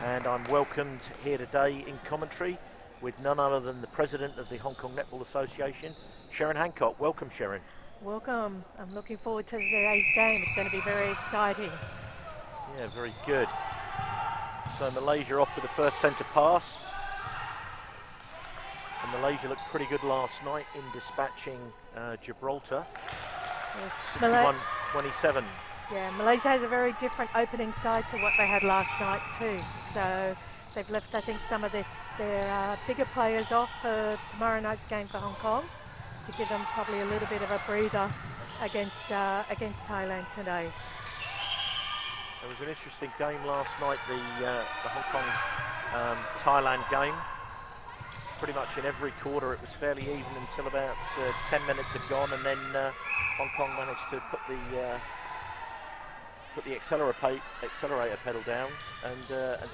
and I'm welcomed here today in commentary with none other than the President of the Hong Kong Netball Association, Sharon Hancock. Welcome, Sharon. Welcome. I'm looking forward to today's game. It's going to be very exciting. Yeah, very good. So Malaysia off with the first centre pass. And Malaysia looked pretty good last night in dispatching Gibraltar. Yes. 61-27. Yeah, Malaysia has a very different opening side to what they had last night too. So they've left, I think, some of their bigger players off for tomorrow night's game for Hong Kong to give them probably a little bit of a breather against Thailand today. There was an interesting game last night, the Hong Kong-Thailand game. Pretty much in every quarter it was fairly even until about 10 minutes had gone, and then Hong Kong managed to put the accelerator pedal down and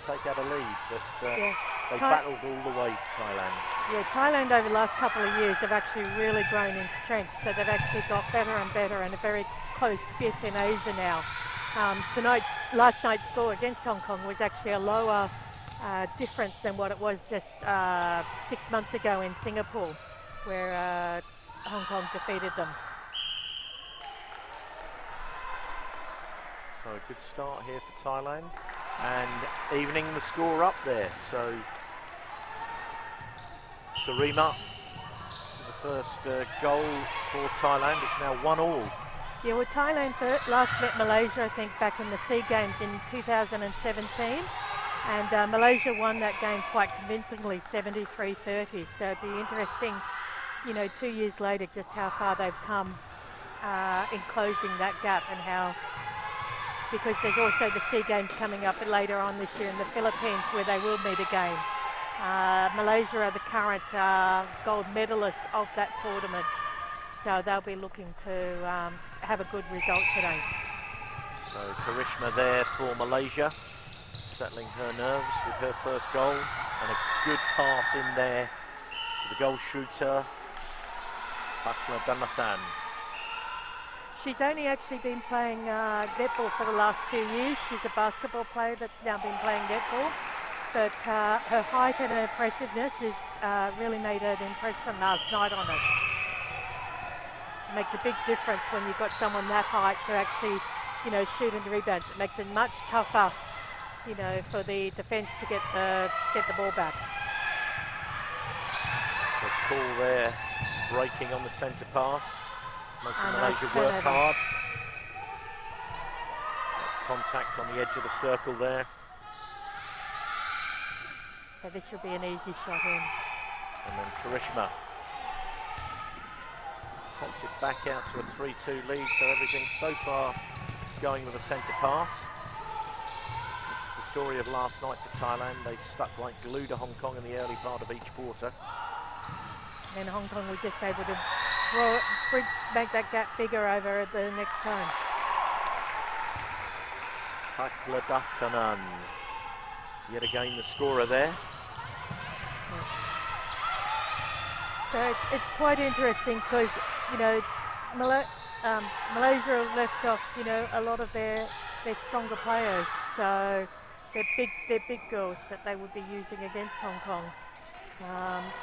take out a lead. But they battled all the way, Thailand. Yeah, Thailand over the last couple of years have actually really grown in strength, so they've actually got better and better and a very close fifth in Asia now. Last night's score against Hong Kong was actually a lower difference than what it was just 6 months ago in Singapore, where Hong Kong defeated them. So a good start here for Thailand, and evening the score up there. So Sarima, the first goal for Thailand. It's now 1-1. Yeah, well, Thailand last met Malaysia, I think, back in the SEA Games in 2017. And Malaysia won that game quite convincingly, 73-30. So it'd be interesting, 2 years later, just how far they've come in closing that gap, and how, because there's also the SEA Games coming up later on this year in the Philippines, where they will meet again. Malaysia are the current gold medalists of that tournament, so they'll be looking to have a good result today. So Karishma there for Malaysia, settling her nerves with her first goal, and a good pass in there to the goal shooter, Pakla Damathan. She's only actually been playing netball for the last 2 years. She's a basketball player that's now been playing netball, but her height and her impressiveness has really made her impression last night on it. It makes a big difference when you've got someone that height to actually, shoot and rebound. It makes it much tougher, for the defence to get the ball back. The call there, breaking on the centre pass, making Malaysia work hard. Contact on the edge of the circle there. So this should be an easy shot in. And then Karishma pops it back out to a 3-2 lead, so everything so far going with a centre pass. This is the story of last night for Thailand. They stuck like glue to Hong Kong in the early part of each quarter. And Hong Kong were just able to make that gap bigger over the next time. Pakla Damathan, yet again the scorer there. So it's quite interesting because, Malaysia have left off, a lot of their stronger players. So they're big girls that they would be using against Hong Kong.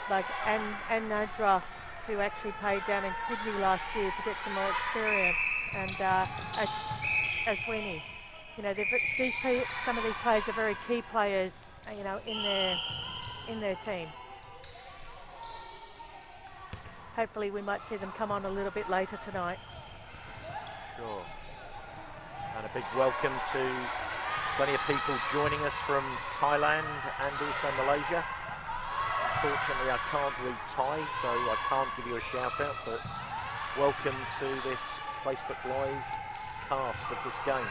Like and Nadra, who actually played down in Sydney last year to get some more experience, and Aswini. Some of these players are very key players, in their team. Hopefully we might see them come on a little bit later tonight. Sure. And a big welcome to plenty of people joining us from Thailand and also Malaysia. Unfortunately, I can't read Thai, so I can't give you a shout out, but welcome to this Facebook Live cast of this game.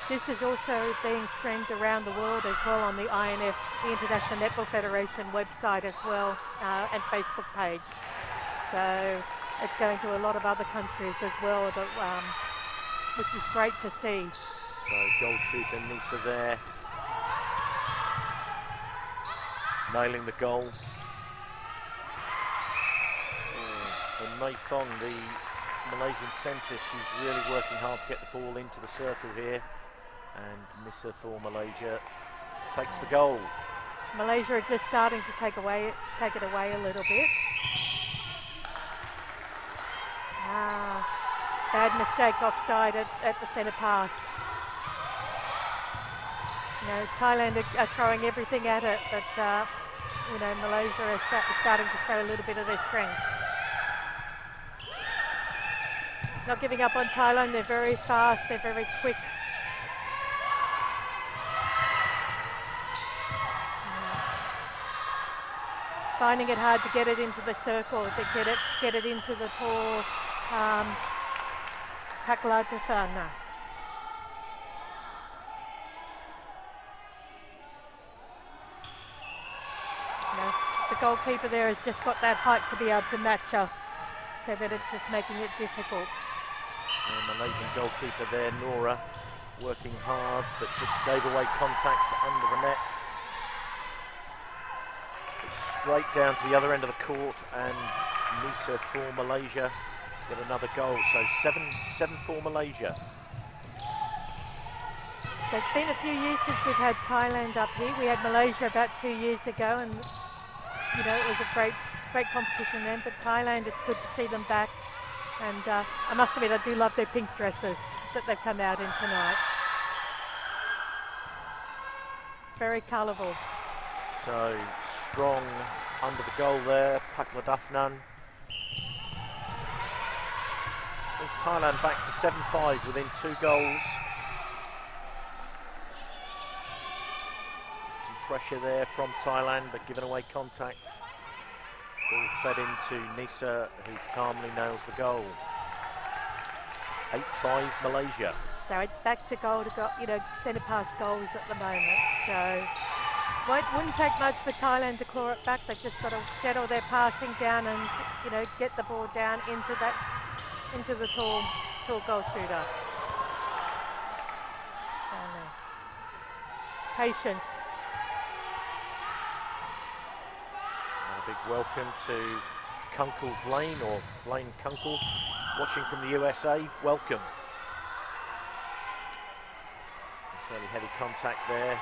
This is also being streamed around the world as well on the INF, the International Netball Federation website as well, and Facebook page. So it's going to a lot of other countries as well, which is great to see. So goal shooter Nisa there, nailing the goal. And Mei Fong, the Malaysian centre, she's really working hard to get the ball into the circle here. And Nisa for Malaysia takes the goal. Malaysia are just starting to take it away a little bit. Bad mistake offside at the centre pass. You know, Thailand are throwing everything at it, but you know, Malaysia are starting to show a little bit of their strength. Not giving up on Thailand, they're very fast, they're very quick. Finding it hard to get it into the circle, to get it into the tall Paklatatana. The goalkeeper there has just got that height to be able to match her, so that it's just making it difficult. And Malaysian goalkeeper there, Nora, working hard, but just gave away contact under the net. Straight down to the other end of the court, and Nisa for Malaysia get another goal. So 7 for Malaysia. So it's been a few years since we've had Thailand up here. We had Malaysia about 2 years ago, and you know, it was a great competition then. But Thailand, it's good to see them back. And I must admit, I do love their pink dresses that they've come out in tonight. It's very colourful. So strong under the goal there, Pakladafnan. Thailand back to 7-5 within 2 goals. Some pressure there from Thailand, but giving away contact. Ball fed into Nisa, who calmly nails the goal. 8-5 Malaysia. So it's back to goal, you know, centre pass goals at the moment. So wouldn't take much for Thailand to claw it back. They've just got to settle their passing down and, you know, get the ball down into the tall goal shooter. Patience. And a big welcome to Kunkel Blaine, or Blaine Kunkel, watching from the USA. Welcome. Fairly heavy contact there.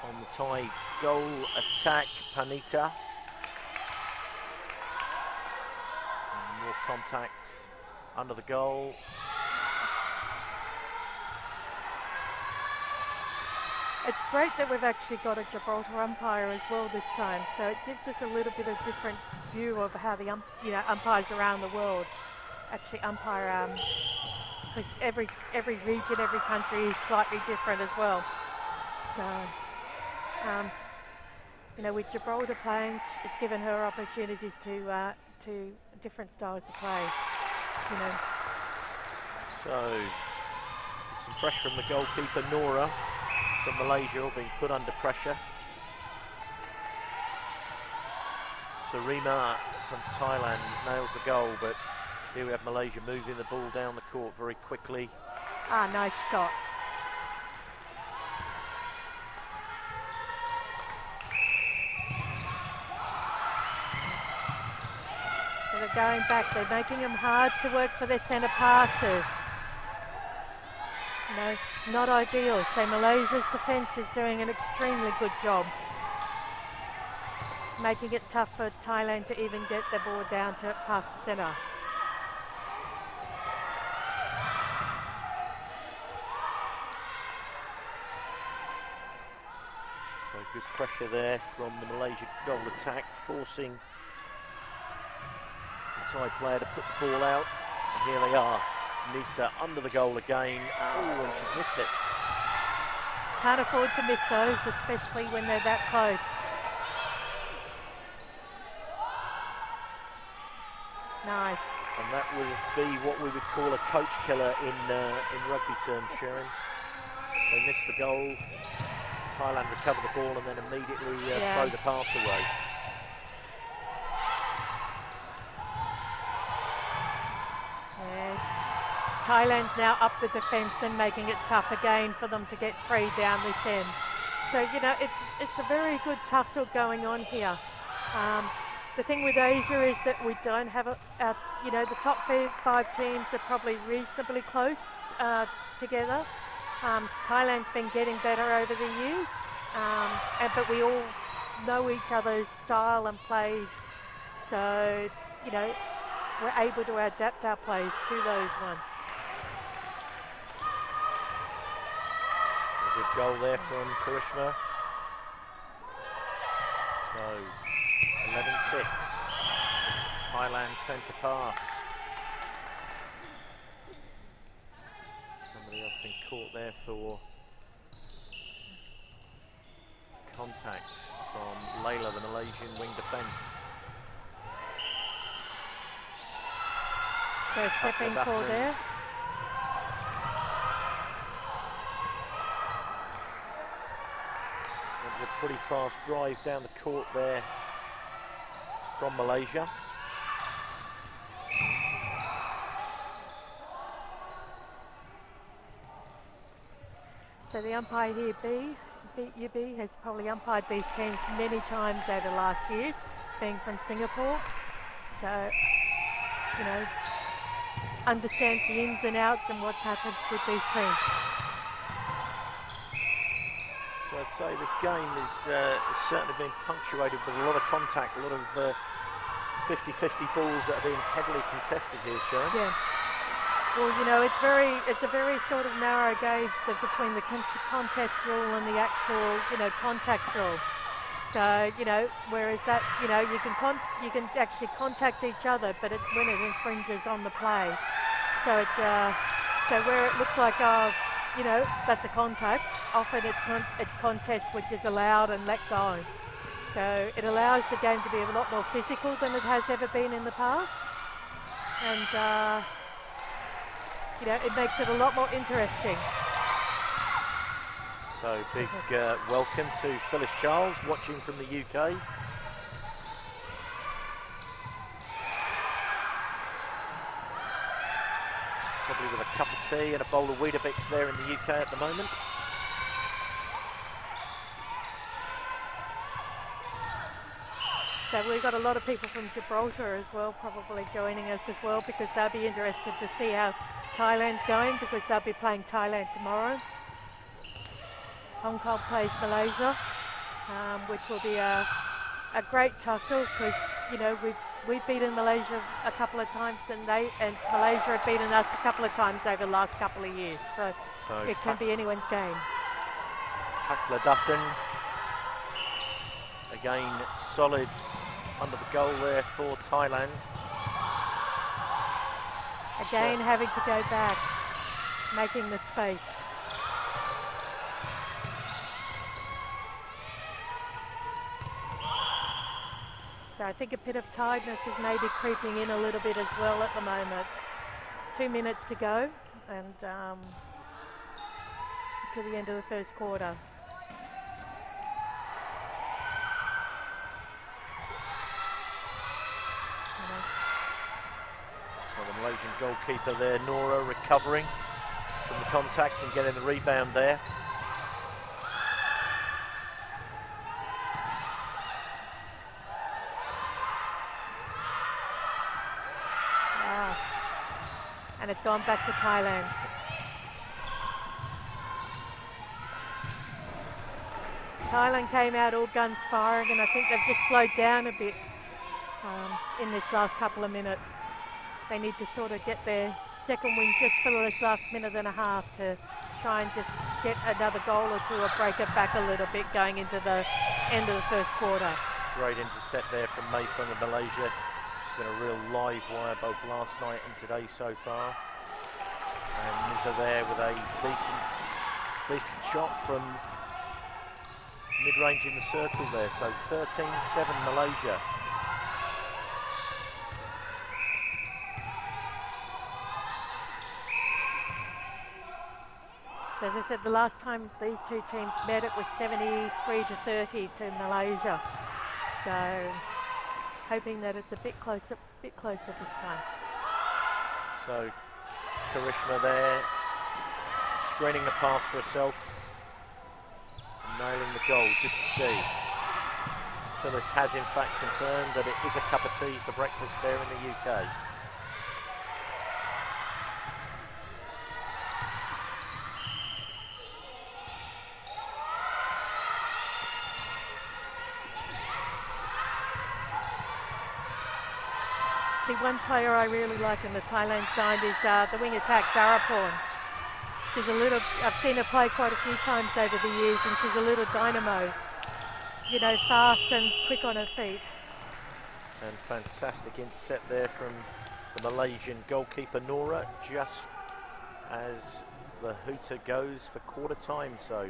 On the Thai goal attack, Panita. And more contact under the goal. It's great that we've actually got a Gibraltar umpire as well this time, so it gives us a little bit of different view of how the umpires around the world actually umpire. Because every region, every country is slightly different as well. So, you know, with Gibraltar playing, it's given her opportunities to different styles of play. You know. So, some pressure from the goalkeeper Nora from Malaysia, being put under pressure. Sarima from Thailand nails the goal, but here we have Malaysia moving the ball down the court very quickly. Nice shot. So they're going back, they're making them hard to work for their centre passes. No, not ideal. So Malaysia's defence is doing an extremely good job, making it tough for Thailand to even get the ball down to past the centre. So good pressure there from the Malaysia goal attack, forcing the Thai player to put the ball out. And here they are. Nisa under the goal again. Oh, and she's missed it. Can't afford to miss those, especially when they're that close. Nice. And that would be what we would call a coach killer in rugby terms, Sharon. They missed the goal. Thailand recover the ball and then immediately throw the pass away. Thailand's now up the defence and making it tough again for them to get free down this end. So, you know, it's a very good tussle going on here. The thing with Asia is that we don't have you know, the top 5 teams are probably reasonably close together. Thailand's been getting better over the years, but we all know each other's style and plays, so, you know, we're able to adapt our plays to those ones. A good goal there from Karishma. So, 11-6. Thailand centre pass. Somebody else been caught there for contact from Layla, the Malaysian wing defence. So stepping call there. A pretty fast drive down the court there from Malaysia. So the umpire here, UB, has probably umpired these teams many times over the last years, being from Singapore. So, you know, understands the ins and outs and what happens with these teams. So I'd say this game has certainly been punctuated with a lot of contact, a lot of 50-50 balls that are being heavily contested here, Sharon. Yeah. Well, you know, it's a very sort of narrow gauge between the contest rule and the actual, you know, contact rule. So, you know, whereas that, you know, you can actually contact each other, but it's when it infringes on the play. So it's so where it looks like, you know, that's a contact, often it's contest which is allowed and let go. So it allows the game to be a lot more physical than it has ever been in the past, and you know, it makes it a lot more interesting. So big welcome to Phyllis Charles, watching from the UK. Probably with a cup of tea and a bowl of Weetabix there in the UK at the moment. So we've got a lot of people from Gibraltar as well probably joining us as well, because they'll be interested to see how Thailand's going, because they'll be playing Thailand tomorrow. Hong Kong plays Malaysia, which will be a great tussle, because, you know, we've beaten Malaysia a couple of times, and Malaysia have beaten us a couple of times over the last couple of years. So it can be anyone's game. Hakla Dutton, again solid under the goal there for Thailand. Again, having to go back, making the space. So I think a bit of tiredness is maybe creeping in a little bit as well at the moment. 2 minutes to go, and to the end of the first quarter. Well, the Malaysian goalkeeper there, Nora, recovering from the contact and getting the rebound there. And it's gone back to Thailand. Thailand came out all guns firing, and I think they've just slowed down a bit in this last couple of minutes. They need to sort of get their second wing just for this last minute and a half to try and just get another goal or two or break it back a little bit going into the end of the first quarter. Great intercept there from Mayfung of Malaysia. It's been a real live wire both last night and today so far. And Miza there with a decent shot from mid-range in the circle there. So 13-7 Malaysia. So as I said, the last time these two teams met, it was 73-30 to Malaysia. So hoping that it's a bit closer this time. So Karishma there, screening the pass for herself, and nailing the goal. Good to see. Phyllis has in fact confirmed that it is a cup of tea for breakfast there in the UK. See, one player I really like in the Thailand side is the wing attack, Daraporn. She's a little, I've seen her play quite a few times over the years, and she's a little dynamo. You know, fast and quick on her feet. And fantastic intercept there from the Malaysian goalkeeper Nora, just as the hooter goes for quarter time. So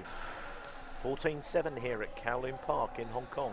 14-7 here at Kowloon Park in Hong Kong.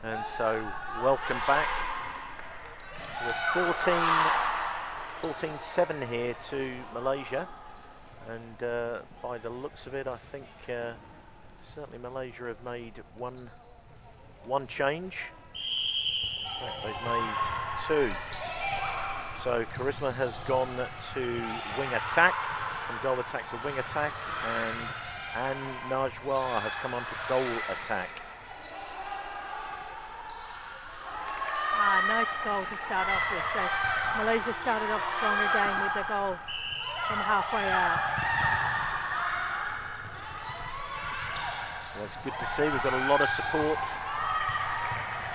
And so welcome back with 14-7 here to Malaysia, and by the looks of it I think certainly Malaysia have made one change. In fact, they've made two. So Charisma has gone to wing attack, from goal attack to wing attack, and Anne Najwa has come on to goal attack. Nice goal to start off with. So Malaysia started off strong again with the goal from halfway out. Well, it's good to see. We've got a lot of support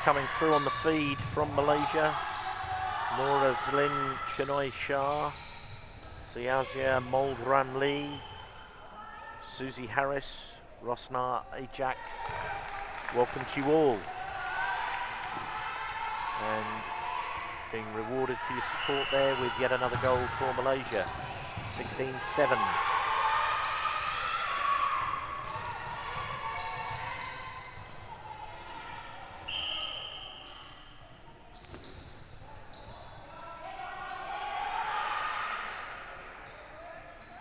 coming through on the feed from Malaysia. Nora Zlin Chinoy Shah, Siazia Moldram Lee, Susie Harris, Rosna Ajak. Welcome to you all. And being rewarded for your support there with yet another goal for Malaysia. 16-7.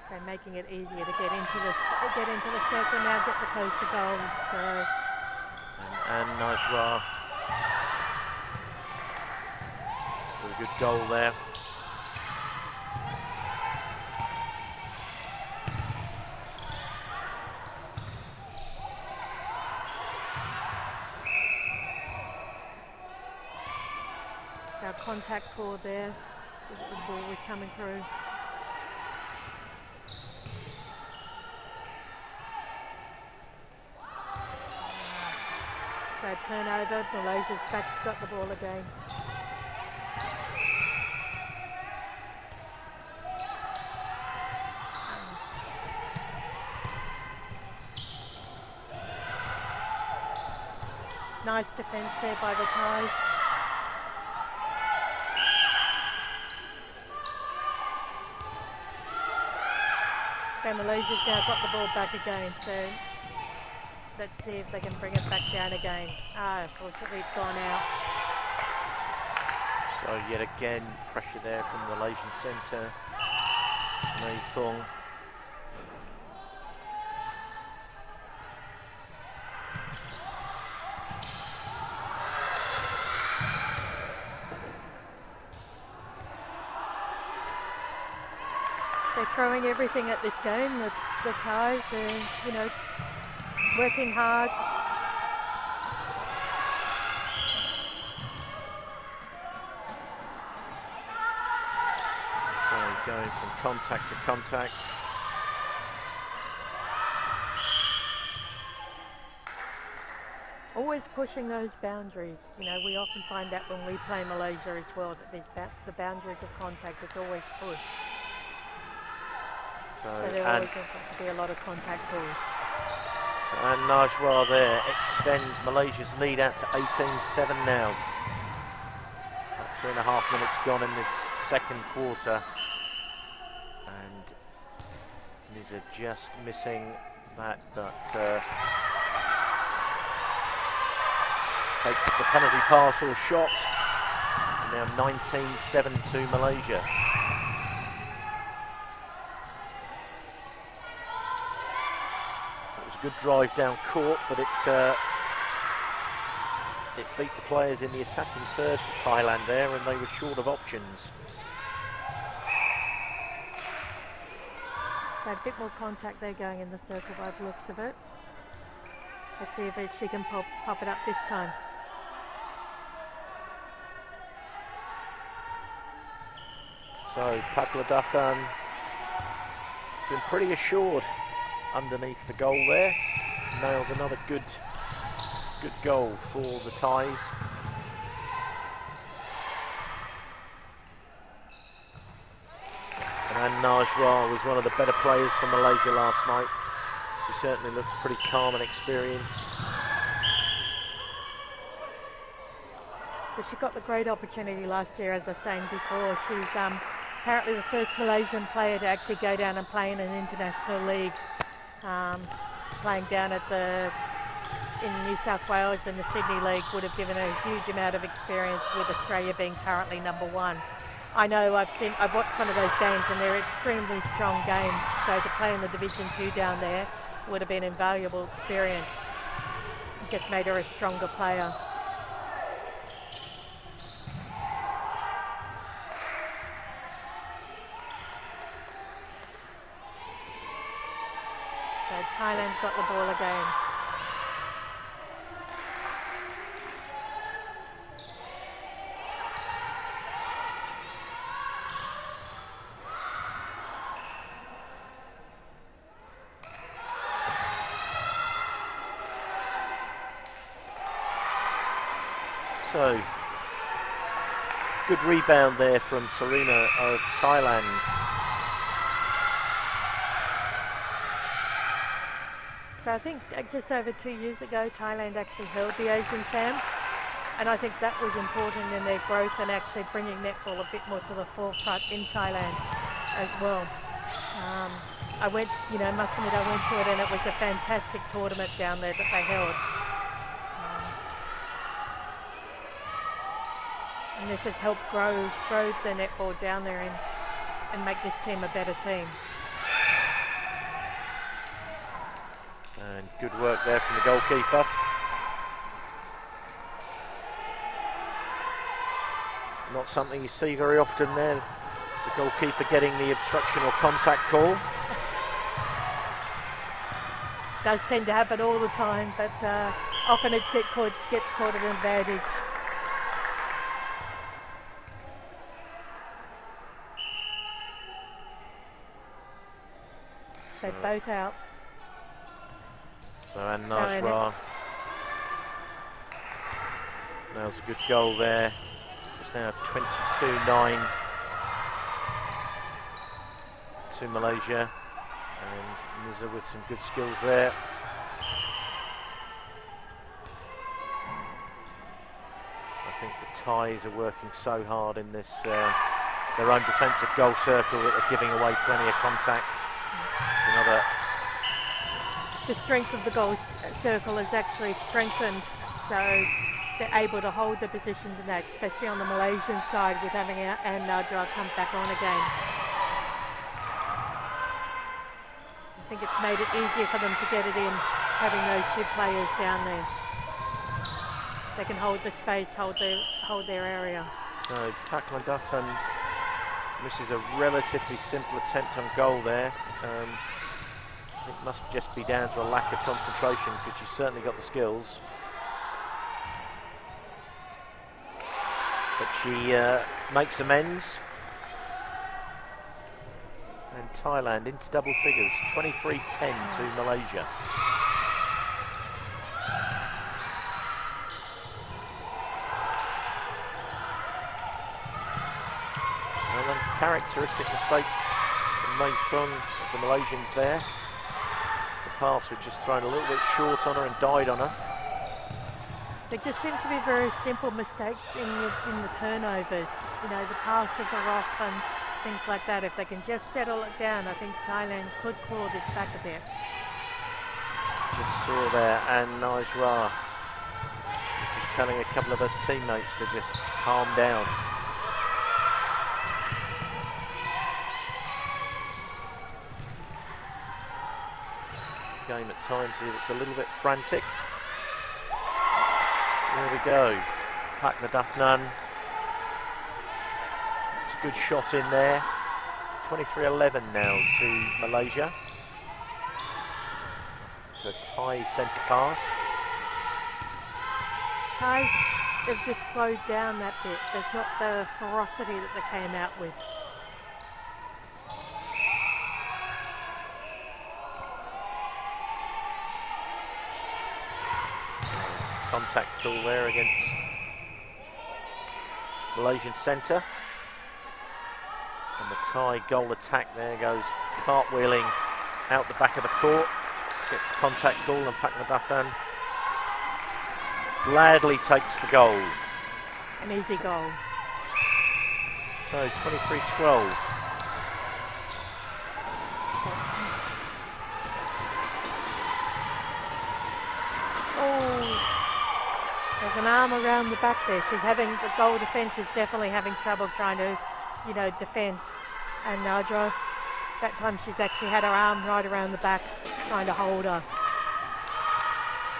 So making it easier to get into the circle now, get the close to goal. So And Najwa with a good goal there. our contact call there. The ball was coming through. So turnover, Malaysia's back, got the ball again. Nice defence there by the Thais. So Malaysia's now got the ball back again, so let's see if they can bring it back down again. Unfortunately it's gone out. So yet again, pressure there from the Malaysian centre. Mei Thong. They're throwing everything at this game, the Thais, and you know, working hard. So going from contact to contact. Always pushing those boundaries. You know, we often find that when we play Malaysia as well, that the boundaries of contact is always pushed. So there always has to be a lot of contact calls. And Najwa there extends Malaysia's lead out to 18-7 now. About 3.5 minutes gone in this second quarter. And Niza just missing that, but takes the penalty pass or shot. And now 19-7 to Malaysia. Good drive down court, but it beat the players in the attacking third for Thailand there, and they were short of options. So a bit more contact there going in the circle by the looks of it. Let's see if she can pop it up this time. So Pakladathan been pretty assured underneath the goal there. Nailed another good goal for the Thais. And Najwa was one of the better players for Malaysia last night. She certainly looks pretty calm and experienced. So she got the great opportunity last year, as I was saying before. She's apparently the first Malaysian player to actually go down and play in an international league. Playing down in New South Wales in the Sydney League would have given her a huge amount of experience, with Australia being currently #1. I know I've watched some of those games and they're extremely strong games, so to play in the Division 2 down there would have been invaluable experience. It just made her a stronger player. So Thailand's got the ball again. So, good rebound there from Sarina of Thailand. So I think just over 2 years ago, Thailand actually held the Asian Champs. And I think that was important in their growth and actually bringing netball a bit more to the forefront in Thailand as well. I went, must admit I went to it, and it was a fantastic tournament down there that they held. And this has helped grow the netball down there and make this team a better team. And good work there from the goalkeeper. Not something you see very often there, the goalkeeper getting the obstruction or contact call. Does tend to happen all the time, but often it gets caught at an advantage. So both out. So and Najwa. That was a good goal there. It's now 22-9 to Malaysia. And Niza with some good skills there. I think the Thais are working so hard in this their own defensive goal circle that they're giving away plenty of contact. The strength of the goal circle is actually strengthened, so they're able to hold the positions in that, especially on the Malaysian side with having and Najwa come back on again. I think it's made it easier for them to get it in, having those two players down there. They can hold the space, hold their area. So Pakmandathan misses a relatively simple attempt on goal there. It must just be down to a lack of concentration, because she's certainly got the skills. But she makes amends. And Thailand into double figures, 23-10 to Malaysia. And then characteristic mistake from Mei Fung of the Malaysians there. The pass was just thrown a little bit short on her and died on her. There just seem to be very simple mistakes in the turnovers. The passes are off and things like that. If they can just settle it down, I think Thailand could claw this back a bit. Just saw there, and Najwa is telling a couple of her teammates to just calm down. Game at times it's a little bit frantic. There we go. Pakmandathan. It's a good shot in there. 23-11 now to Malaysia. So Thai centre pass. Thai have just slowed down that bit. There's not the ferocity that they came out with. Contact call there against Malaysian centre. And the Thai goal attack there goes cartwheeling out the back of the court. Gets the contact call, and Pakmandathan gladly takes the goal. An easy goal. So 23-12. There's an arm around the back there. The goal defence is definitely having trouble trying to, defend. And Najwa, that time she's actually had her arm right around the back, trying to hold her.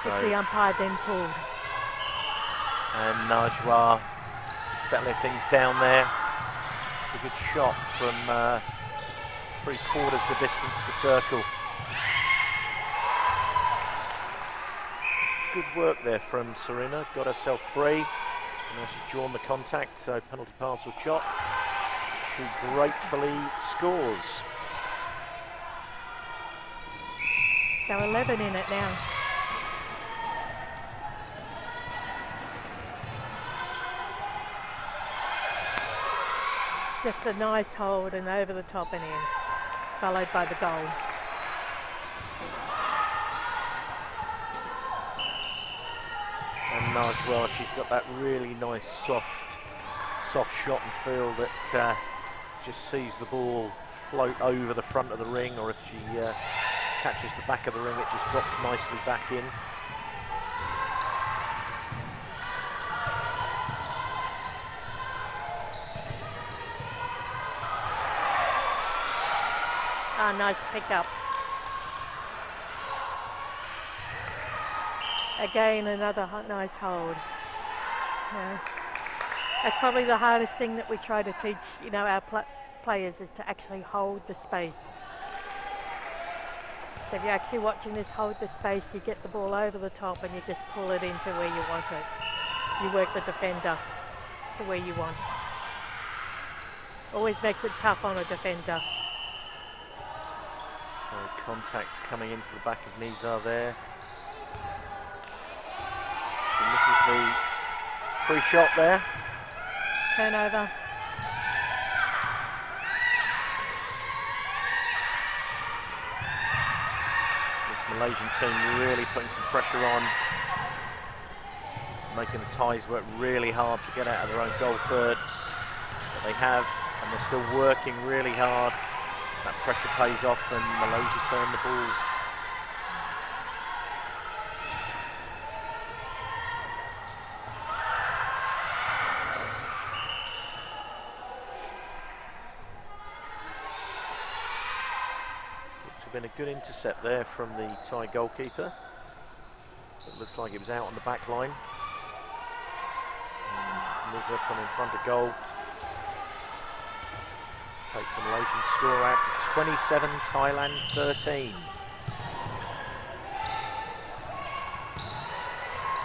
Which the umpire then pulled. And Najwa settling things down there. A good shot from 3/4 the distance to the circle. Good work there from Serena, got herself free. Now she's drawn the contact, so penalty pass or shot. She gratefully scores. So 11 in it now. Just a nice hold and over the top and in, followed by the goal. And Naj well. She's got that really nice soft shot and feel that just sees the ball float over the front of the ring, or if she catches the back of the ring, it just drops nicely back in. Ah, nice pick up. Again, another nice hold. Yeah. That's probably the hardest thing that we try to teach, you know, our players, is to actually hold the space. So if you're actually watching this hold the space, you get the ball over the top and you just pull it into where you want it. You work the defender to where you want. Always makes it tough on a defender. So contact coming into the back of Nizar there. She misses the free shot there. Turnover. This Malaysian team really putting some pressure on, making the Thais work really hard to get out of their own goal third. But they have, and they're still working really hard. That pressure pays off and Malaysia turn the ball. Been a good intercept there from the Thai goalkeeper. It looks like it was out on the back line. Nizar from in front of goal. Takes the Malaysian score out to 27, Thailand 13.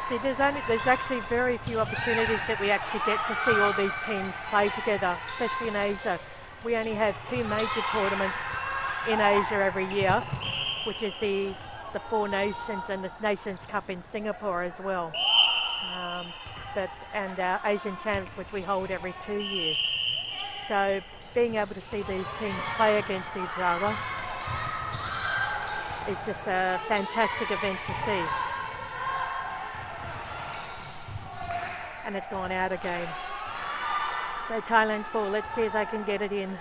See, there's actually very few opportunities that we actually get to see all these teams play together, especially in Asia. We only have 2 major tournaments in Asia every year, which is the Four Nations and the Nations Cup in Singapore as well, and our Asian Champs, which we hold every 2 years. So being able to see these teams play against each other is just a fantastic event to see. And it's gone out again. So Thailand's ball, let's see if they can get it in.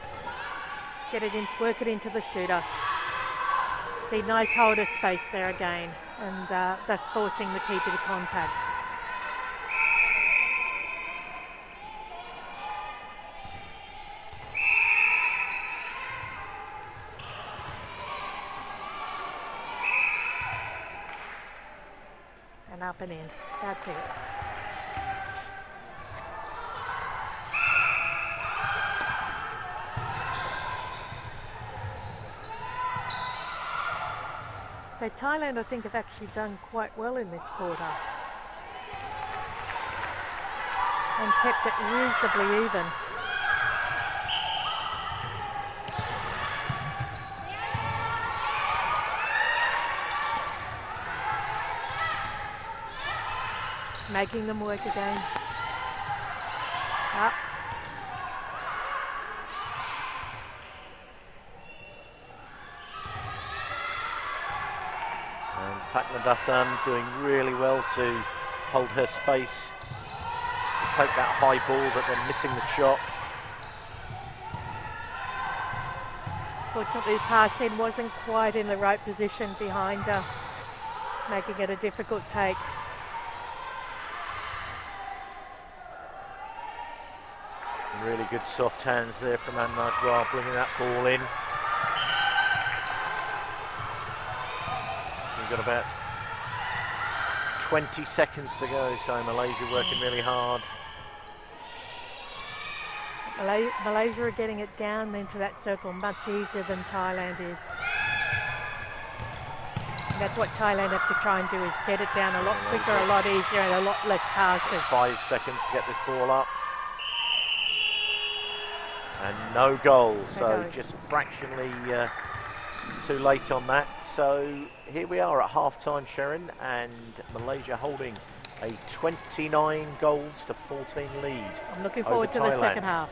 Get it in, work it into the shooter. See, nice hold of space there again, and that's forcing the keeper to contact. And up and in, that's it. So Thailand, I think, have actually done quite well in this quarter and kept it reasonably even. Making them work again. Up. Paknadathan doing really well to hold her space, to take that high ball, but then missing the shot. Fortunately, the pass in wasn't quite in the right position behind her, making it a difficult take. Really good soft hands there from Ann Najwar, bringing that ball in. We've got about 20 seconds to go, so Malaysia working really hard. Malaysia are getting it down into that circle much easier than Thailand is. And that's what Thailand have to try and do, is get it down a lot quicker, a lot easier, and a lot less passes. 5 seconds to get this ball up. And no goal, so just fractionally too late on that. So here we are at half-time, Sharon, and Malaysia holding a 29 goals to 14 lead. I'm looking forward to the second half.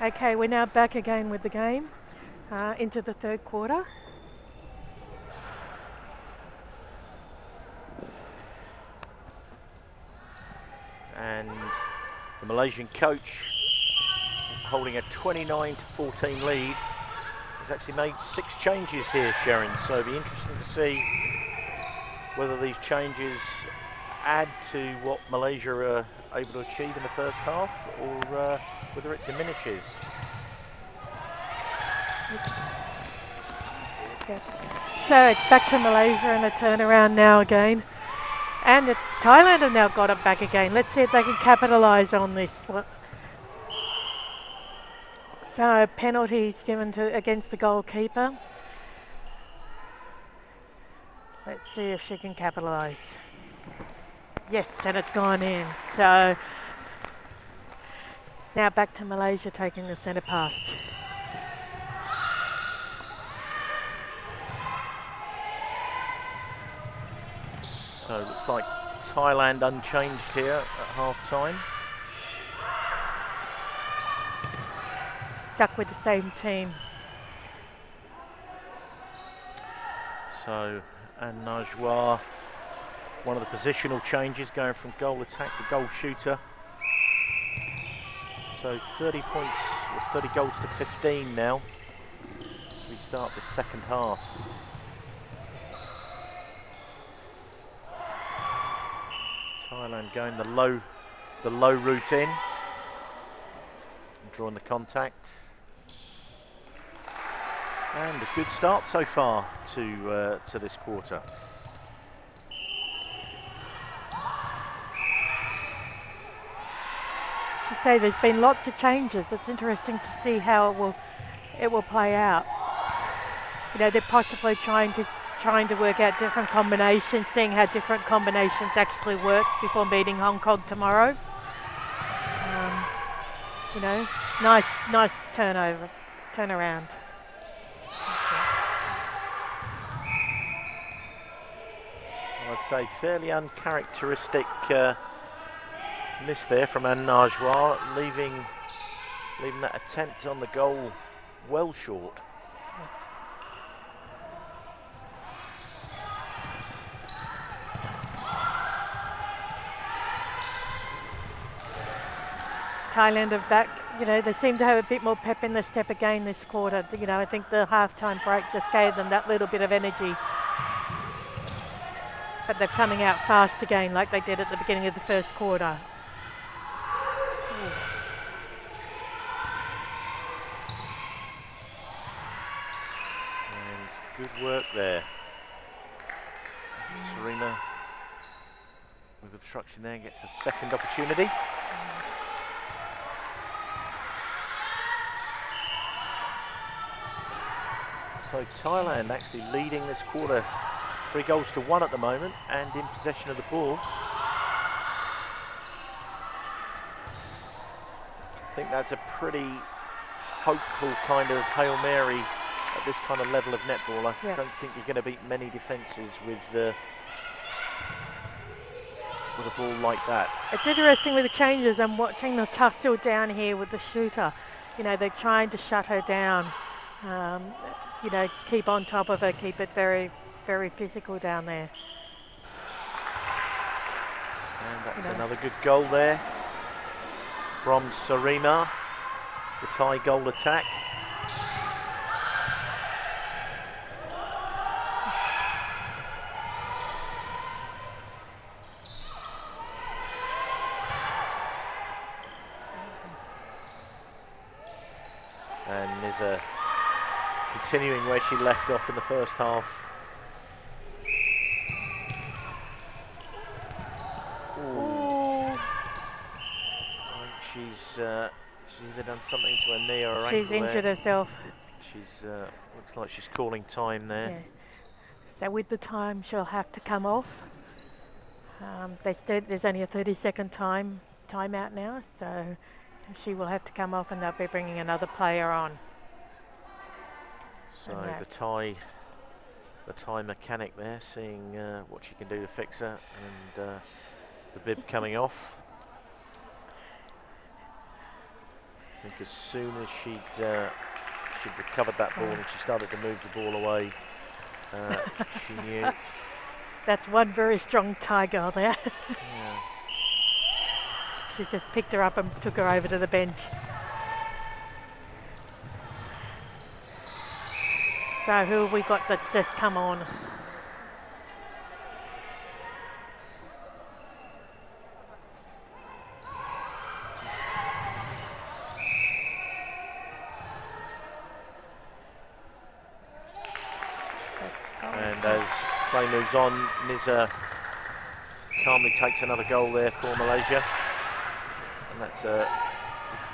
Okay, we're now back again with the game into the third quarter. And the Malaysian coach, holding a 29-14 lead, has actually made 6 changes here, Sharon. So it'll be interesting to see whether these changes add to what Malaysia are able to achieve in the first half, or whether it diminishes. So it's back to Malaysia and a turnaround now again. And Thailand have now got it back again. Let's see if they can capitalise on this. So penalties given against the goalkeeper. Let's see if she can capitalise. Yes, and it's gone in. So it's now back to Malaysia taking the centre pass. So it looks like Thailand unchanged here at half time. Stuck with the same team. So, and Najwa, one of the positional changes, going from goal attack to goal shooter. So 30 points, or 30 goals to 15 now. We start the second half. Thailand going the low route in, drawing the contact. And a good start so far to this quarter. To say there's been lots of changes. It's interesting to see how it will play out. You know, they're possibly trying to work out different combinations, seeing how different combinations actually work before meeting Hong Kong tomorrow. You know, nice turnaround. I'd say fairly uncharacteristic miss there from An Najwa, leaving that attempt on the goal well short. Yes. Thailand are back. You know, they seem to have a bit more pep in the step again this quarter. You know, I think the half-time break just gave them that little bit of energy. But they're coming out fast again like they did at the beginning of the first quarter. And good work there. Serena with obstruction there gets a second opportunity. So Thailand actually leading this quarter 3 goals to 1 at the moment, and in possession of the ball. I think that's a pretty hopeful kind of Hail Mary at this kind of level of netball. I don't think you're going to beat many defences with a ball like that. It's interesting with the changes. I'm watching the tussle down here with the shooter. You know, they're trying to shut her down. You know, keep on top of her, keep it very, very physical down there. And that's another good goal there from Serena, the Thai goal attack. And there's continuing where she left off in the first half. She's either done something to her knee or her ankle. She's injured herself. She's looks like she's calling time there. Yeah. So with the time, she'll have to come off. They said there's only a 30-second timeout now, so she will have to come off, and they'll be bringing another player on. So the Thai mechanic there, seeing what she can do to fix her, and the bib coming off. I think as soon as she'd recovered that ball and she started to move the ball away, she knew. That's one very strong Thai girl there. Yeah. She's just picked her up and took her over to the bench. So who have we got that's just come on? And as play moves on, Nizza calmly takes another goal there for Malaysia. And that's a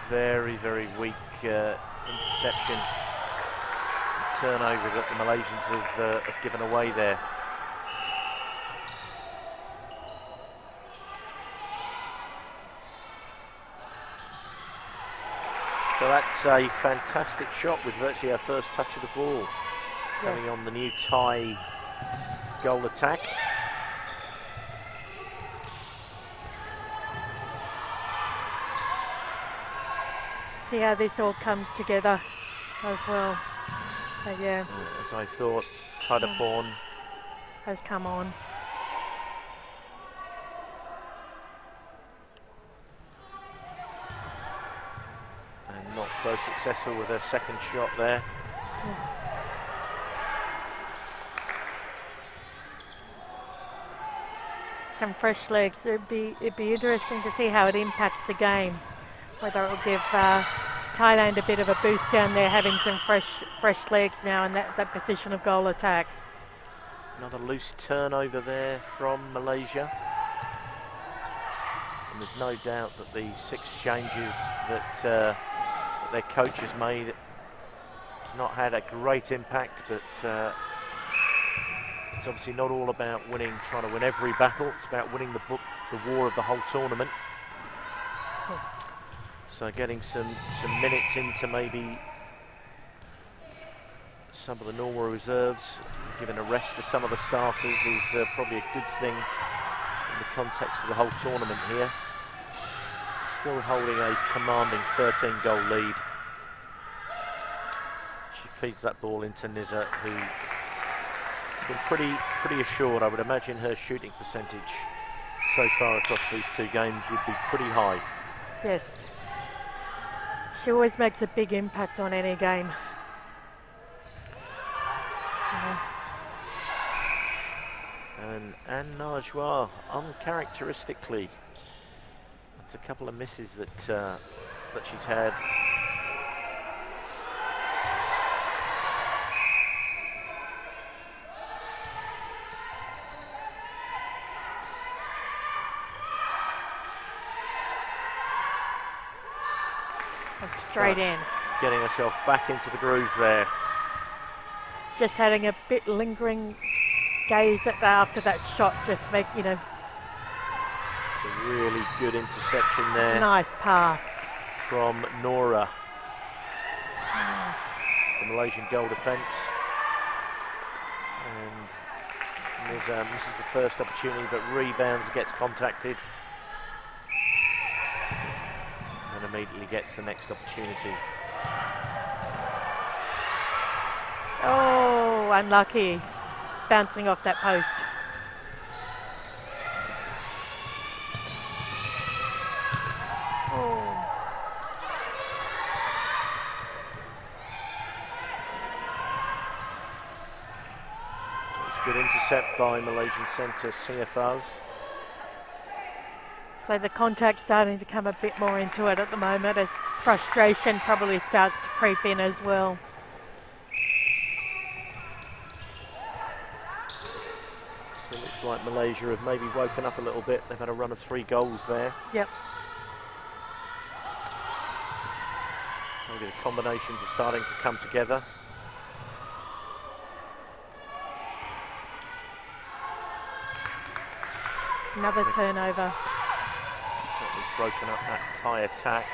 very, very weak interception. Turnover that the Malaysians have given away there. So that's a fantastic shot with virtually our first touch of the ball. Coming on the new Thai goal attack. See how this all comes together as well. So yeah. As I thought, Thaidaporn has come on. And not so successful with her second shot there. Yeah. Some fresh legs. It'd be interesting to see how it impacts the game. Whether it will give Thailand a bit of a boost down there, having some fresh legs now in that position of goal attack. Another loose turnover there from Malaysia. And there's no doubt that the 6 changes that their coach has made has not had a great impact, but it's obviously not all about winning, trying to win every battle. It's about winning the war of the whole tournament. So getting some minutes into maybe some of the normal reserves, giving a rest to some of the starters is probably a good thing in the context of the whole tournament here. Still holding a commanding 13-goal lead. She feeds that ball into Nizza, who's been pretty assured. I would imagine her shooting percentage so far across these 2 games would be pretty high. Yes. She always makes a big impact on any game. And Anne Najwa, uncharacteristically, that's a couple of misses that she's had. Straight in. Getting herself back into the groove there. Just having a bit lingering gaze at after that shot, just make, you know. It's a really good interception there. Nice pass. From Nora. The Malaysian goal defence. And this is the first opportunity that rebounds, gets contacted. And immediately gets the next opportunity. Oh, unlucky. Bouncing off that post. Oh. Good intercept by Malaysian centre Singafaz. So the contact's starting to come a bit more into it at the moment, as frustration probably starts to creep in as well. So it looks like Malaysia have maybe woken up a little bit. They've had a run of 3 goals there. Yep. Maybe the combinations are starting to come together. Another turnover. Certainly broken up that Thai attack.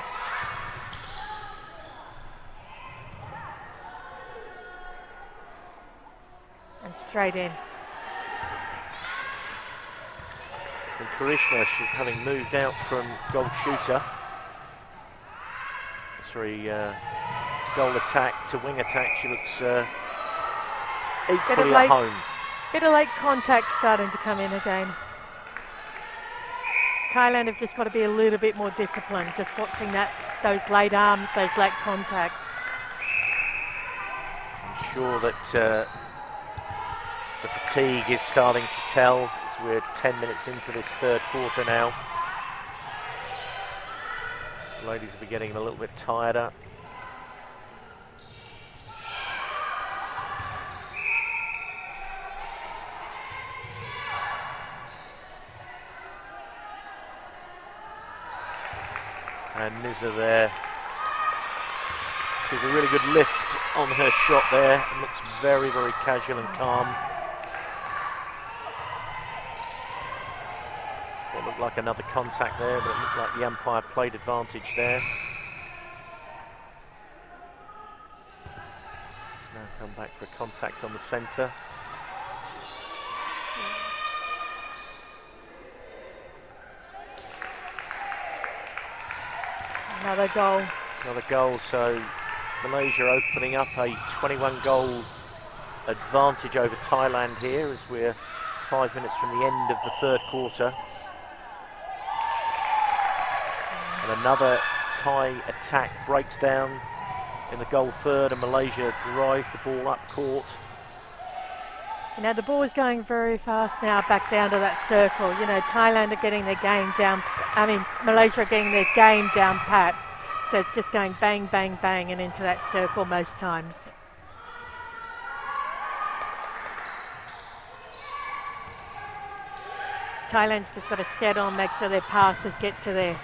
And straight in. And Karishma, having moved out from goal shooter, complementary goal attack to wing attack. She looks equally at home. Bit of late contact starting to come in again. Thailand have just got to be a little bit more disciplined, just watching those late arms, those late contacts. I'm sure that the fatigue is starting to tell as we're 10 minutes into this third quarter now. The ladies will be getting a little bit tireder. And Nizza there. She's a really good lift on her shot there and looks very, very casual and calm. It looked like another contact there, but it looked like the umpire played advantage there. It's now come back for a contact on the centre. Another goal. Another goal, so Malaysia opening up a 21-goal advantage over Thailand here as we're 5 minutes from the end of the third quarter. And another Thai attack breaks down in the goal third, and Malaysia drive the ball up court. You know, the ball is going very fast now back down to that circle. You know, Thailand are getting their game down. I mean, Malaysia are getting their game down pat. So it's just going bang, bang, bang and into that circle most times. Thailand's just got to set on, make sure their passes get to there.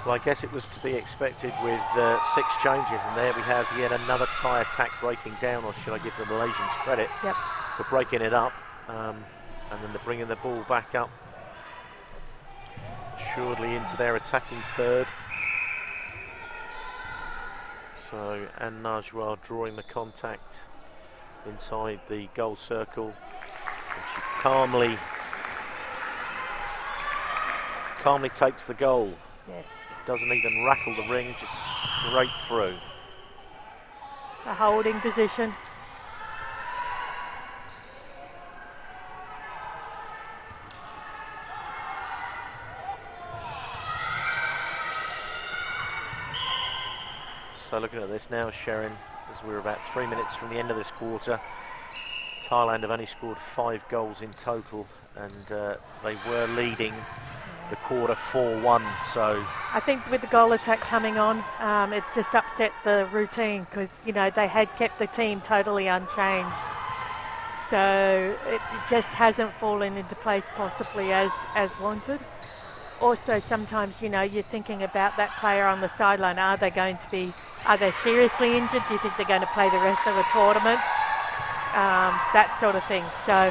Well, I guess it was to be expected with 6 changes, and there we have yet another Thai attack breaking down, or should I give the Malaysians credit for breaking it up, and then they're bringing the ball back up, assuredly into their attacking third. So, Anne Najwa drawing the contact inside the goal circle, and she calmly takes the goal. Yes. Doesn't even rattle the ring, just straight through. A holding position. So looking at this now, Sharon, as we're about 3 minutes from the end of this quarter, Thailand have only scored 5 goals in total, and they were leading the quarter 4-1. So I think with the goal attack coming on, it's just upset the routine because, you know, they had kept the team totally unchanged. So it just hasn't fallen into place possibly as wanted. Also, sometimes, you know, you're thinking about that player on the sideline. Are they seriously injured? Do you think they're going to play the rest of the tournament? That sort of thing. So,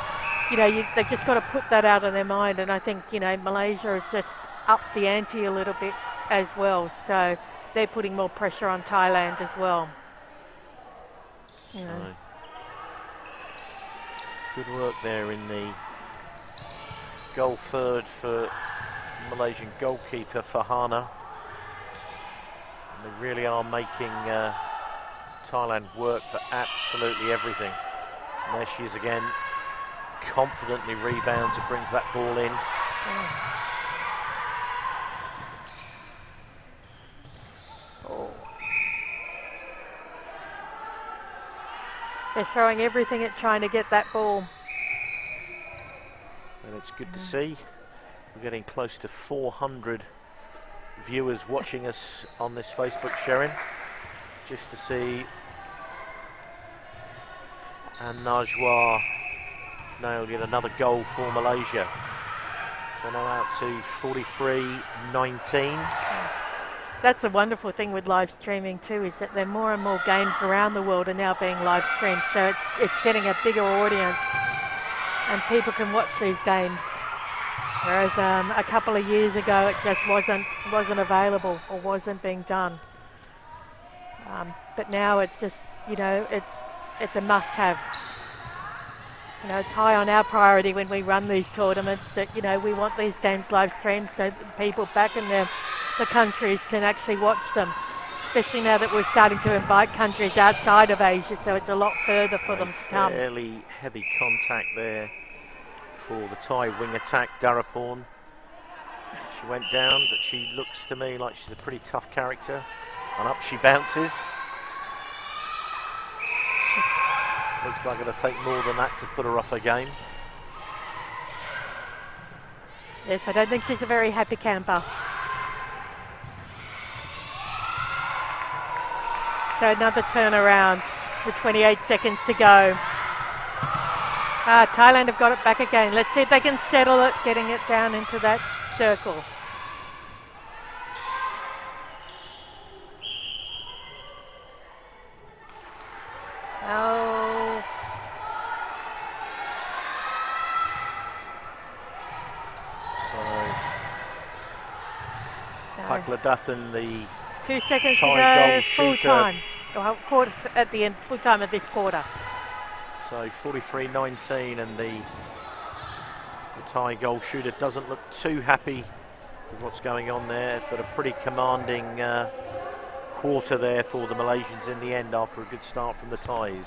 you know, they've just got to put that out of their mind, and I think, you know, Malaysia has just upped the ante a little bit as well, so they're putting more pressure on Thailand as well. You know. Good work there in the goal third for Malaysian goalkeeper Farhana. And they really are making Thailand work for absolutely everything. And there she is again. Confidently rebounds and brings that ball in. They're throwing everything at trying to get that ball. And it's good to see. We're getting close to 400 viewers watching us on this Facebook sharing, just to see Anne Najwa nailed yet another goal for Malaysia. So now out to 43-19. That's the wonderful thing with live streaming too, is that there are more and more games around the world are now being live streamed, so it's getting a bigger audience and people can watch these games. Whereas a couple of years ago it just wasn't available or wasn't being done. But now it's just, you know, it's a must-have. You know, it's high on our priority when we run these tournaments that, you know, we want these games live streamed so that people back in the countries can actually watch them. Especially now that we're starting to invite countries outside of Asia, so it's a lot further for them to come. Fairly heavy contact there for the Thai wing attack, Darapon. She went down, but she looks to me like she's a pretty tough character. And up she bounces. Looks like it'll take more than that to put her off her game. Yes, I don't think she's a very happy camper. So another turnaround with 28 seconds to go. Thailand have got it back again. Let's see if they can settle it, getting it down into that circle. Oh. Pakladathan, the 2 seconds to Thai go, full shooter. time. Well, quarter at the end, full time of this quarter. So 43-19, and the Thai goal shooter doesn't look too happy with what's going on there, but a pretty commanding quarter there for the Malaysians in the end after a good start from the Thais.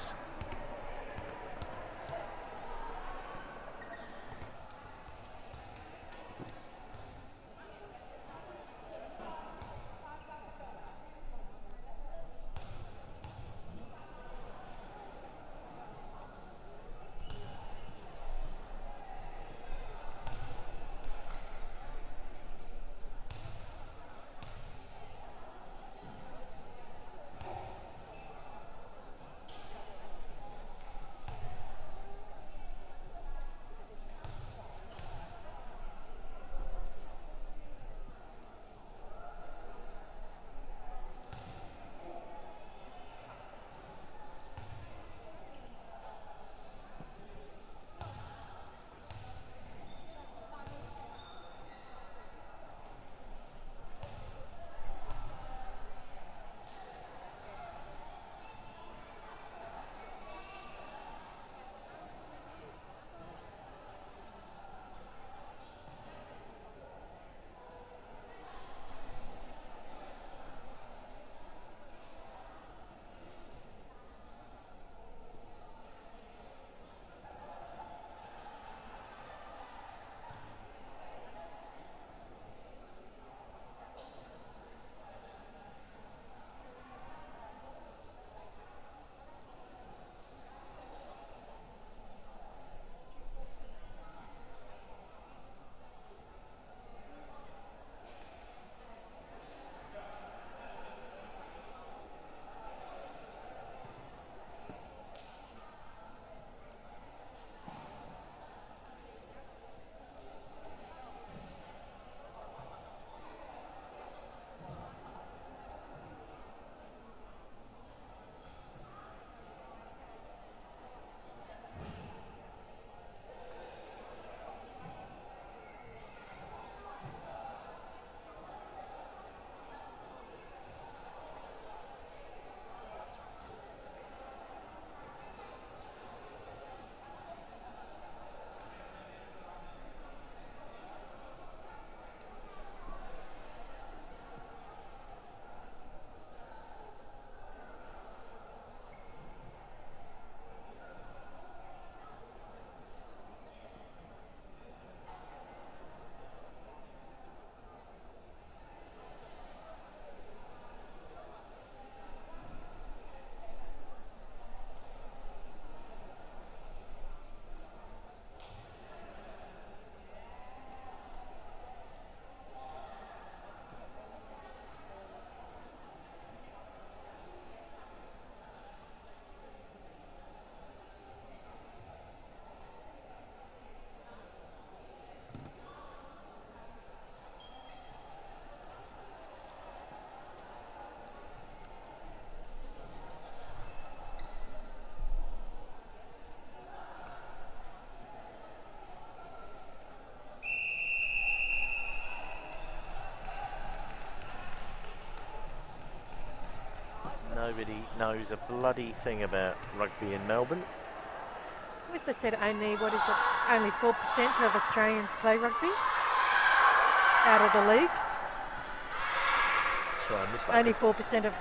Nobody knows a bloody thing about rugby in Melbourne. With the said only, what is it? Only 4% of Australians play rugby out of the leagues. Sorry, I missed that. Only 4% of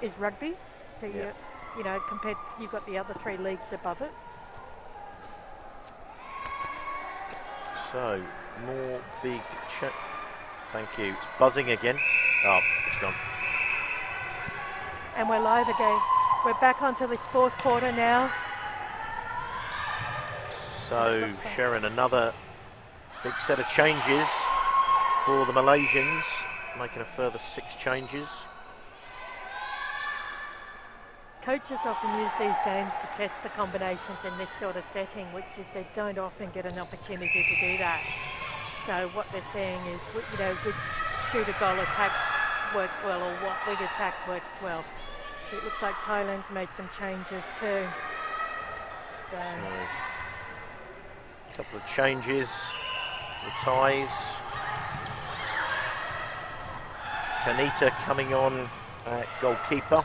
is rugby. So Yeah. you know, compared, you've got the other 3 leagues above it. So more big check. Thank you. It's buzzing again. Oh, it's gone. And we're live again. We're back onto this 4th quarter now. So Sharon, another big set of changes for the Malaysians, making a further 6 changes. Coaches often use these games to test the combinations in this sort of setting, which is they don't often get an opportunity to do that. So what they're saying is, you know, which shoot a goal attack works well, or what wing attack works well. So it looks like Thailand's made some changes too. So A couple of changes, the ties. Kanita coming on at goalkeeper.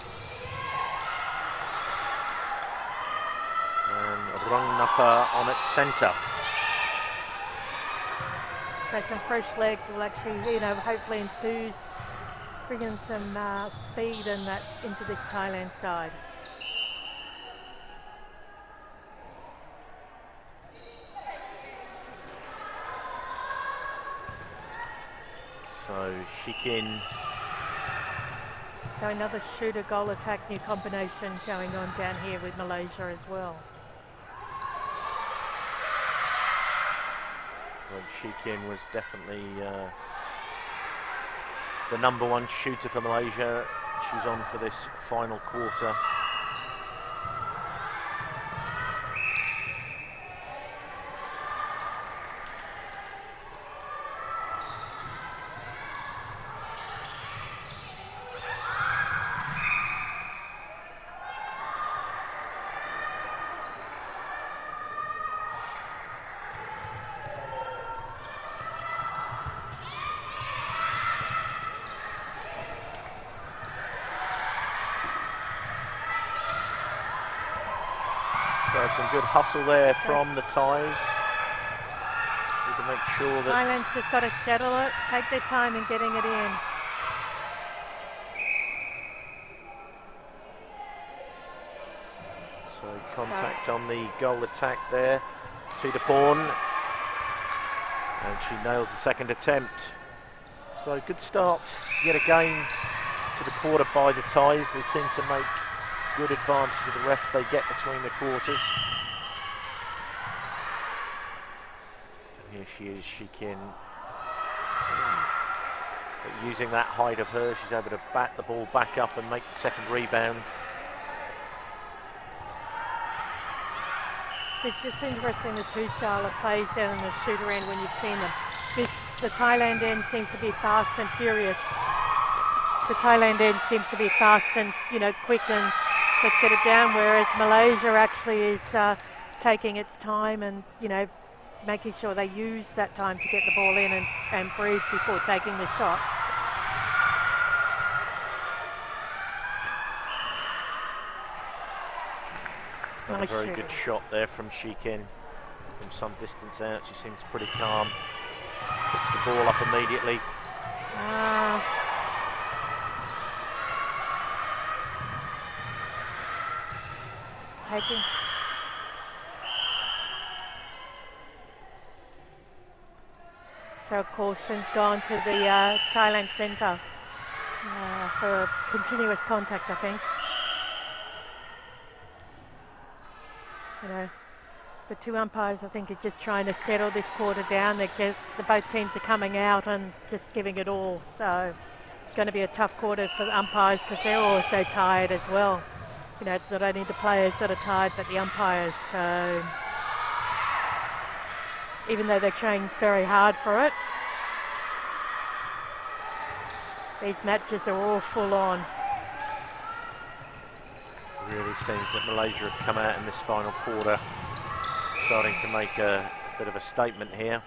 And Rangnapa on at centre. So some fresh legs will actually, you know, hopefully enthuse, bring in some speed and that into this Thailand side. So Shikin. So another shooter goal attack, new combination going on down here with Malaysia as well. Well, Shikin was definitely the #1 shooter for Malaysia. She's on for this final quarter. So some good hustle there from the Thais. Need to make sure that Thailand's just got to settle it, take their time in getting it in. so contact on the goal attack there. Tudaporn, and she nails the second attempt. So good start yet again to the quarter by the Thais. They seem to make good advantage of the rest they get between the quarters. And here she is, Shikin. But using that height of hers, she's able to bat the ball back up and make the second rebound. It's just interesting the 2 style of plays down in the shooter end when you've seen them. The Thailand end seems to be fast and furious. The Thailand end seems to be fast and, you know, quick and let's get it down, whereas Malaysia actually is taking its time and, you know, making sure they use that time to get the ball in and breathe before taking the shot. A very good shot there from Shikin from some distance out. She seems pretty calm. Puts the ball up immediately. Taking. So caution's gone to the Thailand centre for continuous contact, I think. You know, the 2 umpires, I think, are just trying to settle this quarter down. Both teams are coming out and just giving it all. So it's going to be a tough quarter for the umpires because they're also tired as well. You know, it's not only the players that are tired, but the umpires. So even though they're trying very hard for it, these matches are all full on. Really seems that Malaysia have come out in this final quarter, starting to make a bit of a statement here.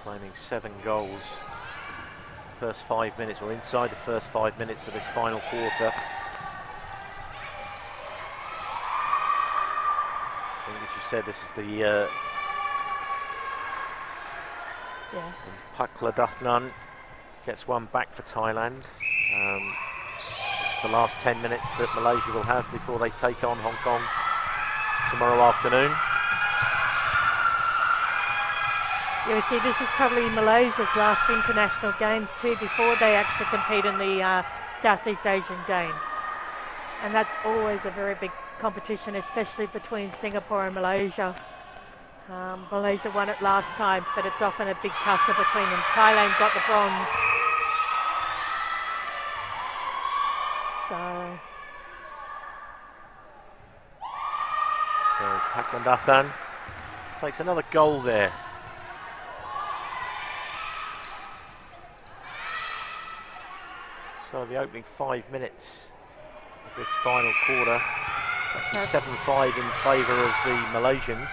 Claiming 7 goals. first 5 minutes, or inside the first 5 minutes of this final quarter. I think, as you said, this is the Pakla Dathnan gets one back for Thailand. It's the last 10 minutes that Malaysia will have before they take on Hong Kong tomorrow afternoon. You see, this is probably Malaysia's last international games too, before they actually compete in the Southeast Asian Games. And that's always a very big competition, especially between Singapore and Malaysia. Malaysia won it last time, but it's often a big tussle between them. Thailand got the bronze. So Pakla Dathnan takes another goal there. So the opening 5 minutes of this final quarter, that's 7-5 in favour of the Malaysians.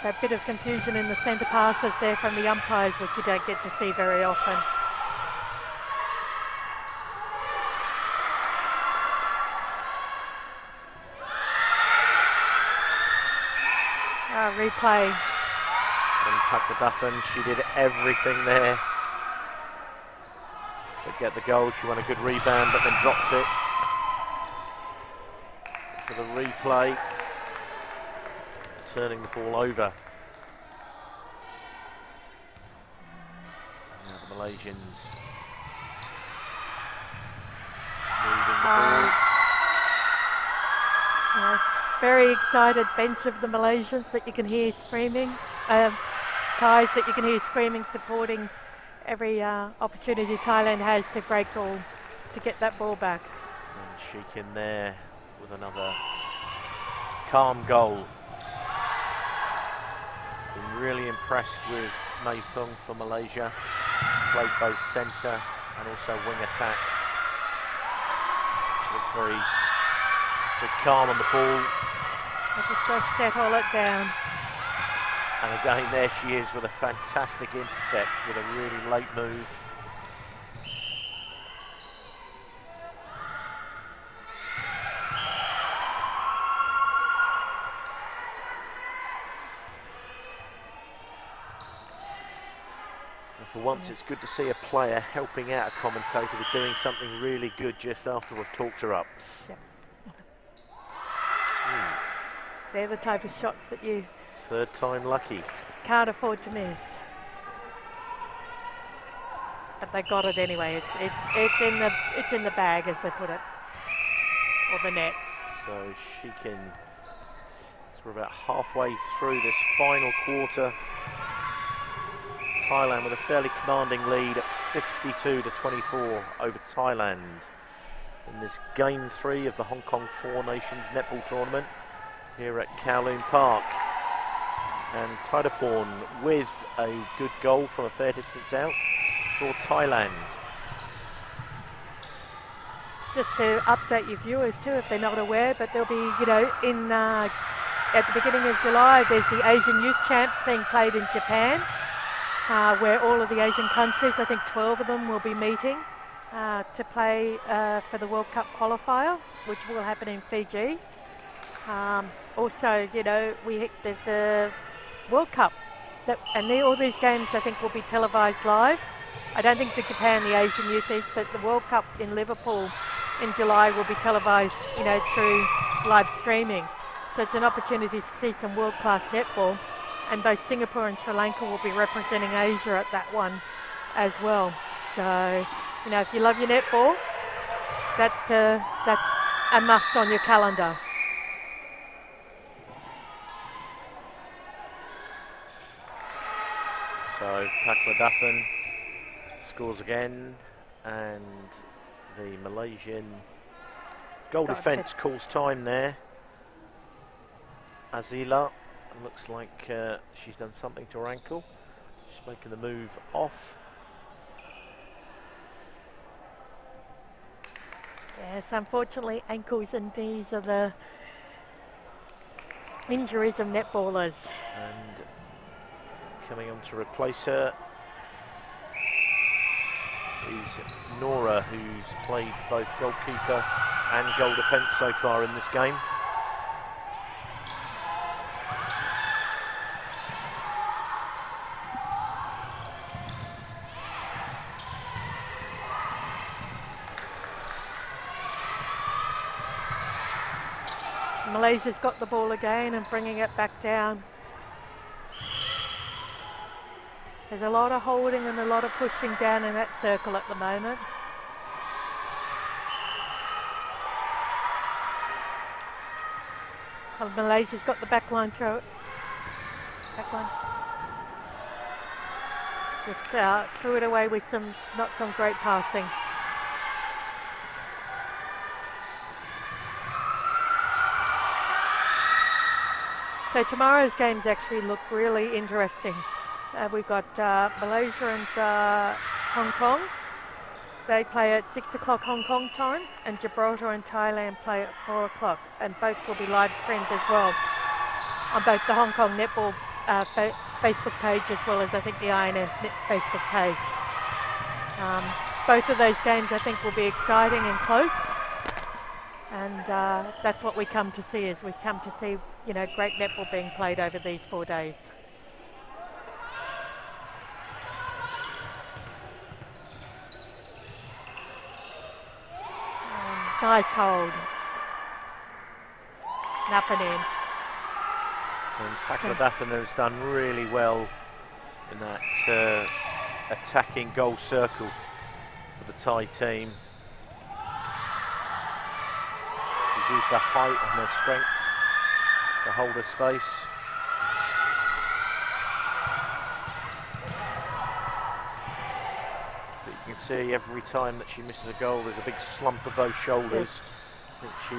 So a bit of confusion in the centre passes there from the umpires, which you don't get to see very often. Replay. And Pakla Dathnan, she did everything there to get the goal. She won a good rebound, but then dropped it. For the replay, turning the ball over. Now the Malaysians moving the ball. Very excited bench of the Malaysians that you can hear screaming. Thais that you can hear screaming, supporting every opportunity Thailand has to break or to get that ball back. And Sheik in there with another calm goal. Been really impressed with Mei Thung for Malaysia. Played both centre and also wing attack. Looks very calm on the ball. Just go settle it down. And again, there she is with a fantastic intercept with a really late move. And for once, it's good to see a player helping out a commentator with doing something really good just after we've talked her up. Yep. They're the type of shots that you third time lucky. Can't afford to miss. But they got it anyway. It's in the bag, as they put it, or the net. So she can. So we're about halfway through this final quarter. Thailand with a fairly commanding lead at 52-24 over Thailand in this game 3 of the Hong Kong Four Nations Netball Tournament here at Kowloon Park. And Thaidaporn with a good goal from a fair distance out for Thailand. Just to update your viewers too, if they're not aware, but there'll be, in at the beginning of July, there's the Asian Youth Champs being played in Japan, where all of the Asian countries, I think 12 of them, will be meeting to play for the World Cup qualifier, which will happen in Fiji. Also, there's the World Cup, and all these games I think will be televised live. I don't think the Japan, the Asian Youth is, but the World Cup in Liverpool in July will be televised, through live streaming. So it's an opportunity to see some world-class netball, and both Singapore and Sri Lanka will be representing Asia at that one as well. So, if you love your netball, that's a must on your calendar. So Pakla Dathnan scores again, and the Malaysian goal defence calls time there. Azila, looks like she's done something to her ankle. She's making the move off. Yes, unfortunately, ankles and knees are the injuries of netballers. And coming on to replace her is Nora, who's played both goalkeeper and goal defence so far in this game. Malaysia's got the ball again and bringing it back down. There's a lot of holding and a lot of pushing down in that circle at the moment. Well, Malaysia's got the back line throw. Back line. Just threw it away with not some great passing. So tomorrow's games actually look really interesting. We've got Malaysia and Hong Kong. They play at 6 o'clock Hong Kong time, and Gibraltar and Thailand play at 4 o'clock, and both will be live streamed as well on both the Hong Kong Netball Facebook page as well as I think the INF Facebook page. Both of those games I think will be exciting and close, and that's what we come to see. Is we come to see, you know, great netball being played over these 4 days. Nice hold. Up and in. And Pakaladathan has done really well in that attacking goal circle for the Thai team. She's used her height and her strength to hold her space. But you can see every time that she misses a goal, there's a big slump of both shoulders. Yes. I think she...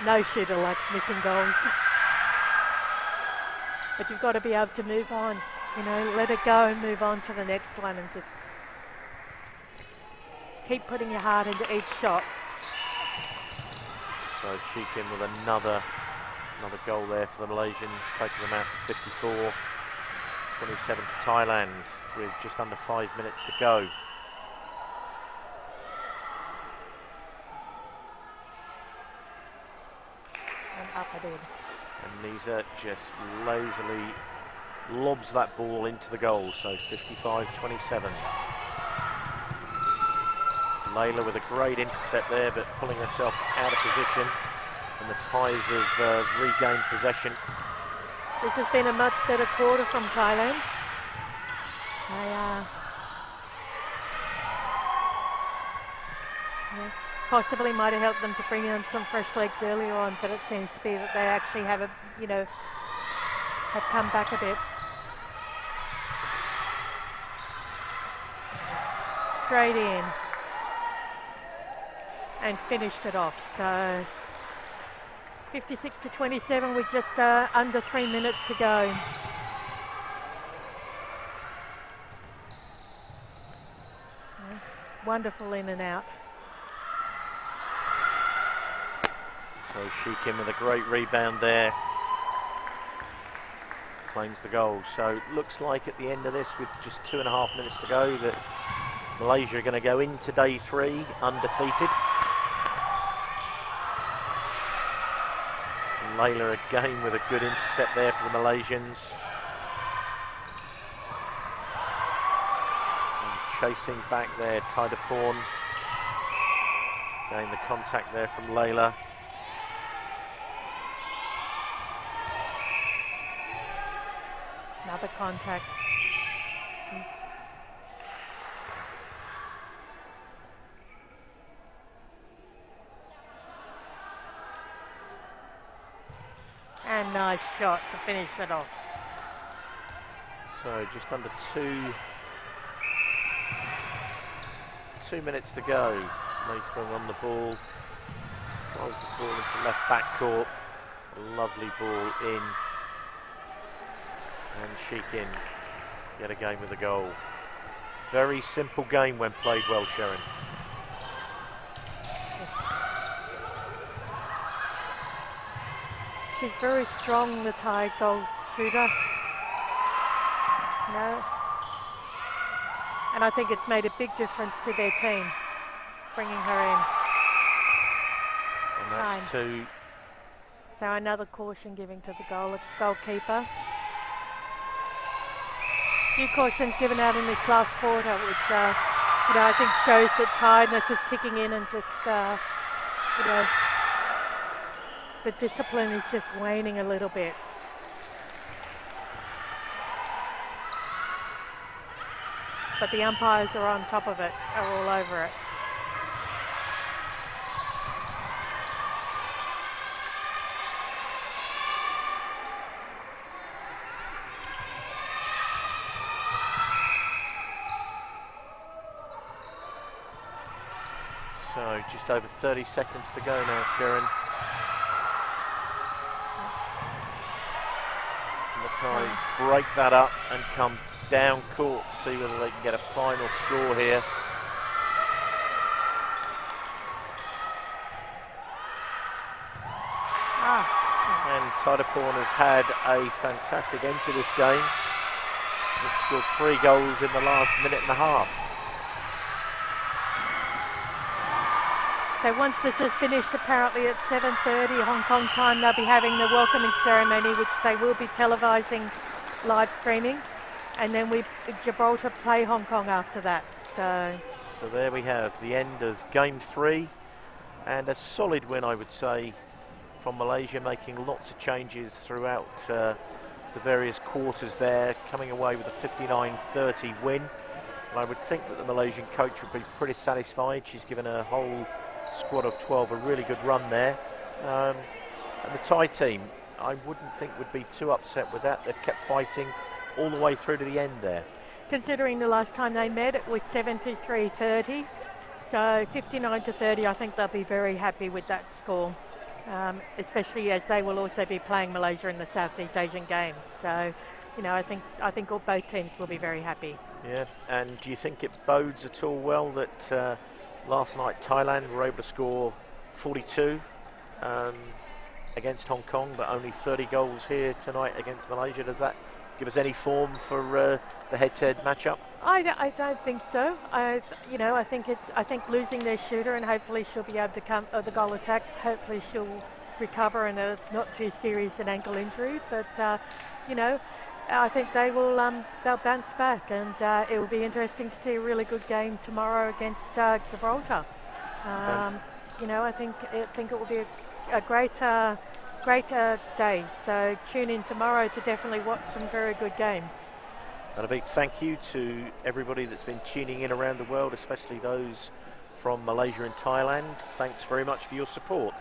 no shooter likes missing goals. But you've got to be able to move on. You know, let it go and move on to the next one and just keep putting your heart into each shot. So Sheekin with another goal there for the Malaysians, taking them out to 54. 27 to Thailand with just under 5 minutes to go. And up it in. And Nisa just lazily lobs that ball into the goal, so 55-27. Layla with a great intercept there, but pulling herself out of position, and the Thais have regained possession. This has been a much better quarter from Thailand. They possibly might have helped them to bring in some fresh legs earlier on, but it seems to be that they actually have have come back a bit. Straight in. And finished it off. So 56-27 with just under 3 minutes to go. Wonderful in and out. So Sheekin with a great rebound there. Claims the goal. So it looks like at the end of this, with just 2.5 minutes to go, that Malaysia are going to go into day 3 undefeated. And Layla again with a good intercept there for the Malaysians. And chasing back there, Taidaporn. Getting the contact there from Layla. Another contact. And nice shot to finish it off. So just under 2 minutes to go. Mayfung on the ball. Drives the ball into left back court. A lovely ball in. And Sheekin get a game with a goal. Very simple game when played well, Sharon. She's very strong, the Thai goal shooter. No. And I think it's made a big difference to their team, bringing her in. And that's 2. So another caution given to the goalkeeper. A few cautions given out in this last quarter, which I think shows that tiredness is kicking in, and just the discipline is just waning a little bit. But the umpires are on top of it, are all over it. So just over 30 seconds to go now, Sharon. Mackay break that up and come down court, see whether they can get a final score here. And Tidaporn has had a fantastic end to this game. They've scored 3 goals in the last minute and a half. So once this is finished, apparently at 7:30 Hong Kong time, they'll be having the welcoming ceremony, which they will be televising, live streaming, and then Gibraltar play Hong Kong after that. So there we have the end of Game 3, and a solid win, I would say, from Malaysia, making lots of changes throughout the various quarters there, coming away with a 59-30 win. And I would think that the Malaysian coach would be pretty satisfied. She's given a whole squad of 12 a really good run there. And the Thai team, I wouldn't think would be too upset with that. They've kept fighting all the way through to the end there. Considering the last time they met, it was 73-30. So 59-30, I think they'll be very happy with that score. Especially as they will also be playing Malaysia in the Southeast Asian Games. So, I think both teams will be very happy. Yeah, and do you think it bodes at all well that last night Thailand were able to score 42 against Hong Kong, but only 30 goals here tonight against Malaysia? Does that give us any form for the head-to-head matchup? I don't think so. I think losing their shooter, and hopefully she'll be able to come the goal attack. Hopefully she'll recover and it's not too serious an ankle injury. But I think they'll bounce back, and it will be interesting to see a really good game tomorrow against Gibraltar. I think it will be a great day. So tune in tomorrow to definitely watch some very good games. And a big thank you to everybody that's been tuning in around the world, especially those from Malaysia and Thailand. Thanks very much for your support.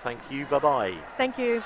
Thank you. Bye-bye. Thank you.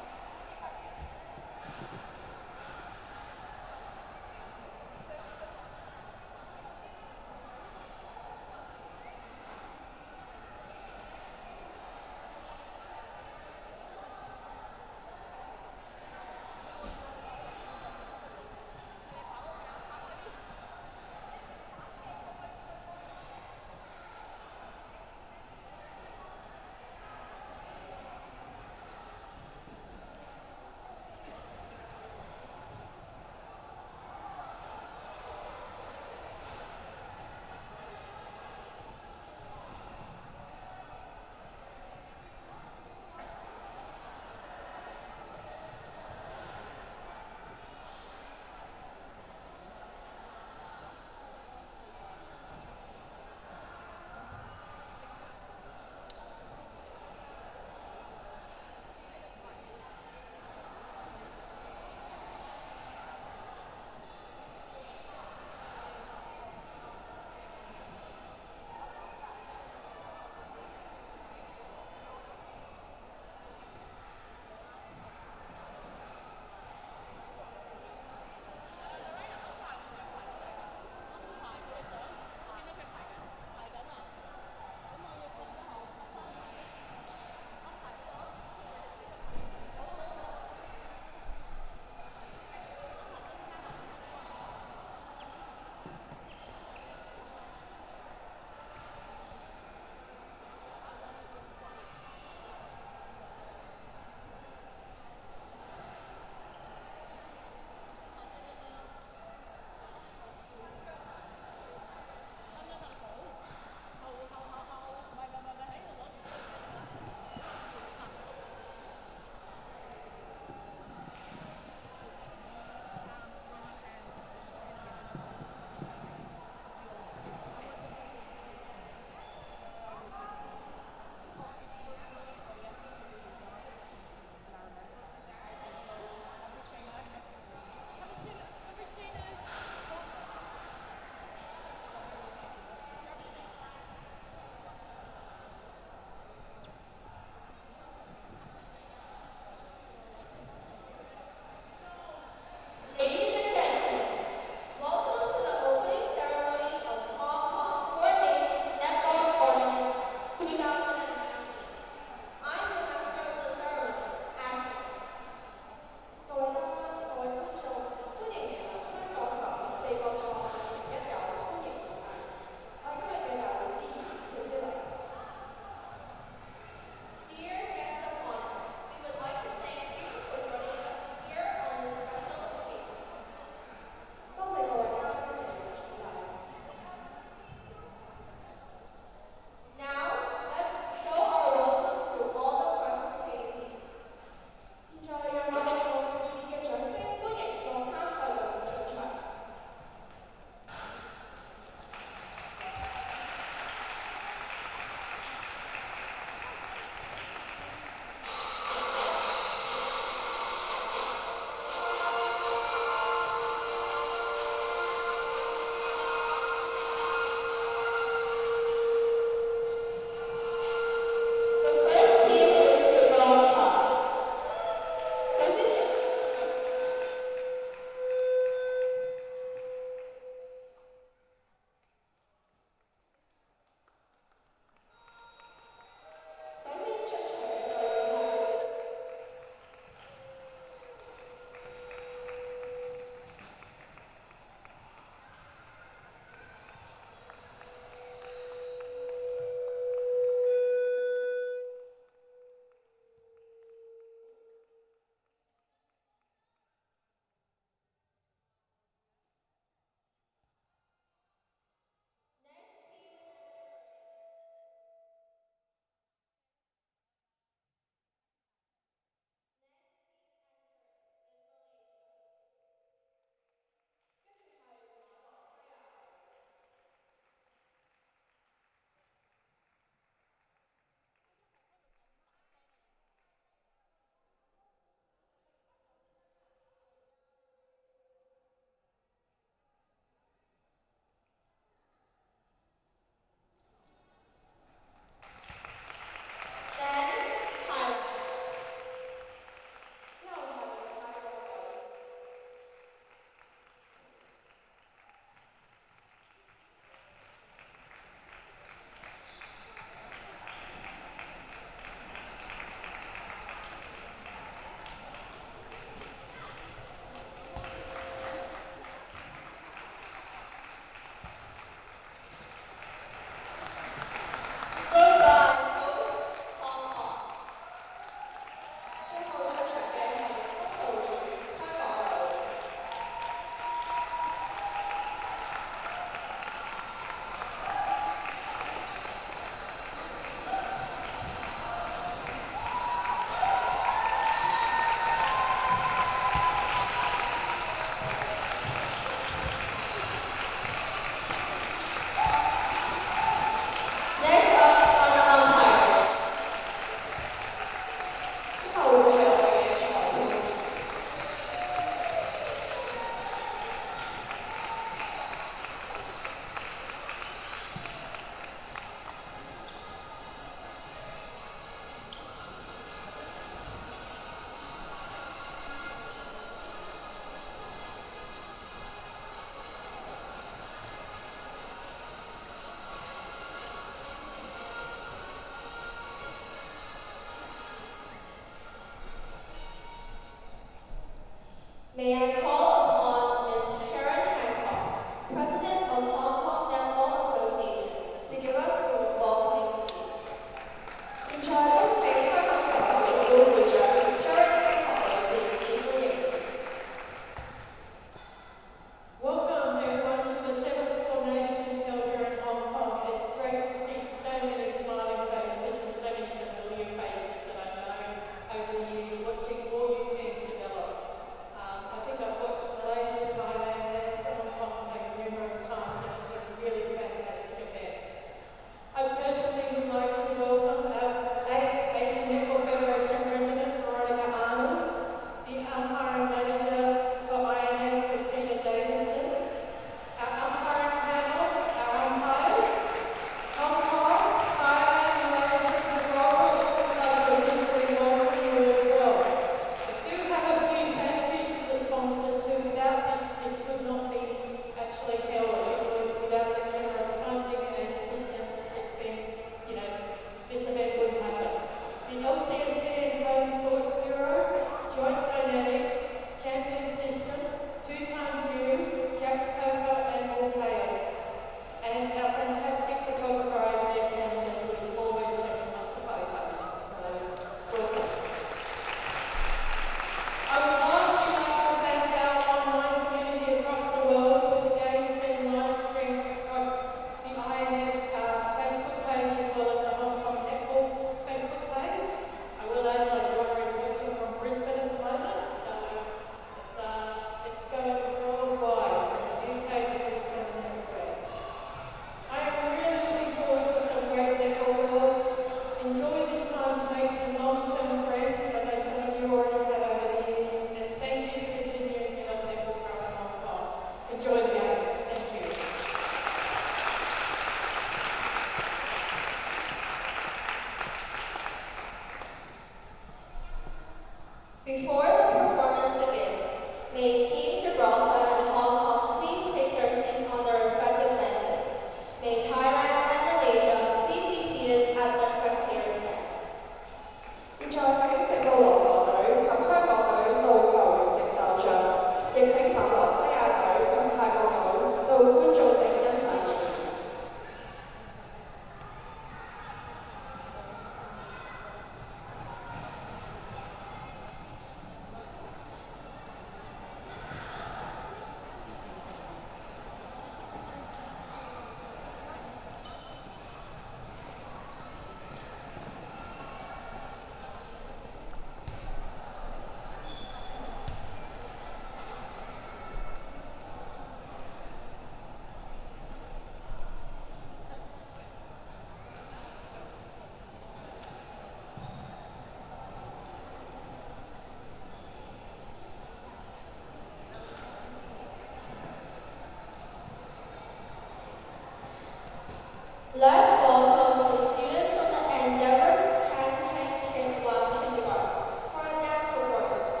Let's welcome the students from the Endeavor Championship 1 Kindergarten for a dance performance.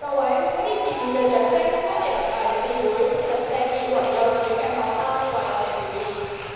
各位請以熱烈嘅掌聲歡迎嚟自會陳謝傑雲幼稚園嘅學生為我哋表演。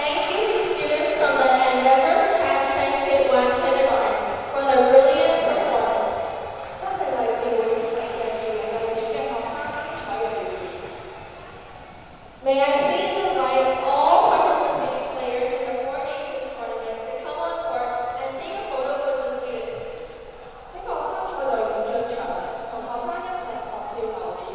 Thank you to students from the Endeavour Track Train K1 Kindergarten for their brilliant performance. 多謝嚟自會長嘅紀律嘅學生精彩嘅表現。May I please invite all participating players in the Four Nations tournament to come on court and take a photo with the students. 請各參賽隊員進場，同學生一齊合照留念。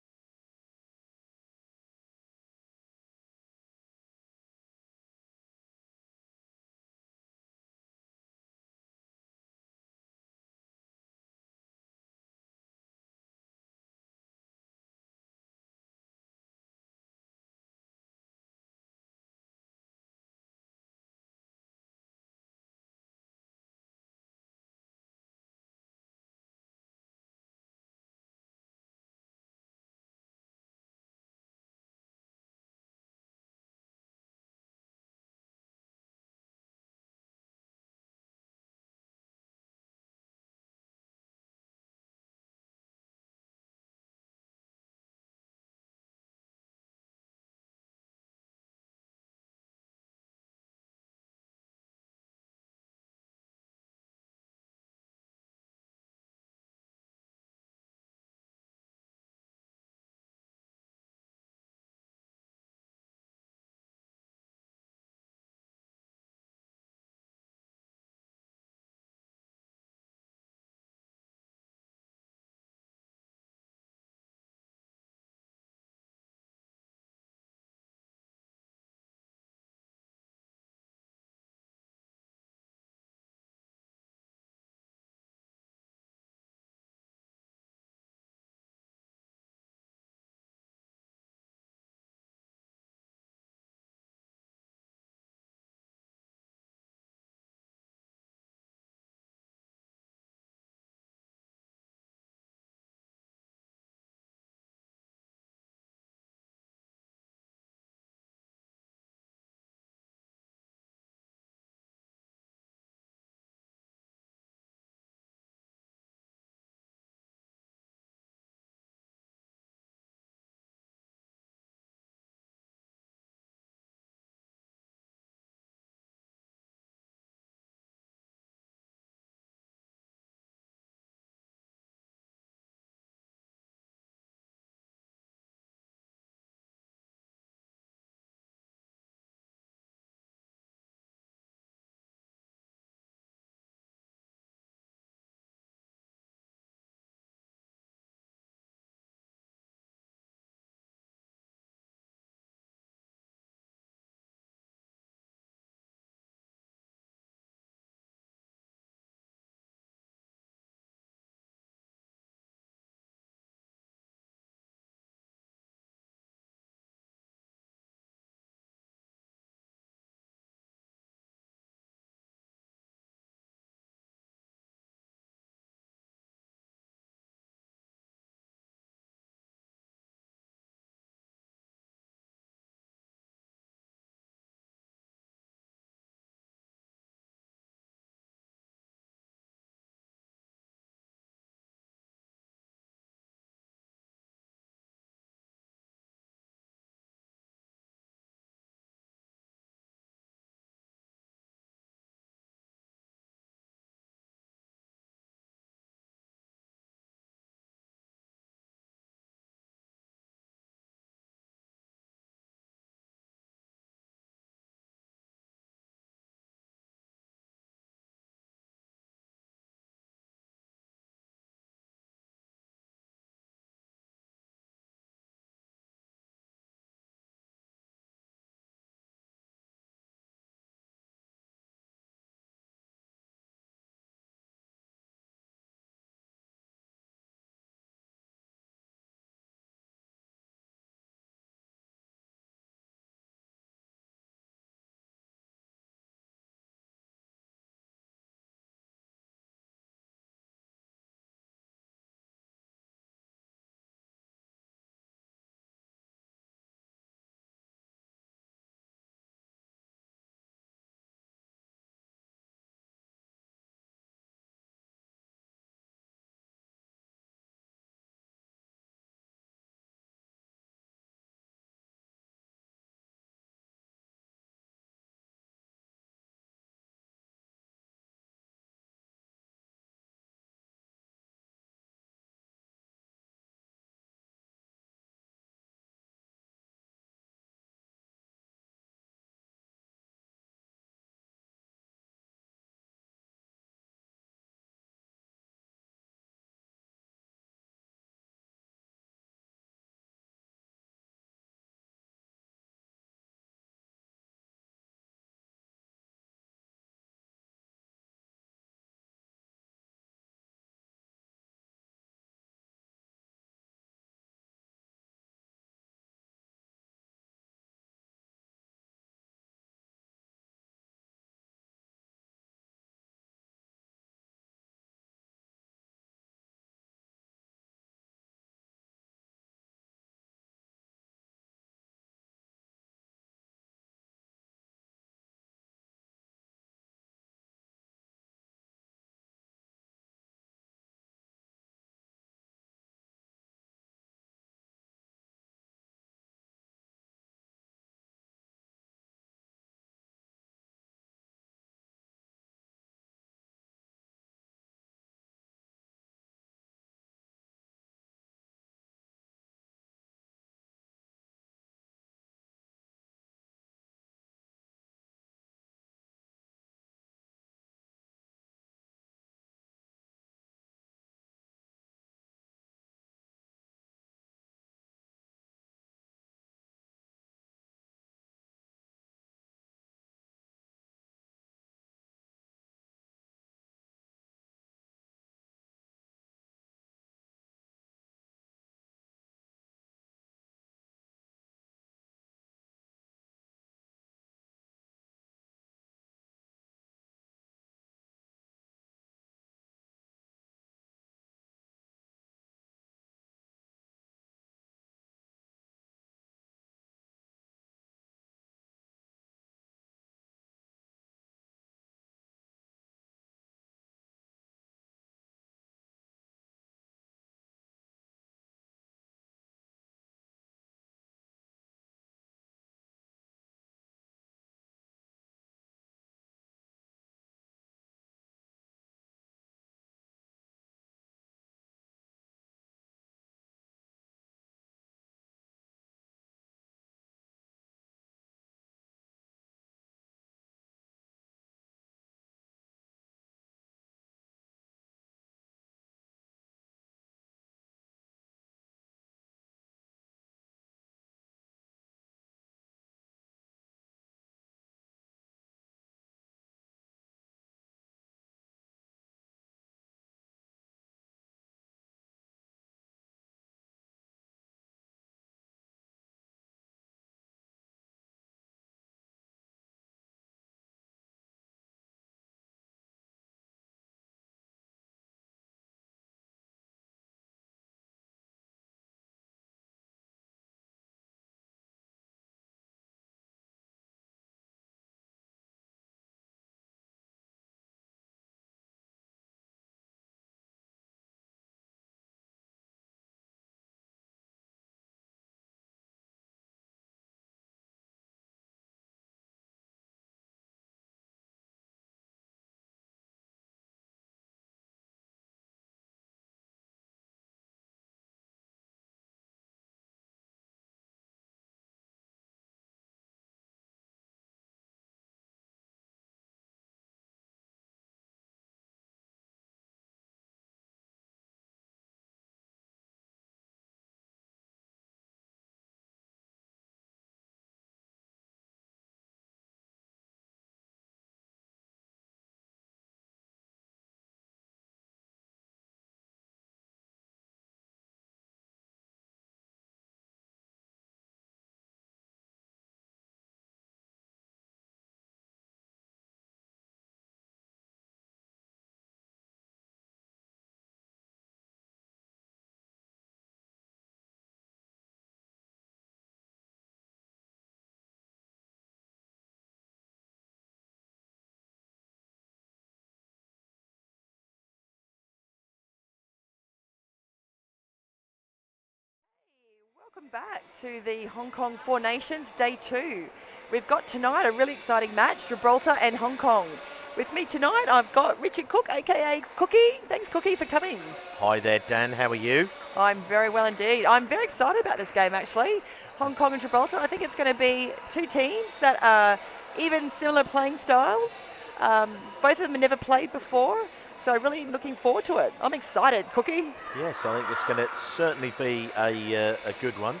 Welcome back to the Hong Kong Four Nations Day 2. We've got tonight a really exciting match, Gibraltar and Hong Kong. With me tonight, I've got Richard Cook, aka Cookie. Thanks, Cookie, for coming. Hi there, Dan. How are you? I'm very well indeed. I'm very excited about this game, actually. Hong Kong and Gibraltar. I think it's going to be two teams that are even similar playing styles. Both of them have never played before, so really looking forward to it. I'm excited, Cookie. Yes, I think it's going to certainly be a good one.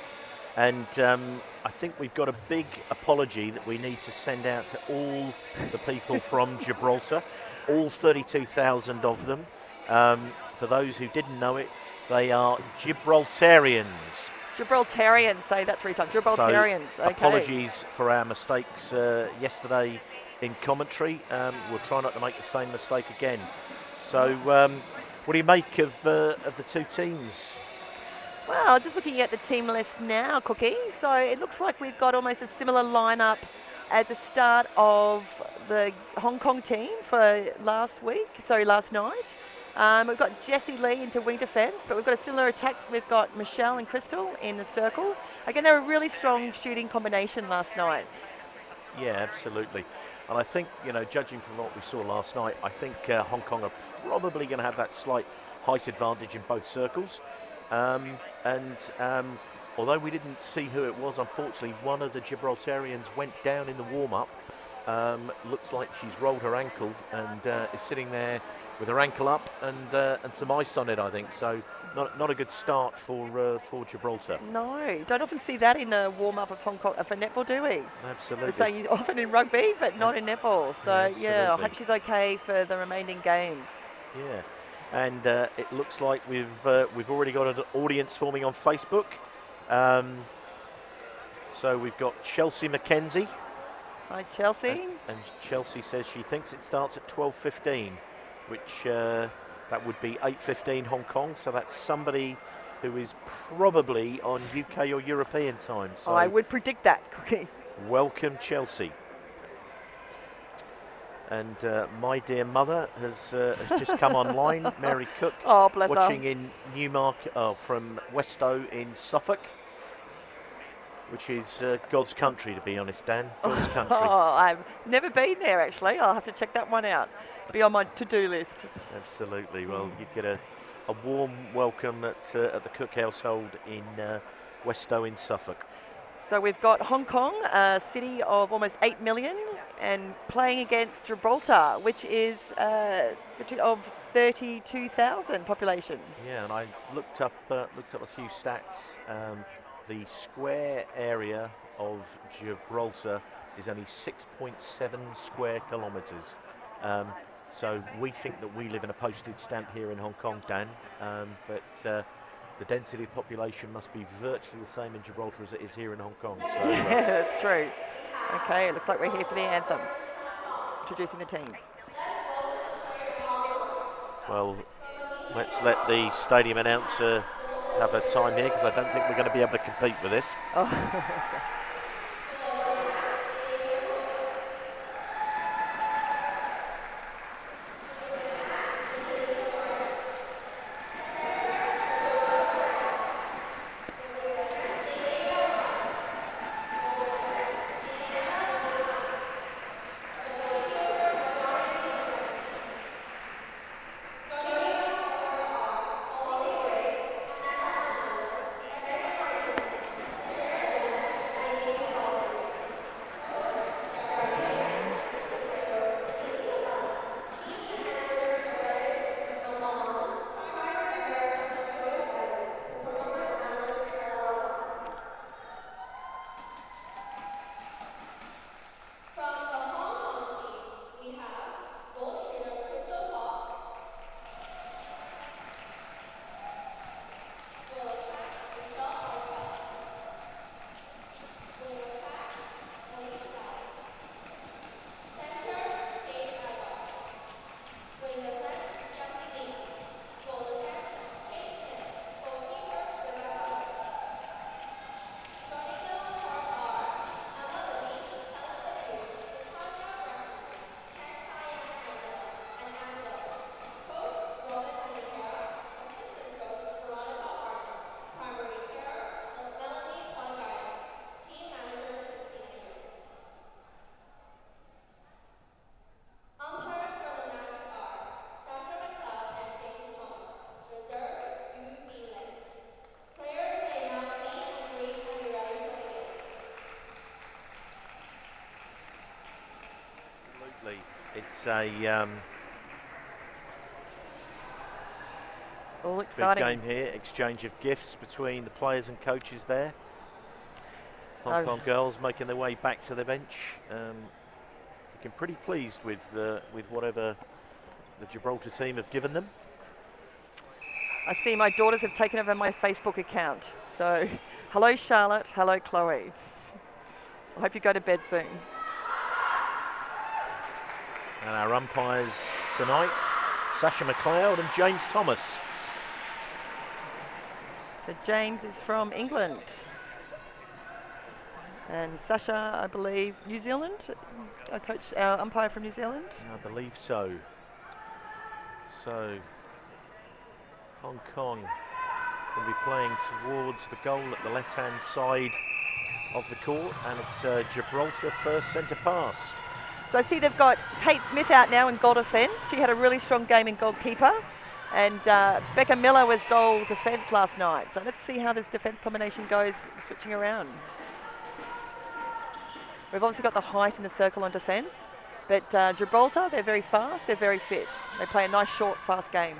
And I think we've got a big apology that we need to send out to all the people from Gibraltar, all 32,000 of them. For those who didn't know it, they are Gibraltarians. Gibraltarians, say that 3 times. Gibraltarians, so, okay. Apologies for our mistakes yesterday in commentary. We'll try not to make the same mistake again. So, what do you make of the two teams? Well, just looking at the team list now, Cookie, so it looks like we've got almost a similar lineup at the start of the Hong Kong team for last night. We've got Jessie Lee into wing defence, but we've got a similar attack. We've got Michelle and Crystal in the circle. Again, they were a really strong shooting combination last night. Yeah, absolutely. And I think, judging from what we saw last night, I think Hong Kong are probably going to have that slight height advantage in both circles. Although we didn't see who it was, unfortunately, one of the Gibraltarians went down in the warm-up. Looks like she's rolled her ankle and is sitting there with her ankle up and some ice on it, I think. So not a good start for Gibraltar. No, don't often see that in a warm-up of Hong Kong for netball, do we? Absolutely. So you often in rugby, but not in netball. So yeah, I hope she's okay for the remaining games. Yeah. And it looks like we've already got an audience forming on Facebook. So we've got Chelsea Mackenzie. Hi, Chelsea. And Chelsea says she thinks it starts at 12:15, which that would be 8:15 Hong Kong. So that's somebody who is probably on UK or European time. So I would predict that, Cookie. Welcome, Chelsea. And my dear mother has just come online, Mary Cook, watching in Newmarket from Westow in Suffolk, which is God's country, to be honest, Dan. God's country. Oh, I've never been there, actually. I'll have to check that one out. Be on my to-do list. Absolutely. Well, you'd get a warm welcome at the Cook household in Westow in Suffolk. So we've got Hong Kong, a city of almost 8 million, and playing against Gibraltar, which is of 32,000 population. Yeah, and I looked up a few stats. The square area of Gibraltar is only 6.7 square kilometres. So we think that we live in a postage stamp here in Hong Kong, Dan, but the density of population must be virtually the same in Gibraltar as it is here in Hong Kong. So, yeah, that's true. Okay, it looks like we're here for the anthems. Introducing the teams. Well, let's let the stadium announcer have a time here, because I don't think we're going to be able to compete with this. Oh. a all big exciting. game here. Exchange of gifts between the players and coaches there. Hong Kong girls making their way back to the bench. Looking pretty pleased with whatever the Gibraltar team have given them. I see my daughters have taken over my Facebook account. So, hello Charlotte, hello Chloe. I hope you go to bed soon. And our umpires tonight, Sasha McLeod and James Thomas. So James is from England. And Sasha, I believe, New Zealand? Our umpire from New Zealand? I believe so. So, Hong Kong will be playing towards the goal at the left-hand side of the court, and it's Gibraltar first centre pass. So I see they've got Kate Smith out now in goal defence. She had a really strong game in goalkeeper. And Becca Miller was goal defence last night. So let's see how this defence combination goes, switching around. We've obviously got the height in the circle on defence. But Gibraltar, they're very fast, they're very fit. They play a nice, short, fast game.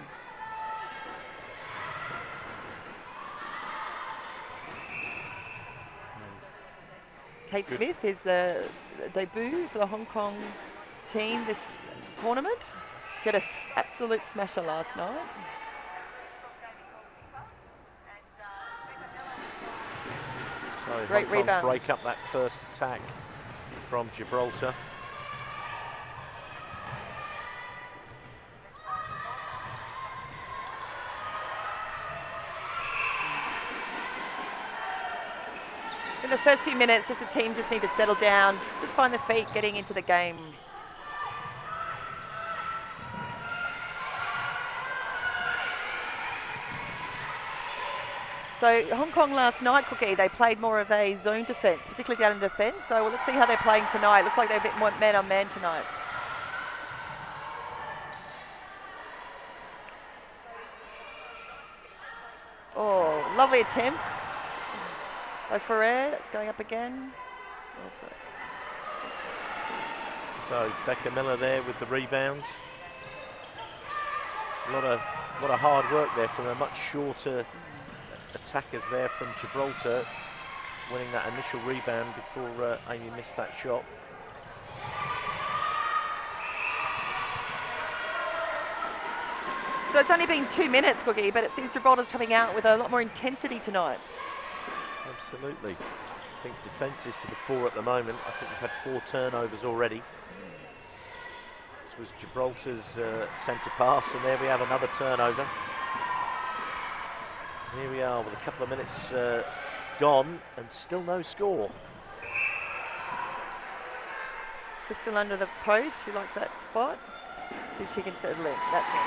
Kate Smith is the debut for the Hong Kong team this tournament. She had an absolute smasher last night. So Great Hong Kong rebound. break up that first attack from Gibraltar. In the first few minutes, just the team just need to settle down, just find their feet getting into the game. So Hong Kong last night, Cookie, they played more of a zone defence, particularly down in defence. So let's see how they're playing tonight. Looks like they're a bit more man on man tonight. Oh, lovely attempt. By Ferrer, going up again. Oh, So Becca Miller there with the rebound. A lot of hard work there from a much shorter attackers there from Gibraltar, winning that initial rebound before Amy missed that shot. So it's only been 2 minutes, Cookie, but it seems Gibraltar's coming out with a lot more intensity tonight. Absolutely. I think defence is to the fore at the moment. I think we've had 4 turnovers already. This was Gibraltar's centre pass, and there we have another turnover. Here we are with a couple of minutes gone and still no score. Crystal under the post, she likes that spot. See if she can settle in. That's it.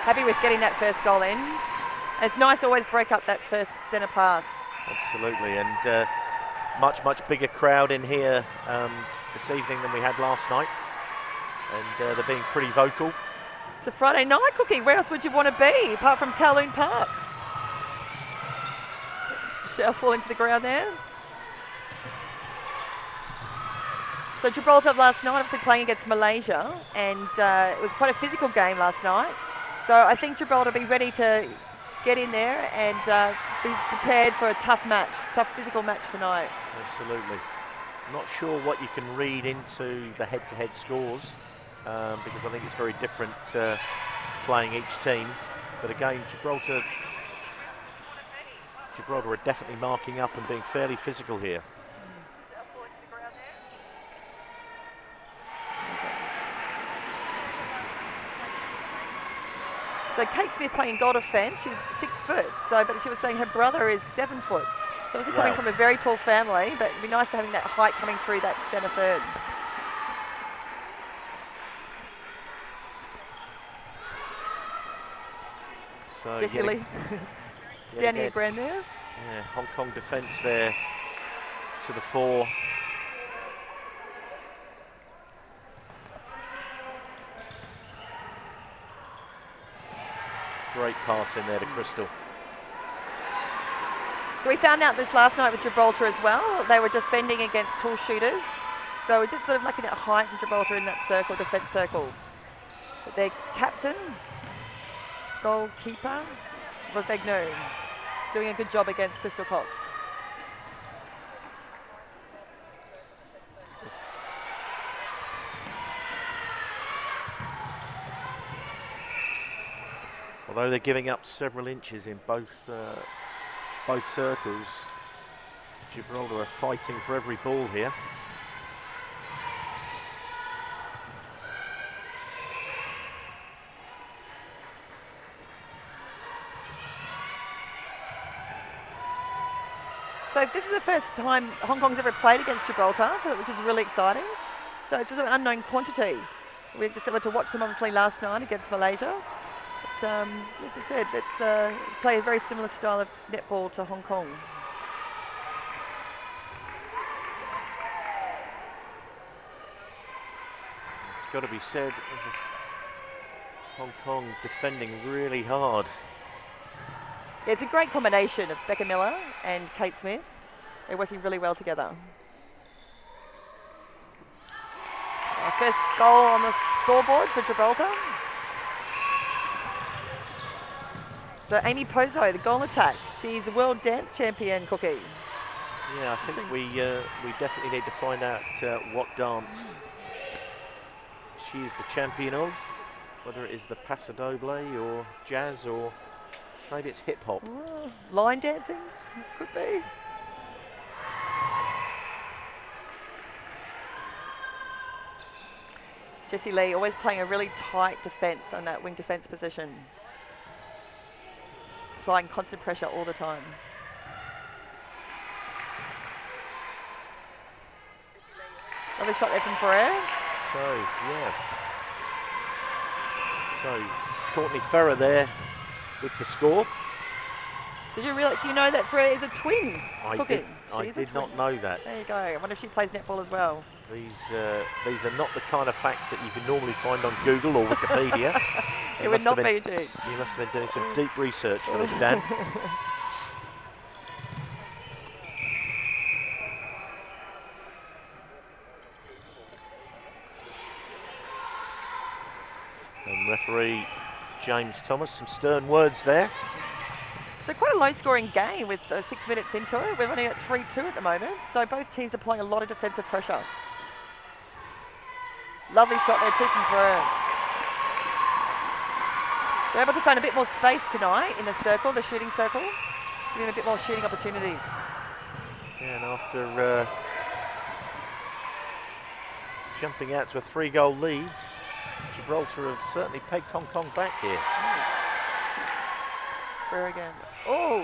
Happy with getting that first goal in. And it's nice to always break up that first centre pass. Absolutely, and much bigger crowd in here this evening than we had last night, and they're being pretty vocal. It's a Friday night, Cookie. Where else would you want to be apart from Kowloon Park? Shell falling to the ground there. So Gibraltar last night, obviously playing against Malaysia, and it was quite a physical game last night. So I think Gibraltar will be ready to get in there and be prepared for a tough physical match tonight. Absolutely. Not sure what you can read into the head-to-head scores, because I think it's very different playing each team. But again, Gibraltar are definitely marking up and being fairly physical here. So Kate Smith playing goal defence, she's 6 foot, but she was saying her brother is 7 foot. So obviously coming from a very tall family, but it'd be nice to having that height coming through that centre third. So Jessie Lee, standing her ground there. Yeah, Hong Kong defence there to the fore. Great pass in there to Crystal. So we found out this last night with Gibraltar as well. They were defending against tall shooters. So we're just sort of lacking that height in Gibraltar in that circle, defence circle. But their captain, goalkeeper, Rosegno, doing a good job against Crystal Cox. Although they're giving up several inches in both circles, Gibraltar are fighting for every ball here. So this is the first time Hong Kong's ever played against Gibraltar, which is really exciting. So it's just an unknown quantity. We just able to watch them obviously last night against Malaysia. But as I said, let's play a very similar style of netball to Hong Kong. It's got to be said, Hong Kong defending really hard. Yeah, it's a great combination of Becca Miller and Kate Smith. They're working really well together. Our first goal on the scoreboard for Gibraltar. So Amy Pozo, the goal attack. She's a world dance champion, Cookie. Yeah, I think we definitely need to find out what dance she is the champion of, whether it is the Paso Doble or jazz or maybe it's hip hop. Oh, line dancing, could be. Jessie Lee always playing a really tight defence on that wing defence position. Applying constant pressure all the time. Another shot there from Ferrer. So, yeah. So, Courtney Ferrer there with the score. Do you know that Ferrer is a twin? I did not know that. There you go. I wonder if she plays netball as well. These are not the kind of facts that you can normally find on Google or Wikipedia. It would not be, indeed. You must have been doing some deep research for this, Dan. And referee James Thomas, some stern words there. So quite a low-scoring game with 6 minutes into it. We're only at 3-2 at the moment. So both teams are applying a lot of defensive pressure. Lovely shot there too from Ferrer. They're able to find a bit more space tonight in the circle, the shooting circle, giving a bit more shooting opportunities. Yeah, and after jumping out to a 3-goal lead, Gibraltar have certainly pegged Hong Kong back here. Ferrer again. Oh!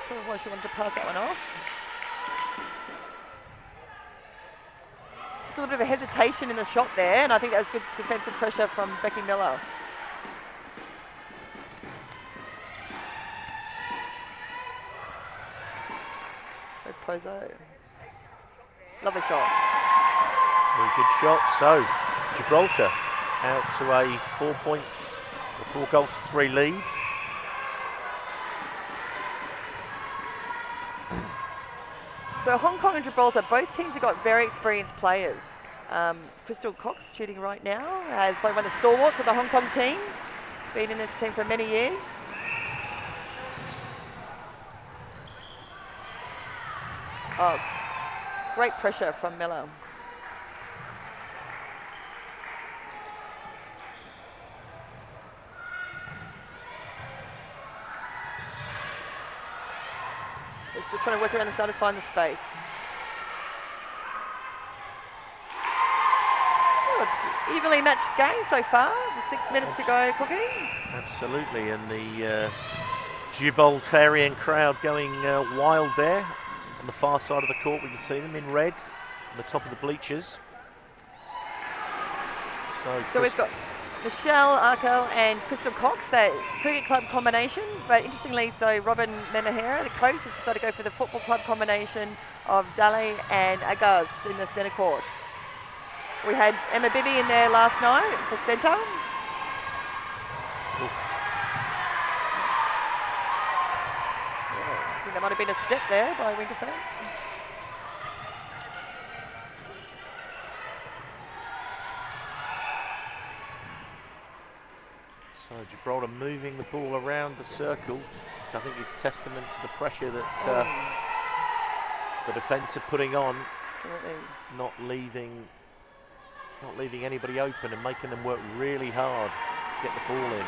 Sort of why she wanted to pass that one off. Just a little bit of a hesitation in the shot there, and I think that was good defensive pressure from Becky Miller. Red Pozo. Lovely shot. Very good shot. So, Gibraltar out to a 4-goal-3 lead. So Hong Kong and Gibraltar, both teams have got very experienced players. Crystal Cox shooting right now, has probably one of the stalwarts of the Hong Kong team, been in this team for many years. Oh, great pressure from Miller. Still trying to work around the side to find the space. Oh, it's evenly matched game so far. With 6 minutes to go, Cookie. Absolutely, and the Gibraltarian crowd going wild there. On the far side of the court, we can see them in red on the top of the bleachers. So we've got Michelle Arkell and Crystal Cox, that cricket club combination. But interestingly, so Robin Menahera, the coach, has decided to go for the football club combination of Dale and Agaz in the centre court. We had Emma Bibby in there last night for centre. I think that might have been a step there by wing defence. Gibraltar moving the ball around the circle, which I think is testament to the pressure that the defence are putting on. Absolutely. Not leaving anybody open and making them work really hard to get the ball in.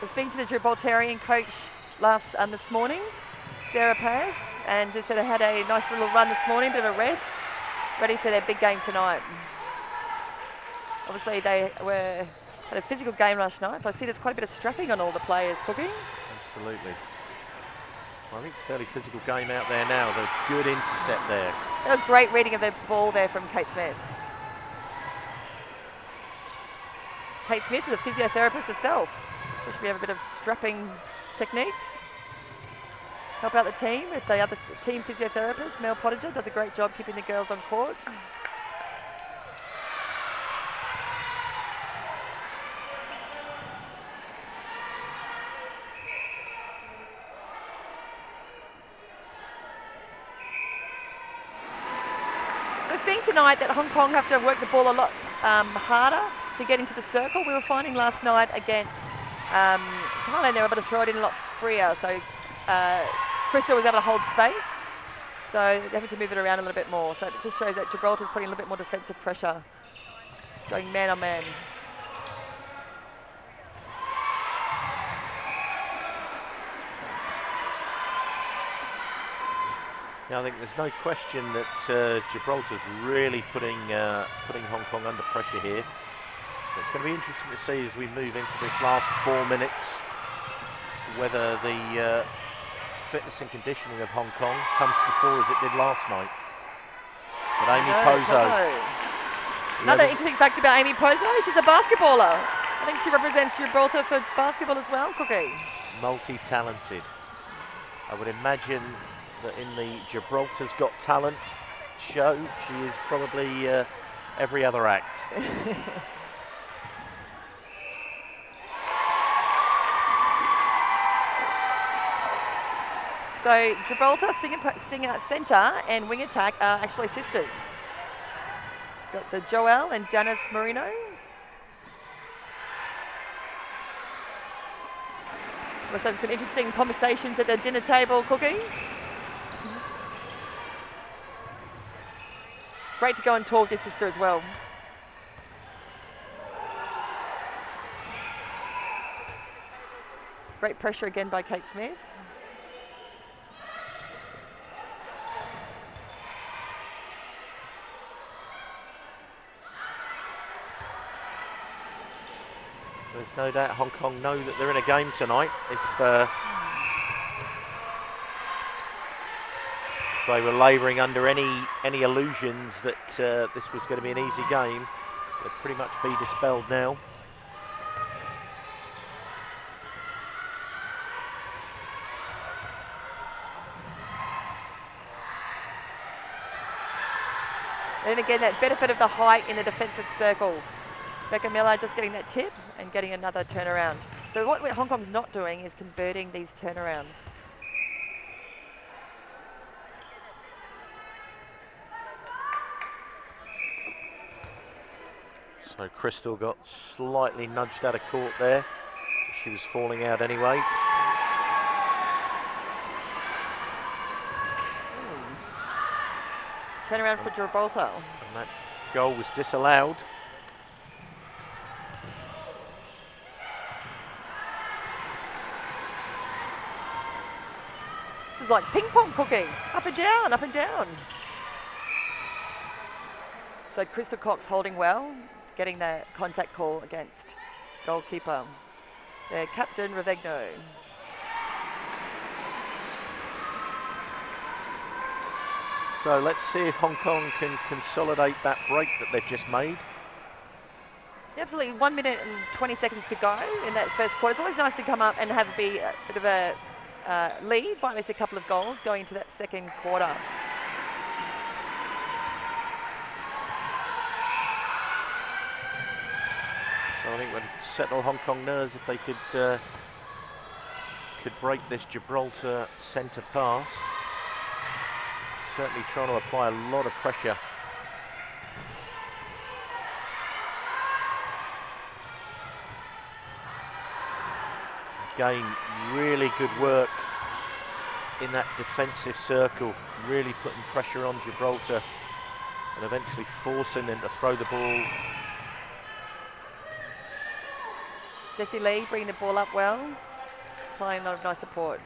So speaking to the Gibraltarian coach this morning, Sarah Paz, and just said they had a nice little run this morning, bit of a rest, ready for their big game tonight. Obviously they had a physical game last night, so I see there's quite a bit of strapping on all the players, Cookie. Absolutely. Well, I think it's a fairly physical game out there now. The good intercept there. That was great reading of the ball there from Kate Smith. Kate Smith is a physiotherapist herself, so should we have a bit of strapping techniques. Help out the team with the other team physiotherapist, Mel Pottinger, does a great job keeping the girls on court. So seeing tonight that Hong Kong have to work the ball a lot harder to get into the circle. We were finding last night against Thailand they were able to throw it in a lot freer, so Crystal was able to hold space, so they're having to move it around a little bit more. So it just shows that Gibraltar's putting a little bit more defensive pressure, going man on man. Yeah, I think there's no question that Gibraltar's really putting Hong Kong under pressure here. It's going to be interesting to see as we move into this last 4 minutes whether the fitness and conditioning of Hong Kong comes to the fore as it did last night. But Amy Pozo. Another interesting fact about Amy Pozo, she's a basketballer. I think she represents Gibraltar for basketball as well, Cookie. Multi-talented. I would imagine that in the Gibraltar's Got Talent show, she is probably every other act. So Gibraltar, singer centre and wing attack are actually sisters. Got the Joelle and Janice Marino. We're having some interesting conversations at the dinner table, Cookie. Great to go and talk to your sister as well. Great pressure again by Kate Smith. There's no doubt Hong Kong know that they're in a game tonight. If they were labouring under any illusions that this was going to be an easy game, they'd pretty much be dispelled now. And again, that benefit of the height in the defensive circle. Becca Miller just getting that tip and getting another turnaround. So what Hong Kong's not doing is converting these turnarounds. So Crystal got slightly nudged out of court there. She was falling out anyway. Turnaround for Gibraltar. And that goal was disallowed. This is like ping pong, Cookie. Up and down, up and down. So Crystal Cox holding well, getting the contact call against goalkeeper, their captain Ravegno. So let's see if Hong Kong can consolidate that break that they've just made. Absolutely, 1 minute and 20 seconds to go in that first quarter. It's always nice to come up and have a bit of a lead by at least a couple of goals going into that second quarter. So I think would settle Hong Kong nerves if they could break this Gibraltar centre pass. Certainly trying to apply a lot of pressure Again, really good work in that defensive circle, really putting pressure on Gibraltar and eventually forcing them to throw the ball. Jessie Lee bringing the ball up well, applying a lot of nice support.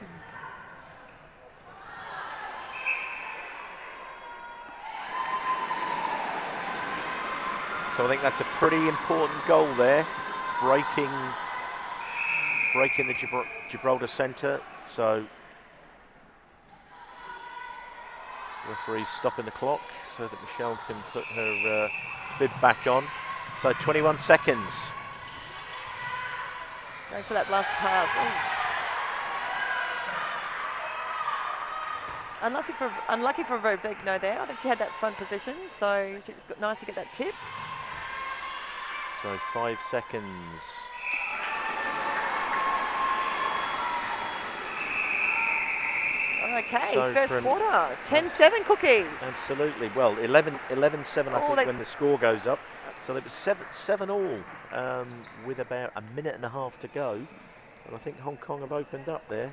So I think that's a pretty important goal there, breaking the Gibraltar centre. So referee's stopping the clock so that Michelle can put her bib back on. So 21 seconds. Going for that last pass. Ooh. Unlucky for Rovegno there. I think she had that front position, so it was nice to get that tip. So 5 seconds. Okay, So first quarter, 10-7 Cookie. Absolutely. Well, 11-7 I think when the score goes up. So it was 7 all with about a minute and a half to go. And I think Hong Kong have opened up there.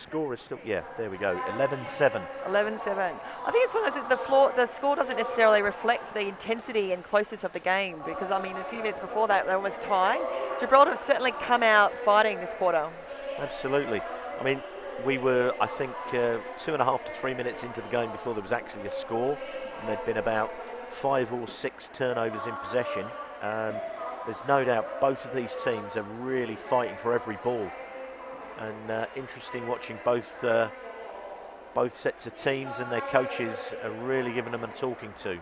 Score is still, yeah, there we go, 11-7. 11-7. I think it's one of those, the score doesn't necessarily reflect the intensity and closeness of the game, because, I mean, a few minutes before that, they were almost tying. Gibraltar have certainly come out fighting this quarter. Absolutely. I mean, we were, I think, 2.5 to 3 minutes into the game before there was actually a score, and there'd been about 5 or 6 turnovers in possession. There's no doubt both of these teams are really fighting for every ball, and interesting watching both sets of teams and their coaches are really giving them a talking to.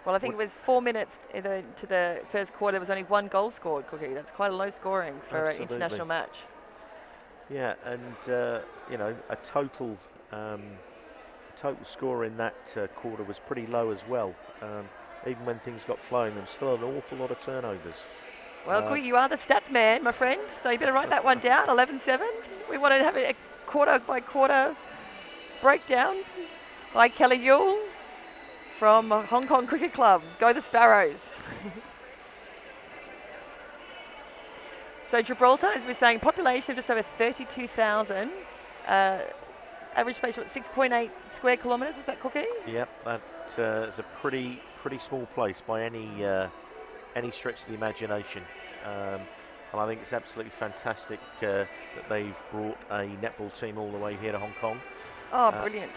Well, I think it was 4 minutes to the first quarter. There was only 1 goal scored, Cookie. That's quite a low scoring for an international match. Yeah, and you know, a total score in that quarter was pretty low as well. Even when things got flowing, there was still an awful lot of turnovers. Well, Cookie, you are the stats man, my friend, so you better write that one down, 11-7. We want to have a quarter by quarter breakdown by Kelly Yule from Hong Kong Cricket Club. Go the Sparrows. So Gibraltar, as we're saying, population of just over 32,000. Average space, what, 6.8 square kilometres, was that, Cookie? Yep, that is a pretty small place by any stretch of the imagination. And I think it's absolutely fantastic that they've brought a netball team all the way here to Hong Kong. Oh, brilliant.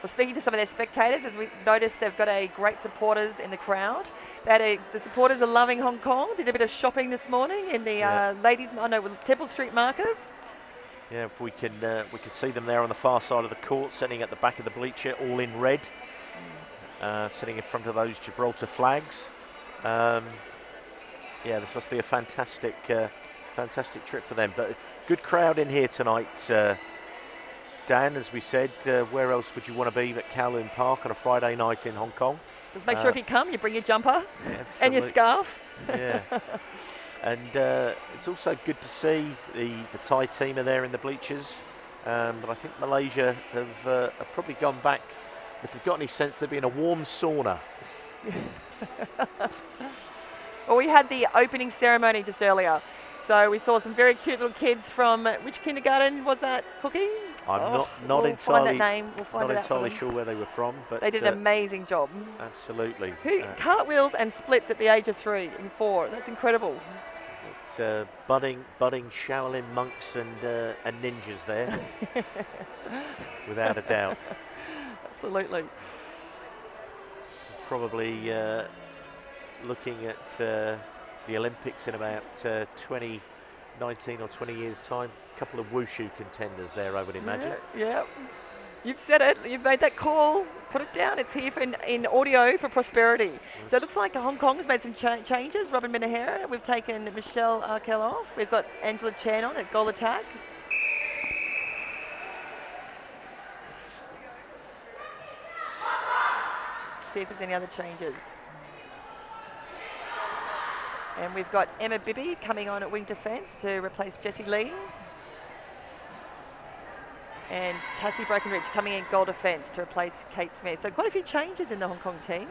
Well, speaking to some of their spectators, as we've noticed, they've got great supporters in the crowd. The supporters are loving Hong Kong. Did a bit of shopping this morning in the Temple Street Market. Yeah, if we could see them there on the far side of the court, sitting at the back of the bleacher, all in red, sitting in front of those Gibraltar flags. Yeah, this must be a fantastic trip for them. But a good crowd in here tonight, Dan. As we said, where else would you want to be but Kowloon Park on a Friday night in Hong Kong? Just make sure if you come, you bring your jumper and your scarf. Yeah. And it's also good to see the Thai team are there in the bleachers. But I think Malaysia have probably gone back, if they've got any sense, they'll be in a warm sauna. Well, we had the opening ceremony just earlier. So we saw some very cute little kids from, which kindergarten was that, Cookie? I'm not entirely sure where they were from, but they did an amazing job. Absolutely. Cartwheels and splits at the age of 3 and 4. That's incredible. It's budding Shaolin monks and ninjas there, without a doubt. Absolutely. Probably looking at the Olympics in about 2019 or 20 years' time. A couple of wushu contenders there, I would imagine. Yeah. You've said it. You've made that call. Put it down. It's here in audio for prosperity. So it looks like Hong Kong's made some changes. Robin Minahara. We've taken Michelle Arkell off. We've got Angela Chan on at goal attack. See if there's any other changes. And we've got Emma Bibby coming on at wing defence to replace Jessie Lee. And Tassie Brokenridge coming in goal defence to replace Kate Smith. So quite a few changes in the Hong Kong team.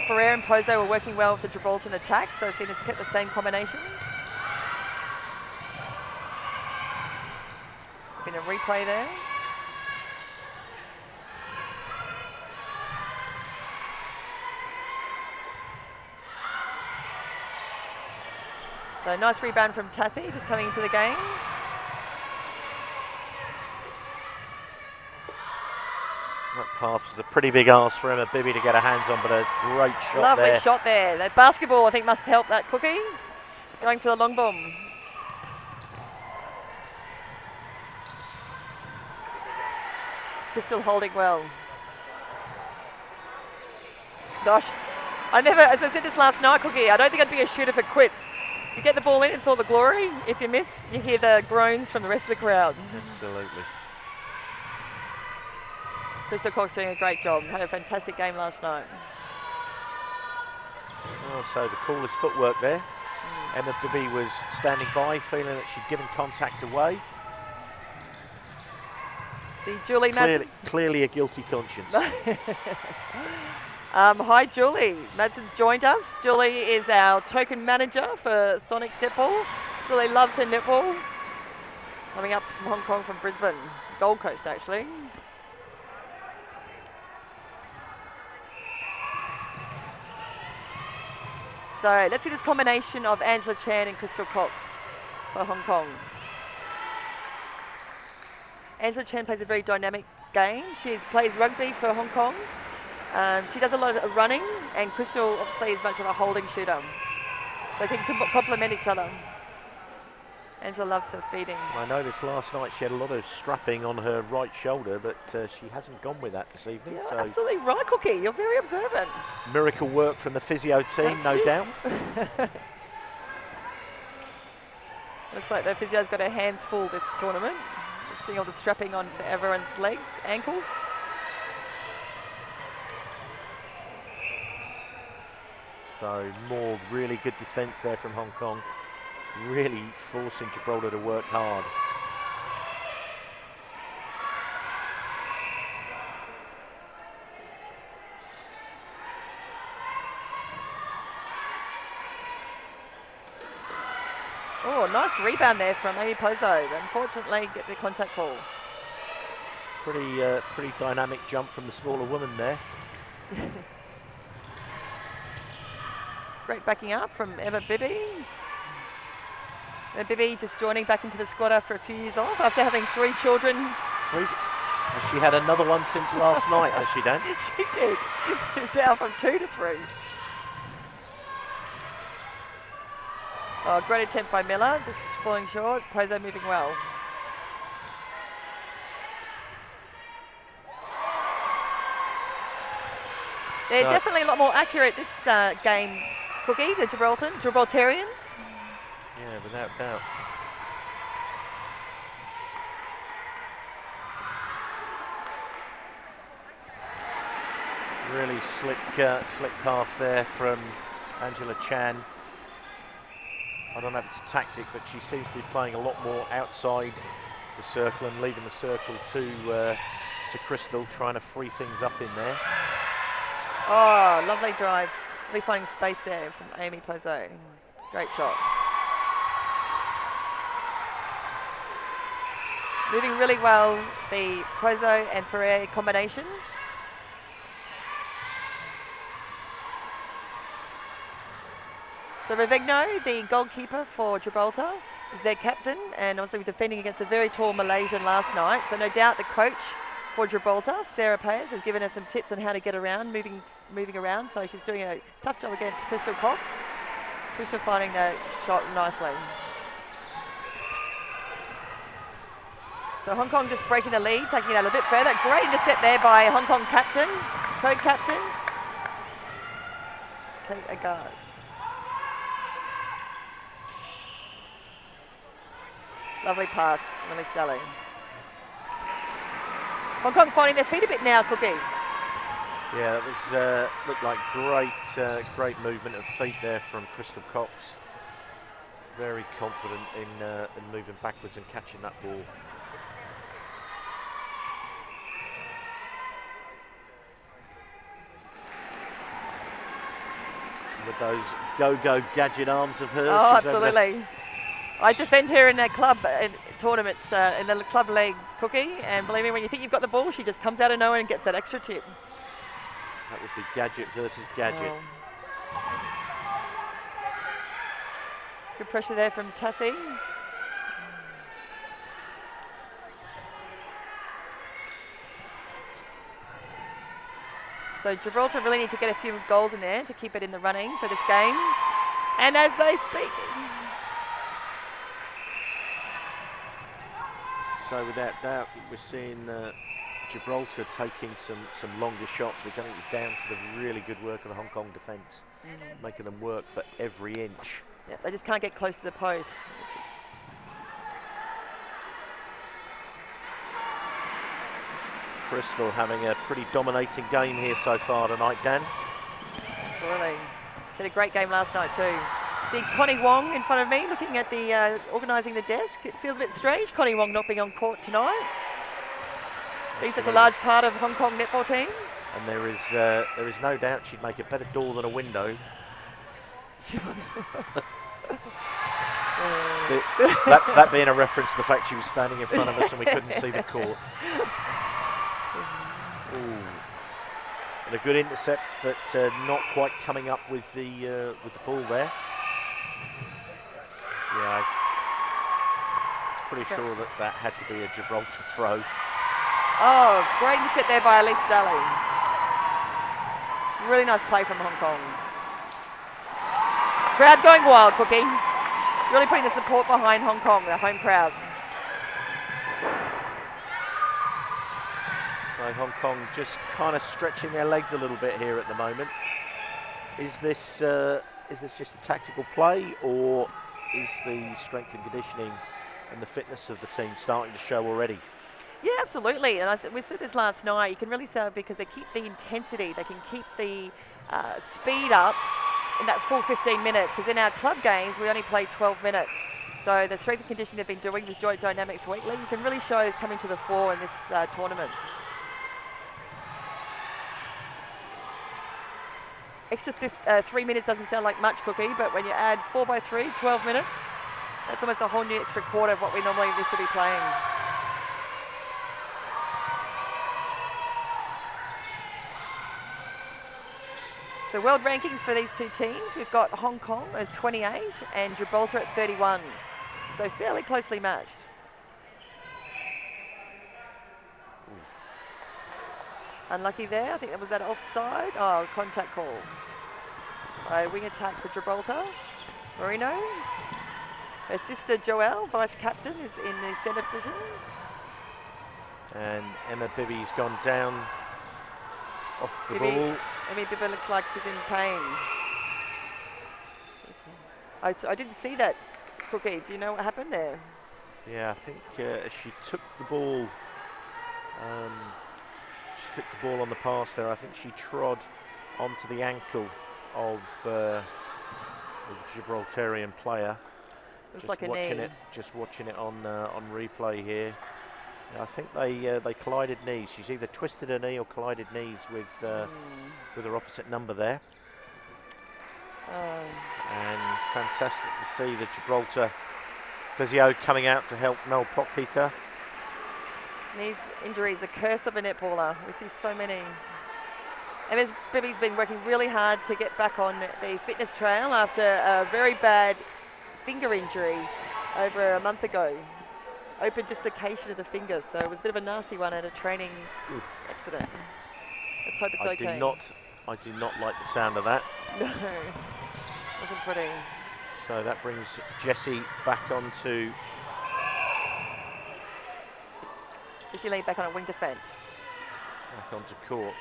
Ferrer and Pozo were working well with the Gibraltar attack, so I've seen it's kept the same combination. Been a replay there. So nice rebound from Tassie, just coming into the game. That pass was a pretty big ask for Emma Bibby to get her hands on, but a great shot Lovely there. shot there. That basketball, I think, must help that Cookie. Going for the long bomb. Crystal holding well. Gosh, I never, as I said this last night, Cookie, I don't think I'd be a shooter for quits. You get the ball in, it's all the glory. If you miss, you hear the groans from the rest of the crowd. Absolutely. Crystal Cox doing a great job. Had a fantastic game last night. Oh, so the coolest footwork there. Emma Bibby was standing by, feeling that she'd given contact away. See Julie Madsen. Clearly a guilty conscience. Hi Julie, Madsen's joined us. Julie is our token manager for Sonics Netball. Julie loves her netball. Coming up from Hong Kong, from Brisbane, Gold Coast actually. So let's see this combination of Angela Chan and Crystal Cox for Hong Kong. Angela Chan plays a very dynamic game. She plays rugby for Hong Kong. She does a lot of running, and Crystal obviously is much of a holding shooter. So they can complement each other. Angela loves her feeding. I noticed last night she had a lot of strapping on her right shoulder, but she hasn't gone with that this evening. Yeah, so absolutely right, Cookie. You're very observant. miracle work from the physio team, no doubt. Looks like the physio's got her hands full this tournament. Seeing all the strapping on everyone's legs, ankles. So more really good defence there from Hong Kong, really forcing Gibraltar to work hard. Oh, nice rebound there from Amy Pozo. Unfortunately, get the contact call. Pretty dynamic jump from the smaller woman there. Great backing up from Emma Bibby. Emma Bibby just joining back into the squad after a few years off, after having 3 children. Has she had another one since last night, has she done? She did. She's now from 2 to 3. Oh, great attempt by Miller, just falling short. Pozo moving well. They're definitely a lot more accurate this game, Cookie, the Gibraltarians. Yeah, without doubt. Really slick pass there from Angela Chan. I don't know if it's a tactic, but she seems to be playing a lot more outside the circle and leaving the circle to Crystal, trying to free things up in there. Oh, lovely drive. Really finding space there from Amy Pozo. Great shot. Moving really well, the Pozo and Ferrer combination. So Ravigno, the goalkeeper for Gibraltar, is their captain, and obviously we're defending against a very tall Malaysian last night. So no doubt the coach for Gibraltar, Sarah Payers, has given us some tips on how to get around, moving around. So she's doing a tough job against Crystal Cox. Crystal finding the shot nicely. So Hong Kong just breaking the lead, taking it out a bit further. Great intercept there by Hong Kong captain, co-captain, Kate Agard. Lovely pass, really stellar. Hong Kong finding their feet a bit now, Cookie. Yeah, that was looked like great movement of feet there from Crystal Cox. Very confident in moving backwards and catching that ball. with those go-go gadget arms of hers. Oh, She's over there. absolutely. I defend her in their club tournaments, in the club league, Cookie, and believe me, when you think you've got the ball, she just comes out of nowhere and gets that extra tip. That would be gadget versus gadget. Oh. Good pressure there from Tassie. So Gibraltar really need to get a few goals in there to keep it in the running for this game. And as they speak. So without doubt, we're seeing Gibraltar taking some longer shots, which I think is down to the really good work of the Hong Kong defence, making them work for every inch. Yeah, they just can't get close to the post. Bristol having a pretty dominating game here so far tonight, Dan. Absolutely. She had a great game last night too. See Connie Wong in front of me looking at the organising the desk. It feels a bit strange, Connie Wong not being on court tonight. Being such a large part of Hong Kong netball team. And there is no doubt she'd make a better door than a window. that being a reference to the fact she was standing in front of us and we couldn't see the court. Ooh. And a good intercept, but not quite coming up with the ball there. Yeah, pretty sure that had to be a Gibraltar throw. Oh, great intercept there by Elise Daly. Really nice play from Hong Kong. Crowd going wild, Cookie. Really putting the support behind Hong Kong, the home crowd. So Hong Kong just kind of stretching their legs a little bit here at the moment. Is this just a tactical play, or is the strength and conditioning and the fitness of the team starting to show already? Yeah, absolutely. And we said this last night. You can really say because they keep the intensity, they can keep the speed up in that full 15 minutes. Because in our club games, we only play 12 minutes. So the strength and conditioning they've been doing with Joint Dynamics Weekly, you can really show is coming to the fore in this tournament. Extra 3 minutes doesn't sound like much, Cookie, but when you add 4 by 3, 12 minutes, that's almost a whole new extra quarter of what we normally used to be playing. So world rankings for these two teams, we've got Hong Kong at 28 and Gibraltar at 31. So fairly closely matched. Unlucky there, I think that was that offside. Oh, contact call. Wing attack for Gibraltar. Marino. Her sister Joelle, vice captain, is in the centre position. And Emma Bibby's gone down off the ball. Emma Bibby looks like she's in pain. I didn't see that, Cookie. Do you know what happened there? Yeah, I think she took the ball. She took the ball on the pass there. I think she trod onto the ankle of the Gibraltarian player. Looks like a knee. Just watching it on replay here. Yeah, I think they collided knees. She's either twisted her knee or collided knees with her opposite number there. And fantastic to see the Gibraltar physio coming out to help Mel Pockpeaker. These injuries, the curse of a netballer. We see so many. And Bibby's been working really hard to get back on the fitness trail after a very bad finger injury over a month ago. Open dislocation of the fingers, so it was a bit of a nasty one at a training accident. Let's hope it's okay. I do not like the sound of that. No, wasn't pretty. So that brings Jessie back onto. Jessie Lee back on a wing defence. Back onto court.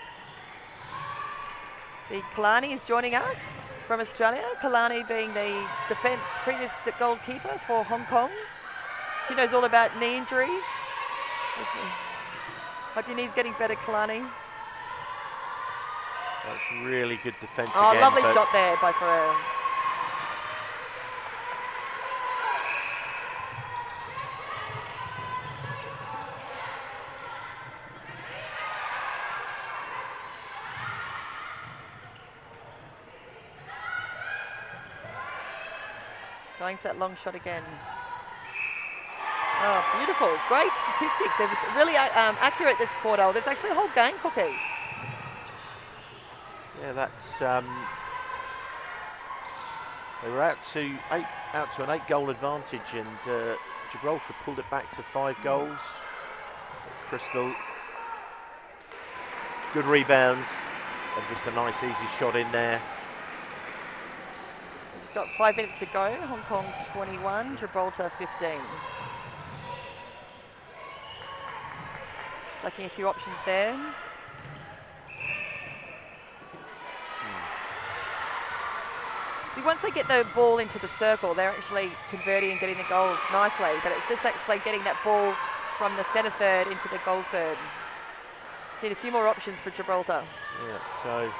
See, Kalani is joining us from Australia. Kalani being the previous goalkeeper for Hong Kong. She knows all about knee injuries. Hope your knee's getting better, Kalani. That's really good defence again. Oh, lovely shot there by Ferrer. Going for that long shot again. Oh, beautiful. Great statistics. They're really accurate this quarter. There's actually a whole game, Cookie. Yeah, that's they were out to an 8-goal advantage, and Gibraltar pulled it back to 5 goals. Crystal, good rebound, and just a nice easy shot in there. We've just got 5 minutes to go. Hong Kong 21, Gibraltar 15. Lacking a few options there. See, once they get the ball into the circle, they're actually converting and getting the goals nicely, but it's just actually getting that ball from the centre third into the goal third. Seen a few more options for Gibraltar. Yeah, so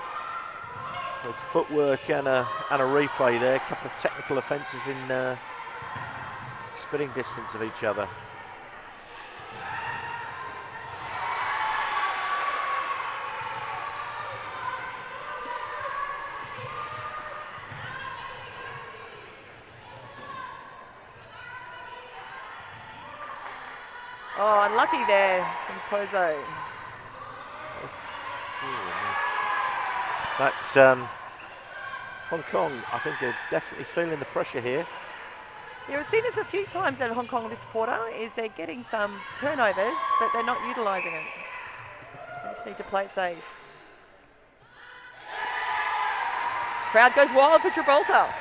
there's footwork and a replay there. A couple of technical offences in spitting distance of each other. Oh, unlucky there from Kozo. That Hong Kong, I think they're definitely feeling the pressure here. Yeah, we've seen this a few times in Hong Kong this quarter, is they're getting some turnovers, but they're not utilising it. They just need to play it safe. Crowd goes wild for Gibraltar.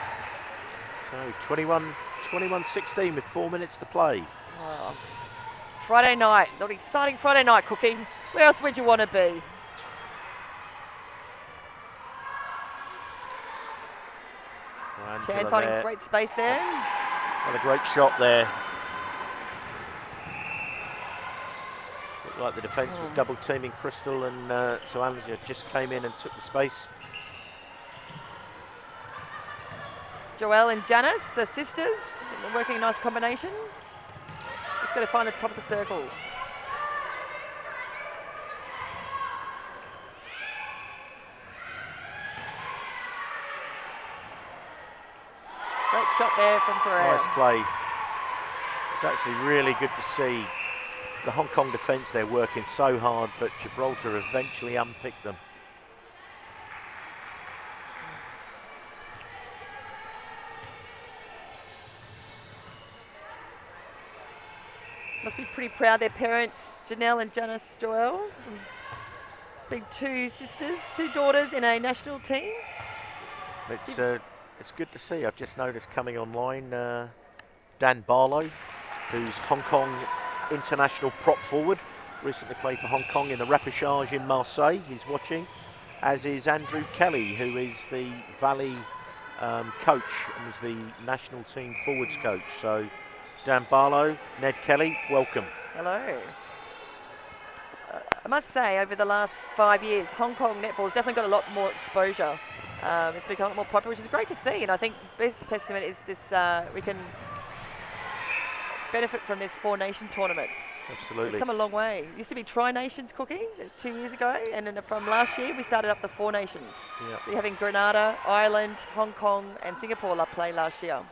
So 21-16 with 4 minutes to play. Oh. Friday night, an exciting Friday night, Cookie. Where else would you want to be? Chan finding great space there. Another great shot there. Looked like the defence was double teaming Crystal, and so Angela just came in and took the space. Joelle and Janice, the sisters, working a nice combination. Just got to find the top of the circle. Great shot there from Pereira. Nice play. It's actually really good to see the Hong Kong defence. They're working so hard, but Gibraltar eventually unpicked them. Must be pretty proud. Their parents, Janelle and Janice Joelle, being 2 sisters, 2 daughters in a national team. It's good to see. I've just noticed coming online Dan Barlow, who's Hong Kong international prop forward, recently played for Hong Kong in the repechage in Marseille. He's watching, as is Andrew Kelly, who is the Valley coach and was the national team forwards coach. So Dan Barlow, Ned Kelly, welcome. Hello. I must say, over the last 5 years, Hong Kong netball has definitely got a lot more exposure. It's become a lot more popular, which is great to see. And I think best testament is this: we can benefit from this 4 nation tournaments. Absolutely. We've come a long way. It used to be Tri-Nations, Cookie, 2 years ago, and then from last year we started up the 4 nations. Yep. So you're having Grenada, Ireland, Hong Kong, and Singapore play last year.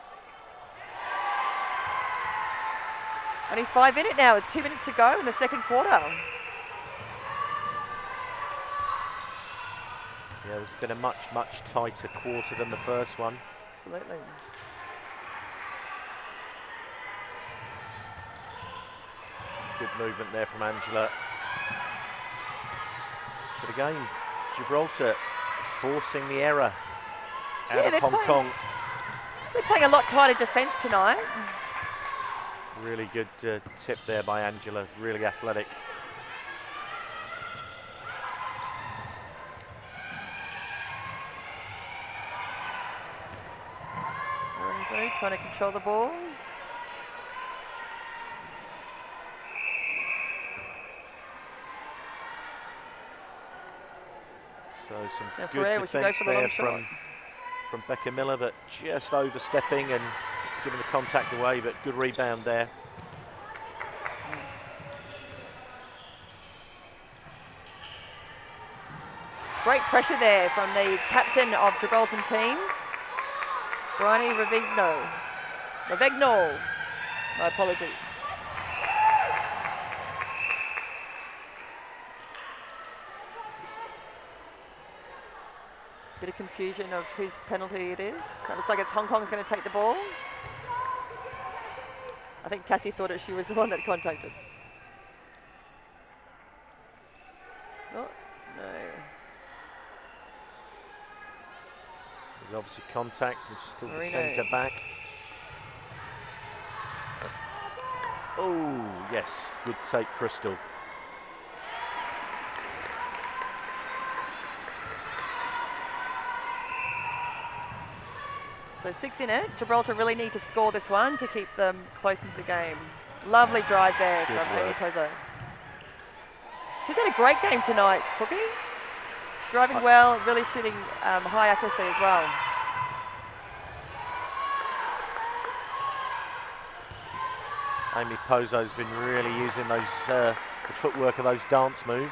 Only 5 minutes now, with 2 minutes to go in the second quarter. Yeah, it's been a much tighter quarter than the first one. Absolutely. Good movement there from Angela. But again, Gibraltar forcing the error out of Hong Kong. They're playing a lot tighter defence tonight. Really good tip there by Angela, really athletic. Trying to control the ball. So some good defence there from Becca Miller, but just overstepping and giving the contact away, but good rebound there. Great pressure there from the captain of Gibraltar team, Bryony Ravigno. Ravegnol. My apologies. Bit of confusion of whose penalty it is. It looks like it's Hong Kong's going to take the ball. I think Tassie thought she was the one that contacted. Oh, no. There's obviously contact and still the Marino. centre back. Oh, yes, good take, Crystal. So 6 in it. Gibraltar really need to score this one to keep them close into the game. Lovely drive there Good from Amy work. Pozo. She's had a great game tonight, Cookie. Driving well, really shooting high accuracy as well. Amy Pozo's been really using those the footwork of those dance moves.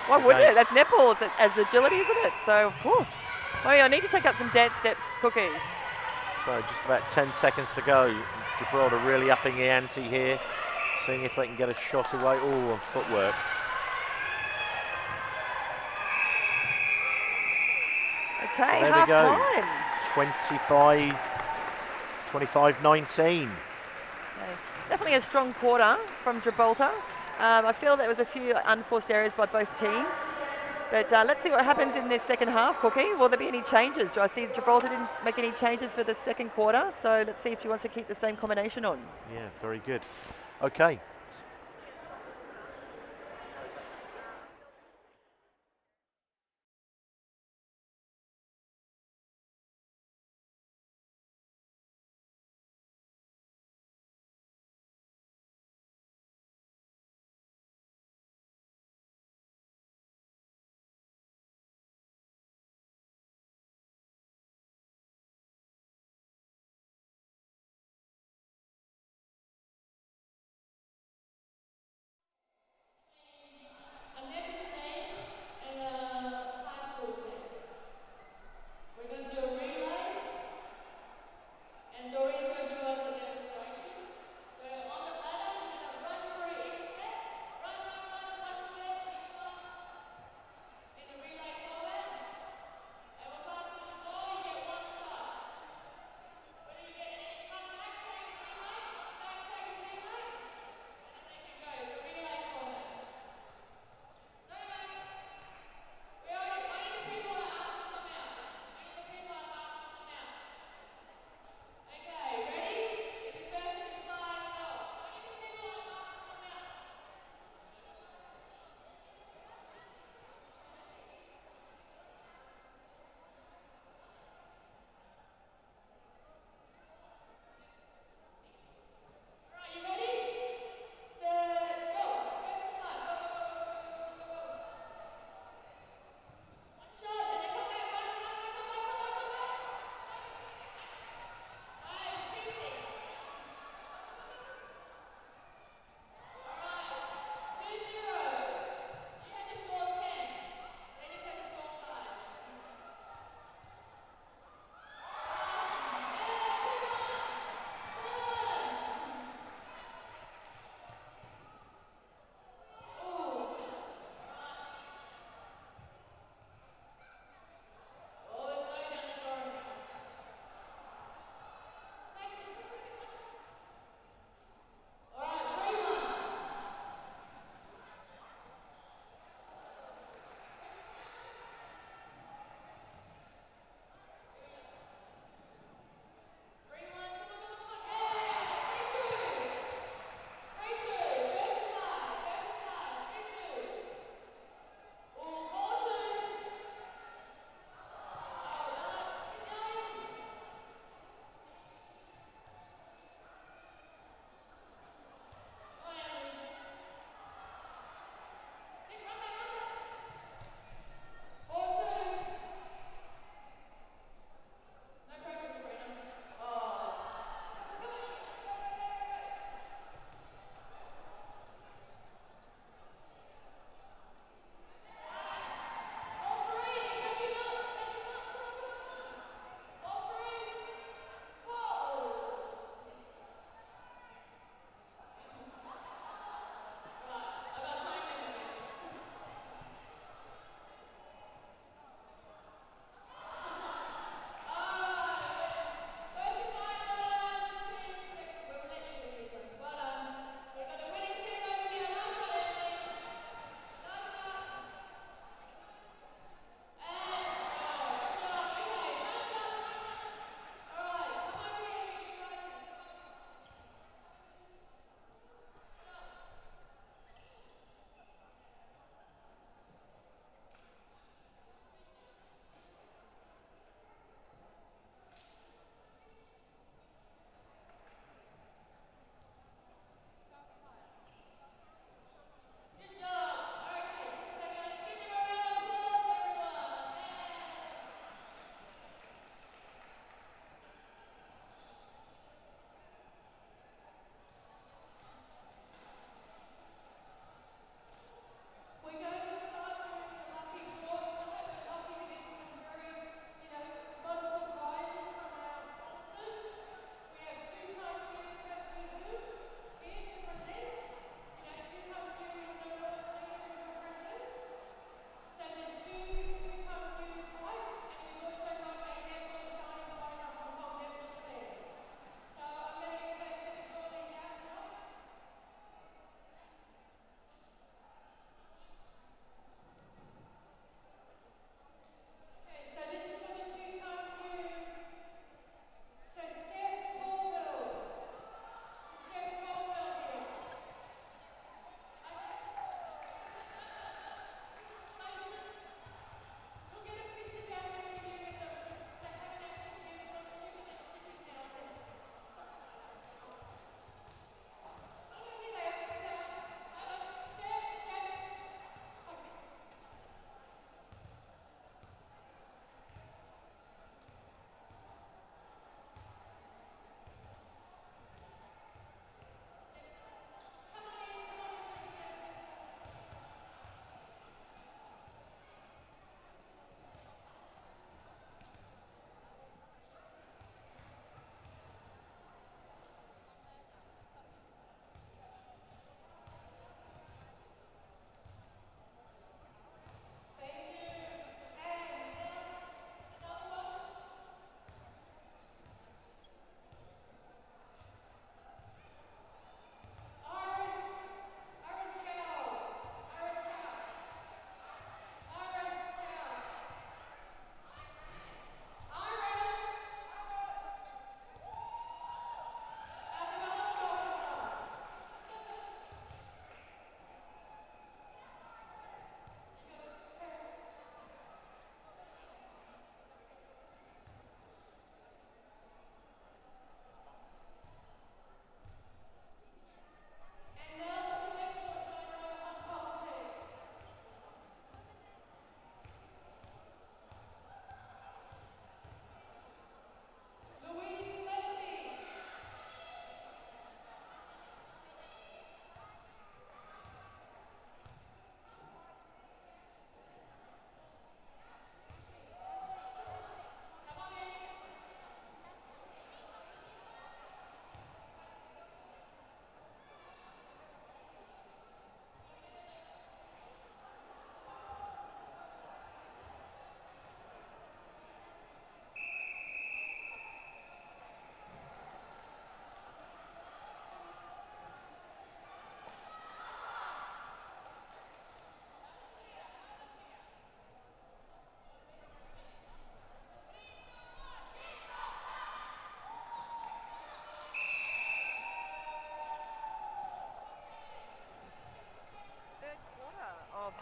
Why wouldn't it? That's netball, it's as agility, isn't it? So, of course. Oh, yeah, I need to take up some dance steps, Cookie. So just about 10 seconds to go. Gibraltar really upping the ante here, seeing if they can get a shot away. Oh, and footwork. Okay, There half we go. time. 25-19. Okay. Definitely a strong quarter from Gibraltar. I feel there was a few unforced errors by both teams. But let's see what happens in this second half, Cookie. Will there be any changes? I see Gibraltar didn't make any changes for the second quarter, so let's see if she wants to keep the same combination on. Yeah, very good. Okay,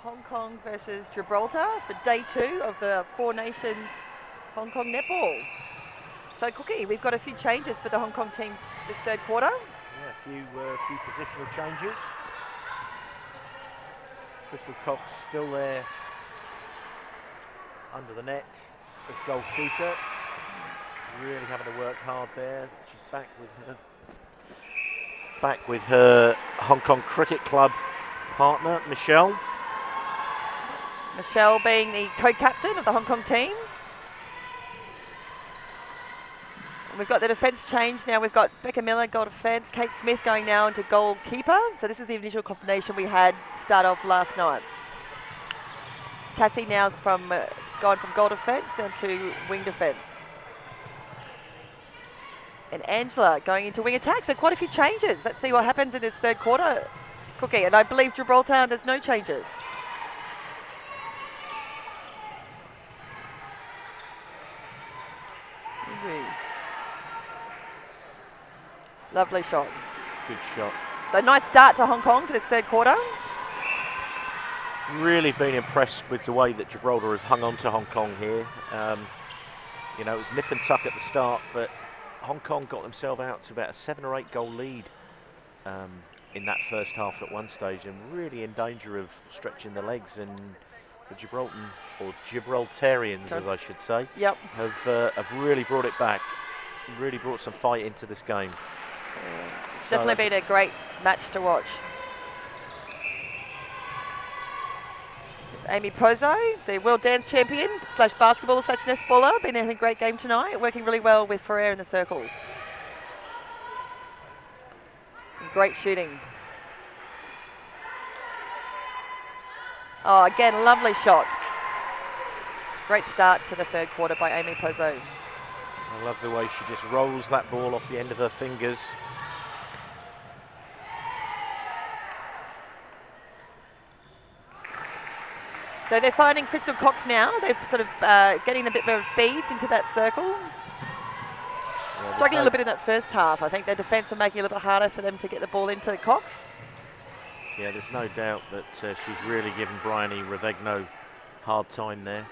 Hong Kong versus Gibraltar for day 2 of the Four Nations Hong Kong netball. So, Cookie, we've got a few changes for the Hong Kong team this third quarter. Yeah, a few positional changes. Crystal Cox still there under the net as goal shooter. Really having to work hard there. She's back with her Hong Kong Cricket Club partner, Michelle. Michelle being the co-captain of the Hong Kong team. And we've got the defence change now. We've got Becca Miller, goal defence, Kate Smith going now into goalkeeper. So this is the initial combination we had start off last night. Tassie now gone from goal defence down to wing defence. And Angela going into wing attack. So quite a few changes. Let's see what happens in this third quarter, Cookie. And I believe Gibraltar, there's no changes. Lovely shot. Good shot. So nice start to Hong Kong for this third quarter. Really been impressed with the way that Gibraltar has hung on to Hong Kong here. You know, it was nip and tuck at the start, but Hong Kong got themselves out to about a 7 or 8 goal lead in that first half at one stage, and really in danger of stretching the legs. And the Gibraltarians, as I should say, yep, have really brought it back. Really brought some fight into this game. Definitely been a great match to watch. Amy Pozzo, the world dance champion / basketball / netballer, been having a great game tonight, working really well with Ferrer in the circle. Great shooting. Oh, again, lovely shot. Great start to the third quarter by Amy Pozzo. I love the way she just rolls that ball off the end of her fingers. So they're finding Crystal Cox now. They're sort of getting a bit of feeds into that circle. Yeah, struggling a little bit in that first half. I think their defence are making it a little bit harder for them to get the ball into Cox. Yeah, there's no doubt that she's really given Bryony Ravegno hard time there.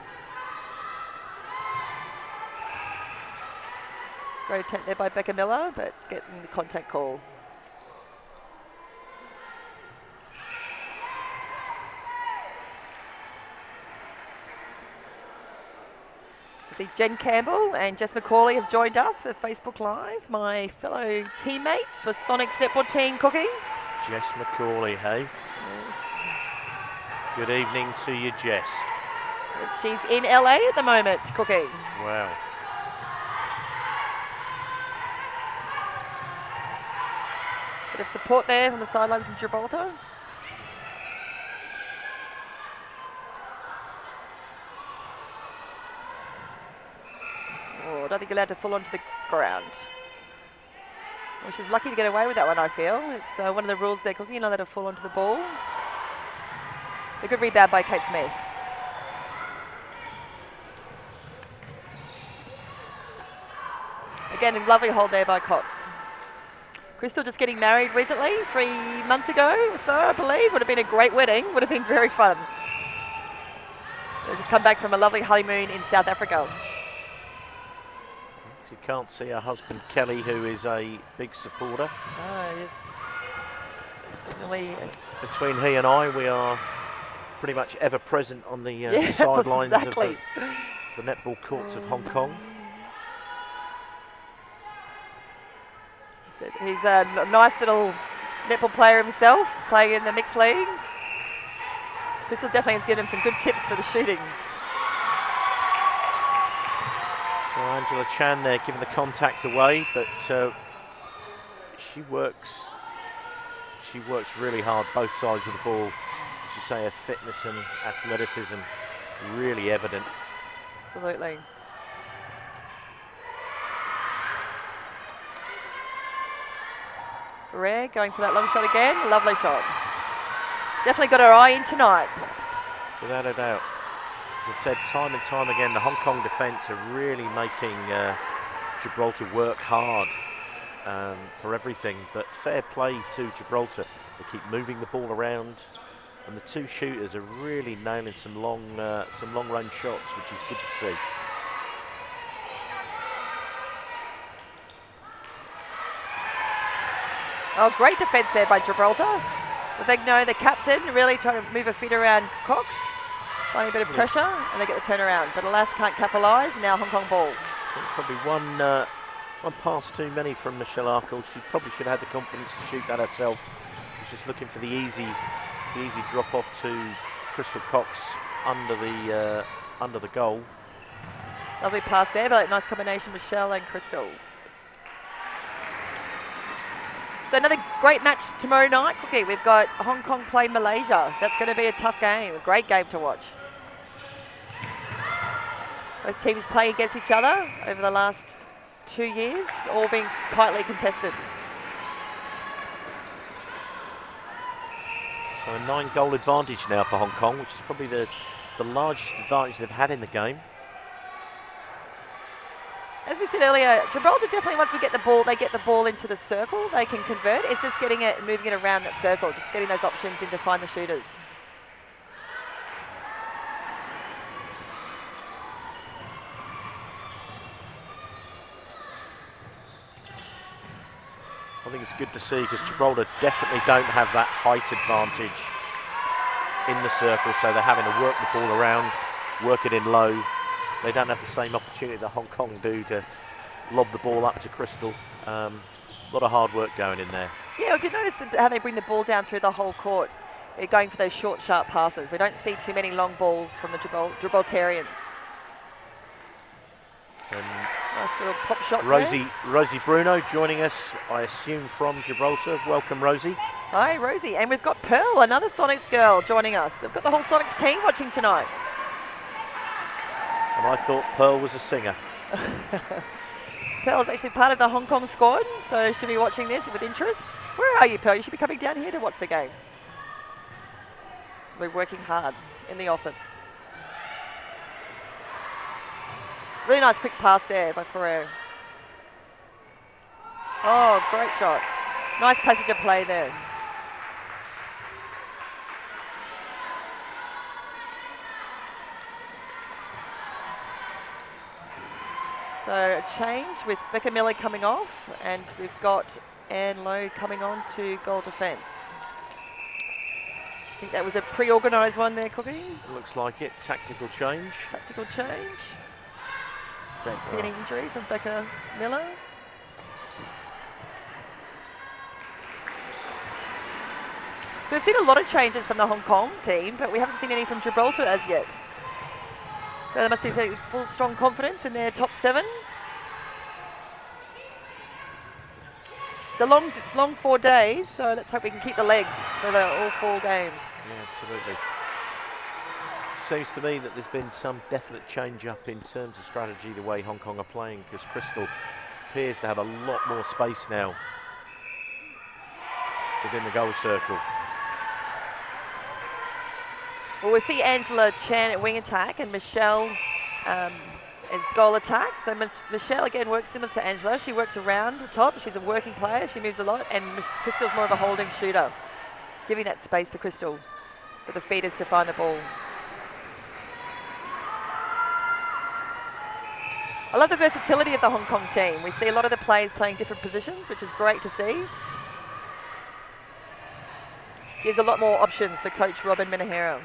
Great attempt there by Becca Miller, but getting the contact call. I see Jen Campbell and Jess McCauley have joined us for Facebook Live, my fellow teammates for Sonic's netball team, Cookie. Jess McCauley, hey? Good evening to you, Jess. She's in LA at the moment, Cookie. Wow. Bit of support there from the sidelines from Gibraltar. Oh, I don't think you're allowed to fall onto the ground. Well, she's lucky to get away with that one, I feel. It's one of the rules there, Cookie. You're not allowed to fall onto the ball. A good rebound by Kate Smith. Again, a lovely hold there by Cox. Crystal just getting married recently, 3 months ago or so, I believe. Would have been a great wedding. Would have been very fun. They've just come back from a lovely honeymoon in South Africa. You can't see her husband Kelly, who is a big supporter. Oh, yes. Really, between he and I, we are pretty much ever present on the yes, sidelines exactly. of the netball courts of Hong Kong. He's a nice little netball player himself, playing in the mixed league. Crystal definitely has given him some good tips for the shooting. So Angela Chan there giving the contact away, but she works really hard both sides of the ball. As you say, her fitness and athleticism really evident. Absolutely. Ferrer going for that long shot again. Lovely shot. Definitely got her eye in tonight. Without a doubt. As I said, time and time again, the Hong Kong defence are really making Gibraltar work hard for everything. But fair play to Gibraltar. They keep moving the ball around. And the two shooters are really nailing some long range shots, which is good to see. Oh, great defence there by Gibraltar. Lavegno, the captain, really trying to move a feet around Cox. Finding a bit of pressure, and they get the turnaround. But alas, can't capitalise. Now Hong Kong ball. Probably one pass too many from Michelle Arkle. She probably should have had the confidence to shoot that herself. She's just looking for the easy drop off to Crystal Cox under the goal. Lovely pass there, but nice combination, Michelle and Crystal. So another great match tomorrow night, Cookie. We've got Hong Kong play Malaysia. That's going to be a tough game, a great game to watch. Both teams play against each other over the last 2 years, all being tightly contested. So a 9-goal advantage now for Hong Kong, which is probably the largest advantage they've had in the game. As we said earlier, Gibraltar definitely, once we get the ball, they get the ball into the circle, they can convert. It's just getting it and moving it around that circle, just getting those options in to find the shooters. I think it's good to see because Gibraltar definitely don't have that height advantage in the circle, so they're having to work the ball around, work it in low. They don't have the same opportunity that Hong Kong do to lob the ball up to Crystal. A lot of hard work going in there. Yeah, if you notice how they bring the ball down through the whole court, they're going for those short, sharp passes. We don't see too many long balls from the Gibraltarians. Nice little pop shot there. Rosie Bruno joining us, I assume, from Gibraltar. Welcome, Rosie. Hi, Rosie. And we've got Pearl, another Sonics girl, joining us. We've got the whole Sonics team watching tonight. And I thought Pearl was a singer. Pearl's actually part of the Hong Kong squad, so she'll be watching this with interest. Where are you, Pearl? You should be coming down here to watch the game. We're working hard in the office. Really nice quick pass there by Ferrer. Oh, great shot. Nice passage of play there. So a change with Becca Miller coming off, and we've got Anne Lowe coming on to goal defence. I think that was a pre-organised one there, Cookie. It looks like it. Tactical change. Tactical change. Don't see any injury from Becca Miller. So we've seen a lot of changes from the Hong Kong team, but we haven't seen any from Gibraltar as yet. So they must be full strong confidence in their top 7. It's a long 4 days, so let's hope we can keep the legs for all 4 games. Yeah, absolutely. Seems to me that there's been some definite change up in terms of strategy, the way Hong Kong are playing, because Crystal appears to have a lot more space now within the goal circle. Well, we see Angela Chan at wing attack and Michelle as goal attack. So Michelle again works similar to Angela. She works around the top. She's a working player. She moves a lot, and Crystal's more of a holding shooter, giving that space for Crystal, for the feeders to find the ball. I love the versatility of the Hong Kong team. We see a lot of the players playing different positions, which is great to see. Gives a lot more options for coach Robin Minahera.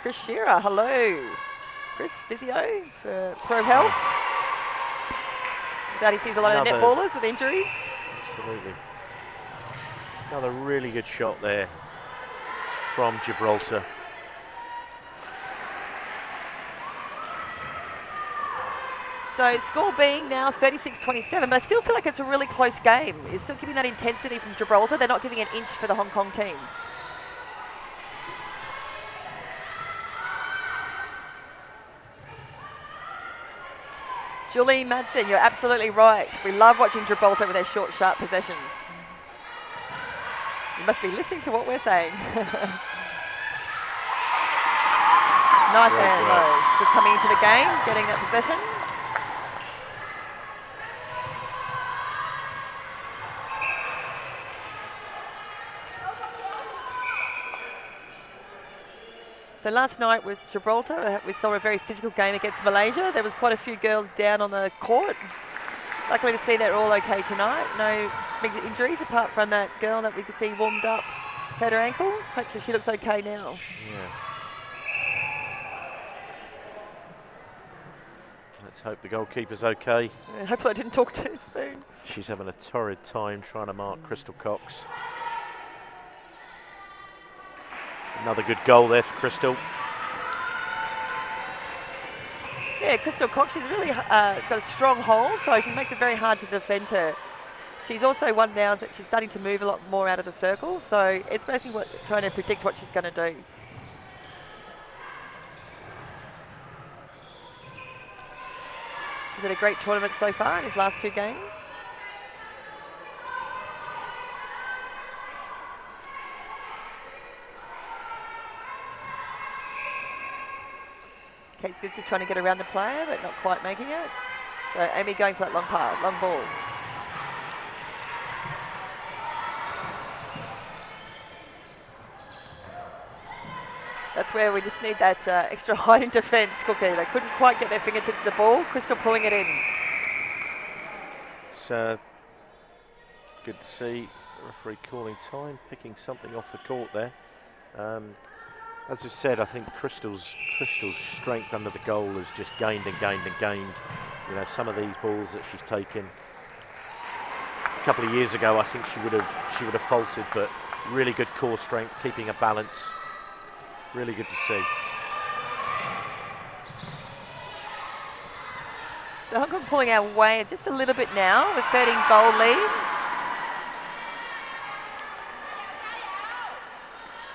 Chris Shearer, hello. Chris, physio for Pro Health. Doubt he sees a lot of netballers with injuries. Absolutely. Another really good shot there from Gibraltar. So score being now 36-27, but I still feel like it's a really close game. It's still giving that intensity from Gibraltar. They're not giving an inch for the Hong Kong team. Julie Madsen, you're absolutely right. We love watching Gibraltar with their short, sharp possessions. You must be listening to what we're saying. Nice hand though. Just coming into the game, getting that possession. So last night with Gibraltar, we saw a very physical game against Malaysia. There was quite a few girls down on the court. Luckily to see they're all okay tonight. No big injuries apart from that girl that we could see warmed up, hurt her ankle. Hopefully she looks okay now. Yeah. Let's hope the goalkeeper's okay. Yeah, hopefully I didn't talk too soon. She's having a torrid time trying to mark Crystal Cox. Another good goal there for Crystal. Yeah, Crystal Cox, she's really got a strong hold, so she makes it very hard to defend her. She's also one now that she's starting to move a lot more out of the circle, so it's basically trying to predict what she's going to do. She's had a great tournament so far in his last 2 games. Kate Smith just trying to get around the player, but not quite making it. So Amy going for that long ball. That's where we just need that extra height in defence, Cookie. They couldn't quite get their fingertips to the ball. Crystal pulling it in. It's good to see referee calling time, picking something off the court there. As we said, I think Crystal's strength under the goal has just gained and gained and gained. You know, some of these balls that she's taken a couple of years ago, I think she would have faltered, but really good core strength, keeping a balance. Really good to see. So Hong Kong pulling our way just a little bit now with 13-goal lead.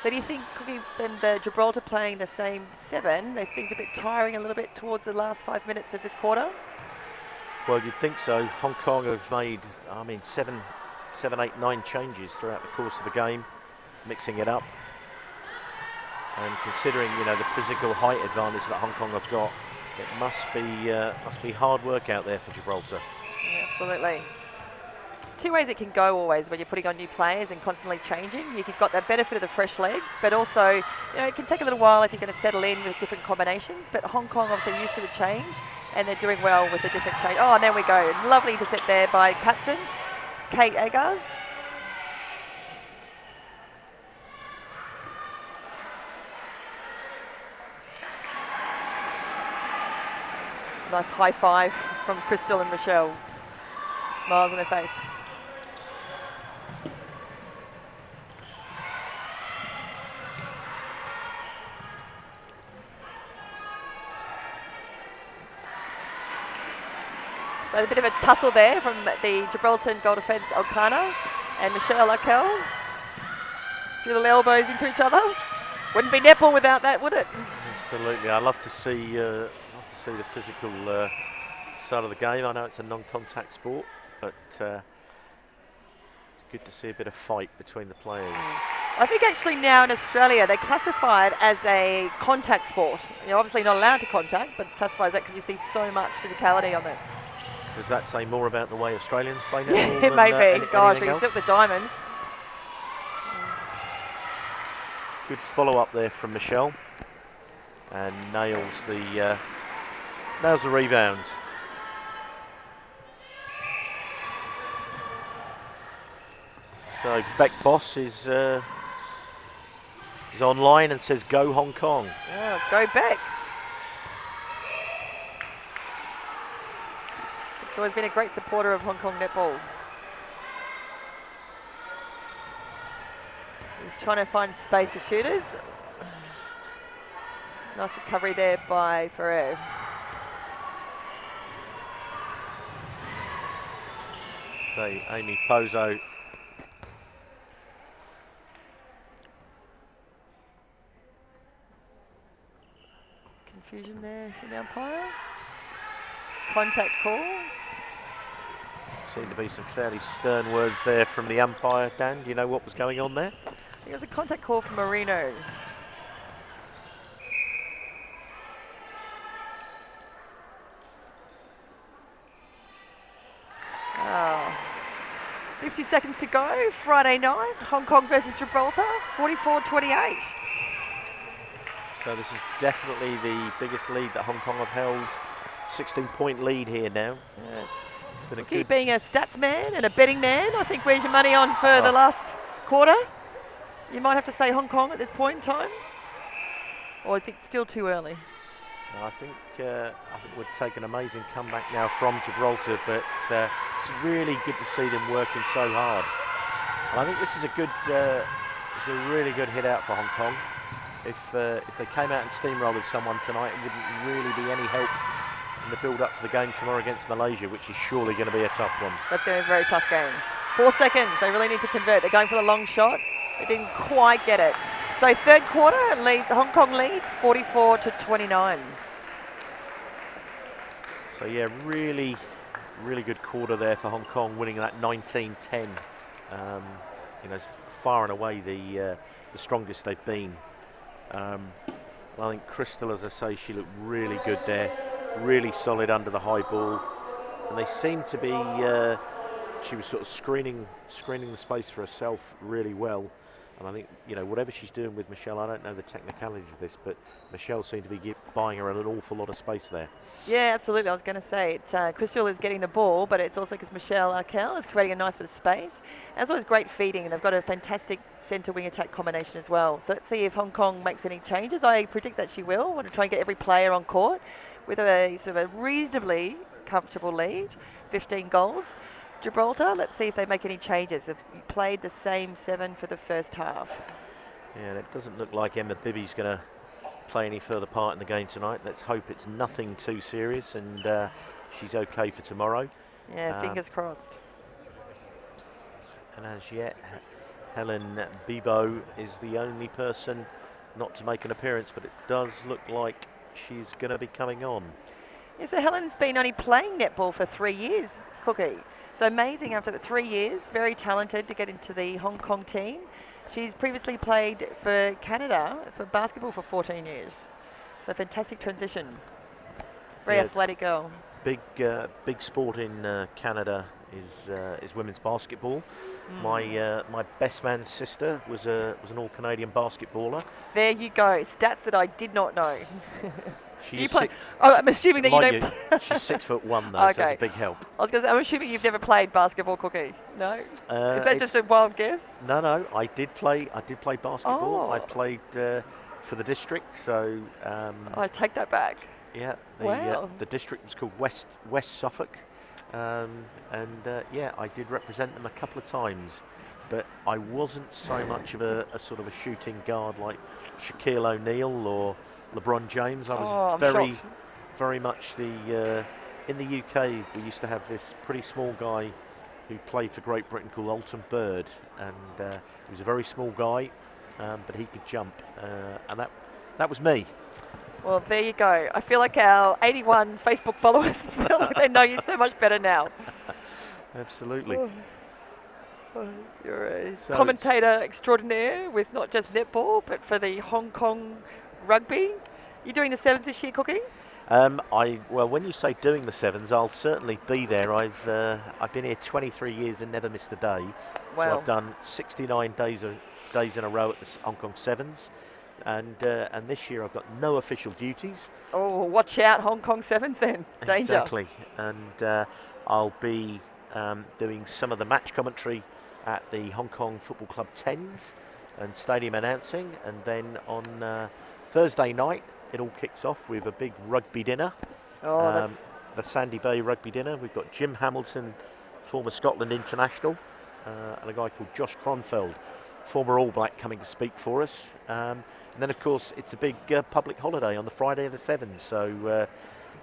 So do you think Cookie and the Gibraltar playing the same 7, they seemed a bit tiring a little bit towards the last 5 minutes of this quarter? Well, you'd think so. Hong Kong have made, 7, 8, 9 changes throughout the course of the game, mixing it up. And considering, you know, the physical height advantage that Hong Kong have got, it must be hard work out there for Gibraltar. Yeah, absolutely. 2 ways it can go always when you're putting on new players and constantly changing. You've got the benefit of the fresh legs, but also, you know, it can take a little while if you're going to settle in with different combinations. But Hong Kong obviously used to the change, and they're doing well with the different change. Oh, and there we go. Lovely intercept there by captain Kate Eggers. Nice high five from Crystal and Michelle. Smiles on their face. So a bit of a tussle there from the Gibraltar goal defence, O'Connor and Michelle Lakel. A few little elbows into each other. Wouldn't be netball without that, would it? Absolutely. I love to see the physical side of the game. I know it's a non-contact sport, but it's good to see a bit of fight between the players. I think actually now in Australia they classify it as a contact sport. You're obviously not allowed to contact, but it's classified as that because you see so much physicality on it. Does that say more about the way Australians play netball? Yeah, it may be. Gosh, we else? can sit with the diamonds. Good follow-up there from Michelle, and nails the rebound. So Beck Boss is online and says, "Go Hong Kong." Yeah, go back. It's always been a great supporter of Hong Kong netball. He's trying to find space for shooters. Nice recovery there by Ferrer. So Amy Pozo. Confusion there from the umpire. Contact call. Seemed to be some fairly stern words there from the umpire. Dan, do you know what was going on there? I think it was a contact call from Marino. Oh. 50 seconds to go. Friday night. Hong Kong versus Gibraltar. 44-28. So So this is definitely the biggest lead that Hong Kong have held. 16-point lead here now. Yeah. It's been a Keep good... being a stats man and a betting man. I think where's your money on for the last quarter? You might have to say Hong Kong at this point in time. Or I think it's still too early. No, I think we'd take an amazing comeback now from Gibraltar, but it's really good to see them working so hard. And I think this is a really good hit out for Hong Kong. If they came out and steamrolled someone tonight, it wouldn't really be any help in the build-up to the game tomorrow against Malaysia, which is surely going to be a tough one. That's going to be a very tough game. 4 seconds. They really need to convert. They're going for the long shot. They didn't quite get it. So third quarter, Hong Kong leads 44-29. So yeah, really good quarter there for Hong Kong, winning that 19-10. It's far and away the strongest they've been. I think Crystal, as I say, she looked really good there, really solid under the high ball, and they seemed to be. She was sort of screening the space for herself really well. And I think, whatever she's doing with Michelle, I don't know the technicalities of this, but Michelle seemed to be buying her an awful lot of space there. Yeah, absolutely. I was going to say, Crystal is getting the ball, but it's also because Michelle Arkel is creating a nice bit of space. As well as great feeding, and they've got a fantastic centre wing attack combination as well. So let's see if Hong Kong makes any changes. I predict that she will. I want to try and get every player on court with a sort of a reasonably comfortable lead, 15 goals. Gibraltar, let's see if they make any changes. They've played the same 7 for the first half. Yeah, and it doesn't look like Emma Bibby's going to play any further part in the game tonight. Let's hope it's nothing too serious and she's okay for tomorrow. Yeah, fingers crossed. And as yet, Helen Bibo is the only person not to make an appearance, but it does look like she's going to be coming on. Yeah, so Helen's been only playing netball for 3 years, Cookie. So amazing after the 3 years, very talented to get into the Hong Kong team. She's previously played for Canada for basketball for 14 years. So fantastic transition. Very athletic girl. Big sport in Canada is women's basketball. My best man's sister was an all Canadian basketballer. There you go. Stats that I did not know. Do you play? I'm assuming that like you don't. She's 6'1" though, okay. so that's a big help. I was going to say, I'm assuming you've never played basketball, Cookie. No. Is that just a wild guess? No. I did play basketball. Oh. I played for the district, so. I take that back. Yeah. The district was called West Suffolk, I did represent them a couple of times, but I wasn't so much of a sort of a shooting guard like Shaquille O'Neal or LeBron James. I was very much in the UK we used to have this pretty small guy who played for Great Britain called Alton Bird, and he was a very small guy, but he could jump, and that was me. Well, there you go. I feel like our 81 Facebook followers feel like they know you so much better now. Absolutely. You're a commentator extraordinaire with not just netball, but for the Hong Kong rugby. You're doing the sevens this year, Cookie? When you say doing the sevens, I'll certainly be there. I've been here 23 years and never missed a day. Wow. So I've done 69 days in a row at the Hong Kong sevens. And this year I've got no official duties. Oh, watch out, Hong Kong sevens then. Danger. Exactly. And I'll be doing some of the match commentary at the Hong Kong Football Club 10s and stadium announcing. And then on Thursday night, it all kicks off with a big rugby dinner. Oh, the Sandy Bay rugby dinner. We've got Jim Hamilton, former Scotland international, and a guy called Josh Cronfeld, former All Black, coming to speak for us. And then, of course, it's a big public holiday on the Friday of the Sevens, so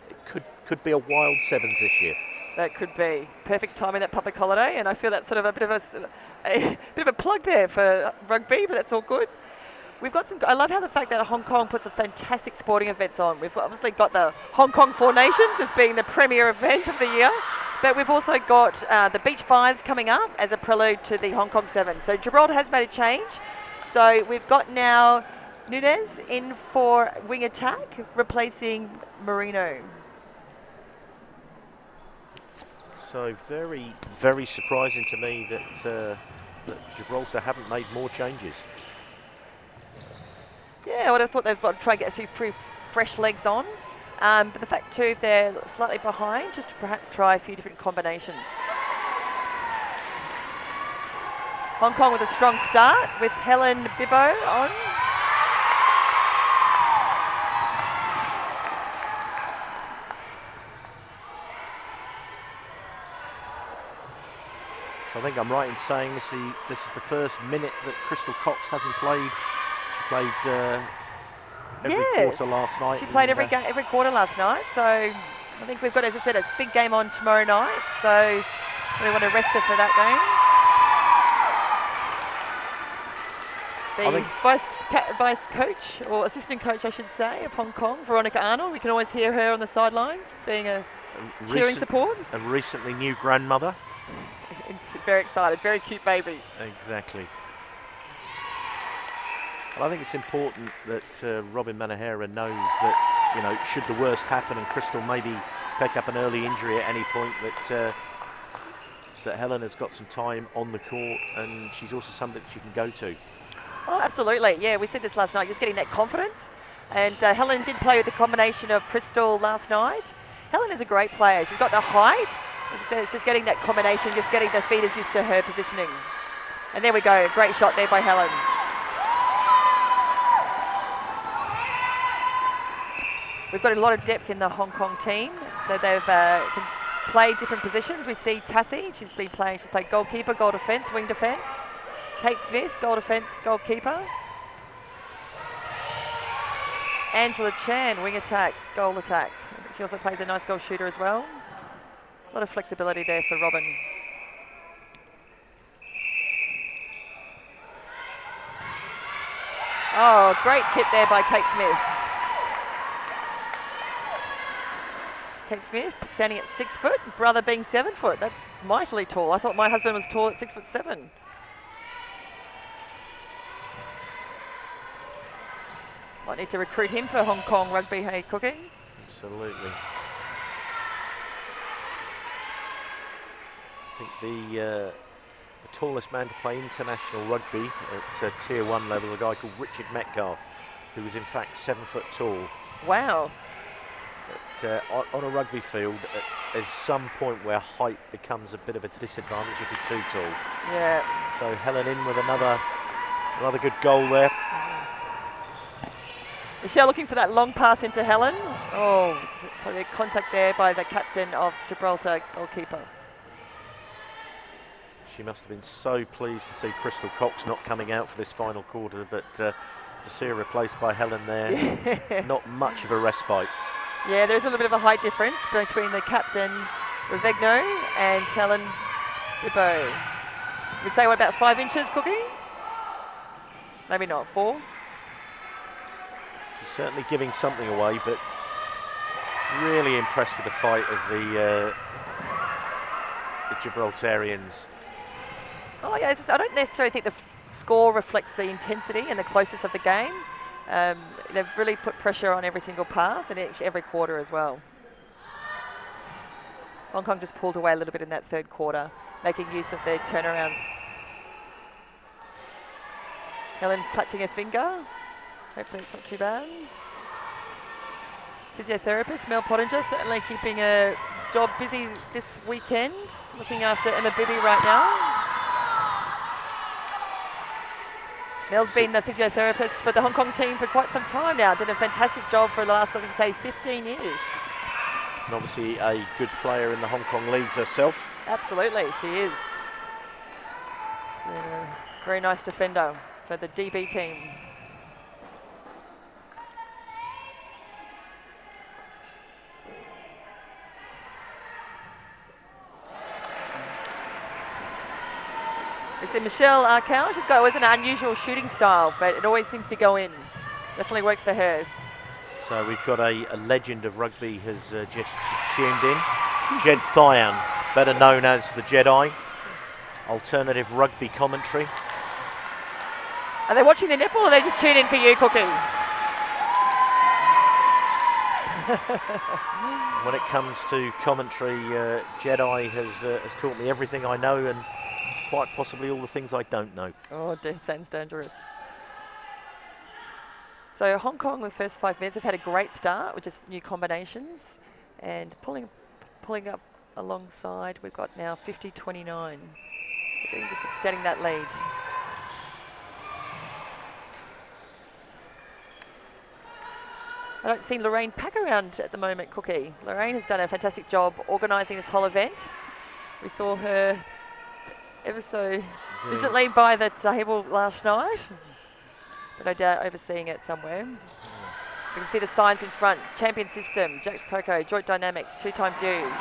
it could be a wild Sevens this year. That could be perfect timing, that public holiday, and I feel that's sort of a bit of a plug there for rugby, but that's all good. We've got I love how the fact that Hong Kong puts some fantastic sporting events on. We've obviously got the Hong Kong Four Nations as being the premier event of the year, but we've also got the Beach Fives coming up as a prelude to the Hong Kong Sevens. So Gibraltar has made a change. So we've got now Nunez in for wing attack, replacing Marino. So very, very surprising to me that Gibraltar haven't made more changes. Yeah, Yeah, I would have thought they've got to try and get a few fresh legs on. But the fact too, if they're slightly behind, just to perhaps try a few different combinations. Hong Kong with a strong start with Helen Bibbo on. I think I'm right in saying this is the first minute that Crystal Cox hasn't played. She played every quarter last night. She played every quarter last night. So I think we've got, as I said, it's a big game on tomorrow night. So we want to rest her for that game. The vice coach, or assistant coach, I should say, of Hong Kong, Veronica Arnold. We can always hear her on the sidelines, being a cheering support. A recently new grandmother. Very excited, very cute baby. Exactly. Well, I think it's important that Robin Manahera knows that, you know, should the worst happen and Crystal maybe pick up an early injury at any point, that Helen has got some time on the court and she's also somebody that she can go to. Oh, absolutely. Yeah, we said this last night, just getting that confidence. And Helen did play with a combination of Crystal last night. Helen is a great player. She's got the height. As I said, it's just getting that combination, just getting the feeders used to her positioning. And there we go, great shot there by Helen. We've got a lot of depth in the Hong Kong team, so they've played different positions. We see Tassie, she's played goalkeeper, goal defence, wing defence. Kate Smith, goal defence, goalkeeper. Angela Chan, wing attack, goal attack. She also plays a nice goal shooter as well. A lot of flexibility there for Robin. Oh, great tip there by Kate Smith. Kate Smith standing at 6 foot, brother being 7 foot. That's mightily tall. I thought my husband was tall at 6'7". Might need to recruit him for Hong Kong rugby, hey, Cookie? Absolutely. I think the tallest man to play international rugby at Tier 1 level, a guy called Richard Metcalf, who is in fact 7 foot tall. Wow. But, on a rugby field, there's some point where height becomes a bit of a disadvantage if you're too tall. Yeah. So Helen in with another good goal there. Michelle looking for that long pass into Helen. Oh, probably a contact there by the captain of Gibraltar, goalkeeper. She must have been so pleased to see Crystal Cox not coming out for this final quarter, but to see her replaced by Helen there, not much of a respite. Yeah, there's a little bit of a height difference between the captain, Ravegno, and Helen Bibbo. We'd say, what, about 5 inches, Cookie? Maybe not, 4? She's certainly giving something away, but really impressed with the fight of the Gibraltarians. Oh yeah, I don't necessarily think the score reflects the intensity and the closeness of the game. They've really put pressure on every single pass and every quarter as well. Hong Kong just pulled away a little bit in that third quarter, making use of their turnarounds. Helen's clutching her finger. Hopefully it's not too bad. Physiotherapist Mel Pottinger certainly keeping a job busy this weekend, looking after Emma Bibby right now. Mel's been the physiotherapist for the Hong Kong team for quite some time now. Did a fantastic job for the last, I think, say, 15 years. And obviously a good player in the Hong Kong leagues herself. Absolutely, she is. A very nice defender for the DB team. We see Michelle Arkel. She's got always an unusual shooting style, but it always seems to go in. Definitely works for her. So we've got a legend of rugby has just tuned in. Jed Thyan, better known as the Jedi. Alternative rugby commentary. Are they watching the netball or are they just tuned in for you, Cookie? When it comes to commentary, Jedi has taught me everything I know and quite possibly all the things I don't know. Oh, sounds dangerous. So Hong Kong, the first 5 minutes, have had a great start with just new combinations, and pulling up alongside. We've got now 50-29. Just extending that lead. I don't see Lorraine Pack around at the moment, Cookie. Lorraine has done a fantastic job organising this whole event. We saw her ever so vigilantly by the table last night, but no doubt overseeing it somewhere. You can see the signs in front. Champion System, Jax Coco, Joint Dynamics, 2XU,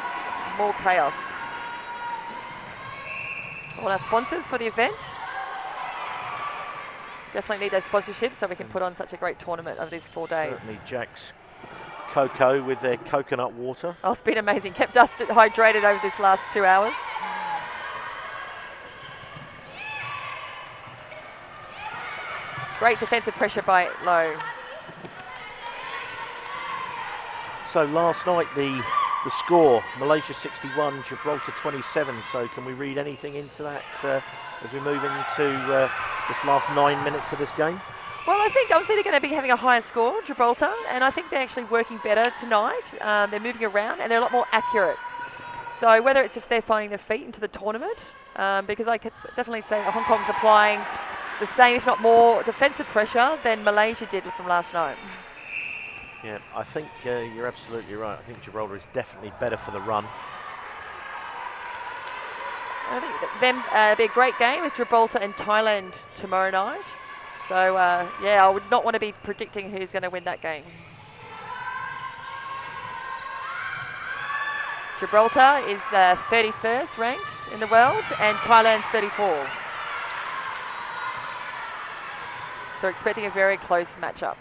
more chaos. All our sponsors for the event. Definitely need those sponsorships so we can put on such a great tournament over these 4 days. Certainly Jax Coco with their coconut water. Oh, it's been amazing. Kept us hydrated over this last 2 hours. Great defensive pressure by Lowe. So last night the score, Malaysia 61, Gibraltar 27. So can we read anything into that as we move into this last 9 minutes of this game? Well, I think obviously they're going to be having a higher score, Gibraltar, and I think they're actually working better tonight. They're moving around and they're a lot more accurate. So whether it's just they're finding their feet into the tournament, because I could definitely say Hong Kong's applying the same, if not more, defensive pressure than Malaysia did from last night. Yeah, I think you're absolutely right. I think Gibraltar is definitely better for the run. I think it'll be a great game with Gibraltar and Thailand tomorrow night. So, yeah, I would not want to be predicting who's going to win that game. Gibraltar is 31st ranked in the world and Thailand's 34. So expecting a very close matchup.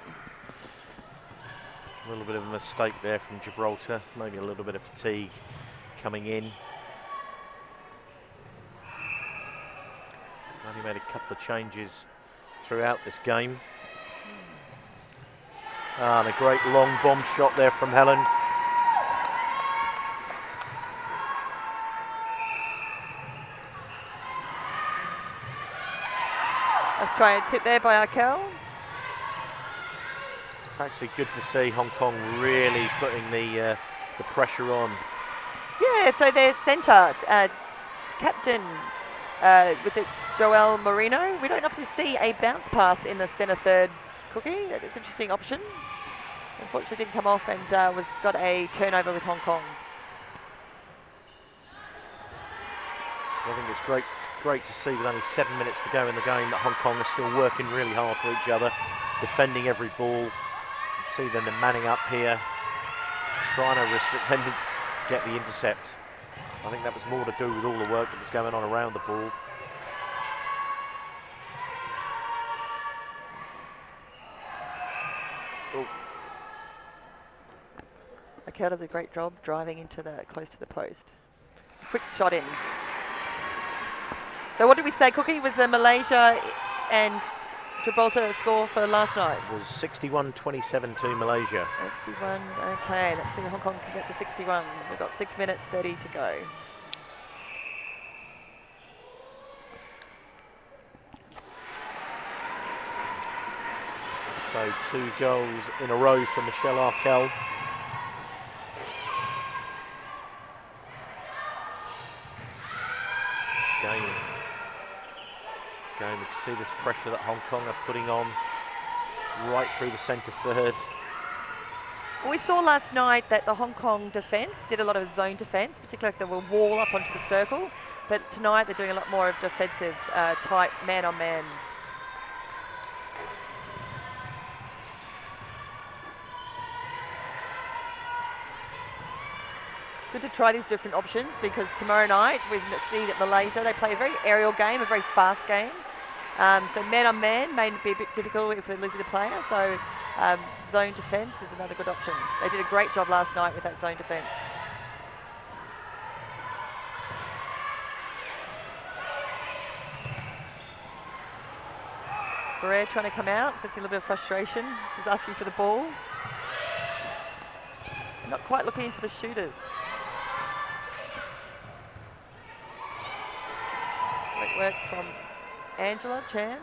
A little bit of a mistake there from Gibraltar, maybe a little bit of fatigue coming in. Only made a couple of changes throughout this game. And a great long bomb shot there from Helen. Let's try a tip there by Arkel. It's actually good to see Hong Kong really putting the pressure on. Yeah, so their centre, captain with its Joel Marino. We don't often see a bounce pass in the centre third, Cookie. That is an interesting option. Unfortunately didn't come off and got a turnover with Hong Kong. I think it's great to see with only 7 minutes to go in the game that Hong Kong are still working really hard for each other, defending every ball. See them manning up here, trying to restrict them to get the intercept. I think that was more to do with all the work that was going on around the ball. Oh. Akel does a great job driving into close to the post. Quick shot in. So what did we say, Cookie? Was the Malaysia and Gibraltar score for last night? It was 61-27 to Malaysia. 61, okay, let's see if Hong Kong can get to 61. We've got 6 minutes 30 to go. So 2 goals in a row for Michelle Arkel. Again, we can see this pressure that Hong Kong are putting on right through the centre third. We saw last night that the Hong Kong defence did a lot of zone defence, particularly if they were wall up onto the circle. But tonight they're doing a lot more of defensive type man-on-man. Good to try these different options because tomorrow night we see that Malaysia, they play a very aerial game, a very fast game. So man-on-man may be a bit difficult if they're losing the player. So zone defence is another good option. They did a great job last night with that zone defence. Ferrer trying to come out, sensing a little bit of frustration, just asking for the ball. Not quite looking into the shooters. Great work from Angela Chan.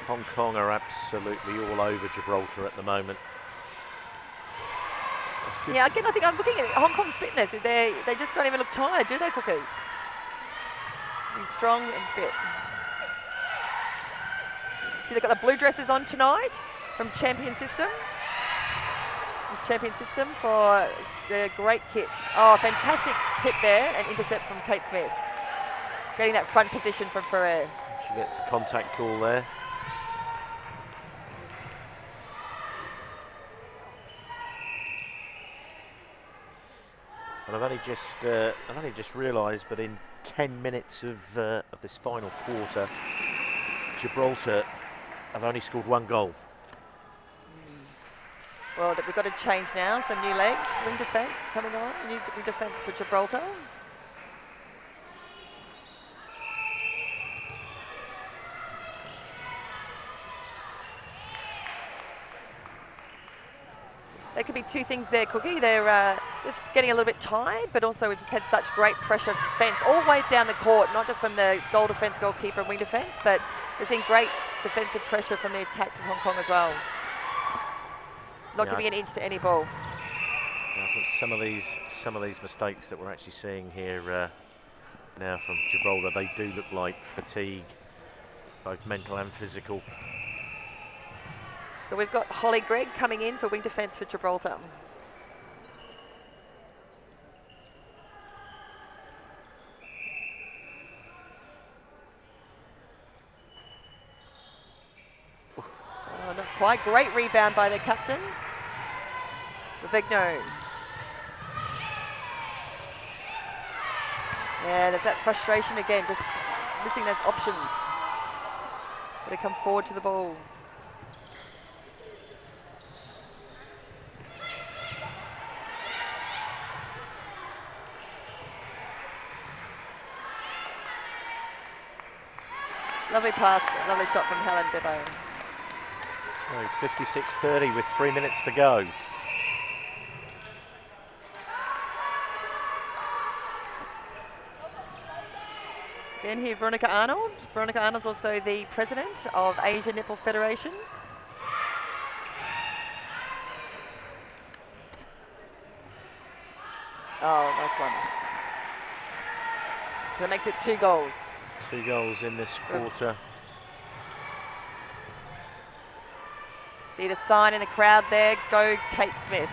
Hong Kong are absolutely all over Gibraltar at the moment. Yeah, again, I think I'm looking at Hong Kong's fitness. They just don't even look tired, do they, Cookie? He's strong and fit. See, they've got the blue dresses on tonight from Champion System. This Champion System for the great kit. Oh, fantastic tip there, and intercept from Kate Smith. Getting that front position from Ferrer. She gets a contact call there. And I've only just realised, but in 10 minutes of this final quarter, Gibraltar have only scored 1 goal. Well, we've got to change now. Some new legs. Wing defence coming on. New defence for Gibraltar. There could be 2 things there, Cookie. They're just getting a little bit tired, but also we've just had such great pressure defence all the way down the court, not just from the goal defence, goalkeeper and wing defence, but we're seeing great defensive pressure from the attacks of Hong Kong as well. Not giving an inch to any ball. Yeah, I think some of these mistakes that we're actually seeing here now from Gibraltar, they do look like fatigue, both mental and physical. So we've got Holly Gregg coming in for wing defence for Gibraltar. Oh, not quite. Great rebound by their captain, Vigno. Yeah, there's that frustration again, just missing those options. Got to come forward to the ball. Lovely pass, lovely shot from Helen Bibbo. So 56-30 with 3 minutes to go. Again here, Veronica Arnold. Veronica Arnold's also the president of Asia Netball Federation. Oh, nice one. So that makes it 2 goals. 2 goals in this quarter. See the sign in the crowd there, go Kate Smith.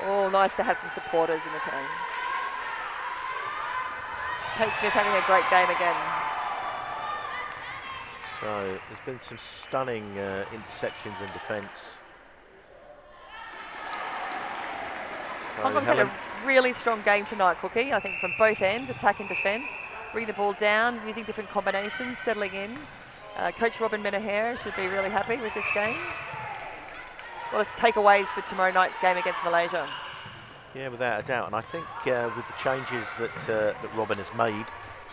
Oh, nice to have some supporters in the game. Kate Smith having a great game again. So there's been some stunning interceptions in defence. So Hong Kong's had a really strong game tonight, Cookie, I think from both ends, attack and defence. Bring the ball down, using different combinations, settling in. Coach Robin Menahera should be really happy with this game. A lot of takeaways for tomorrow night's game against Malaysia. Yeah, without a doubt. And I think with the changes that Robin has made,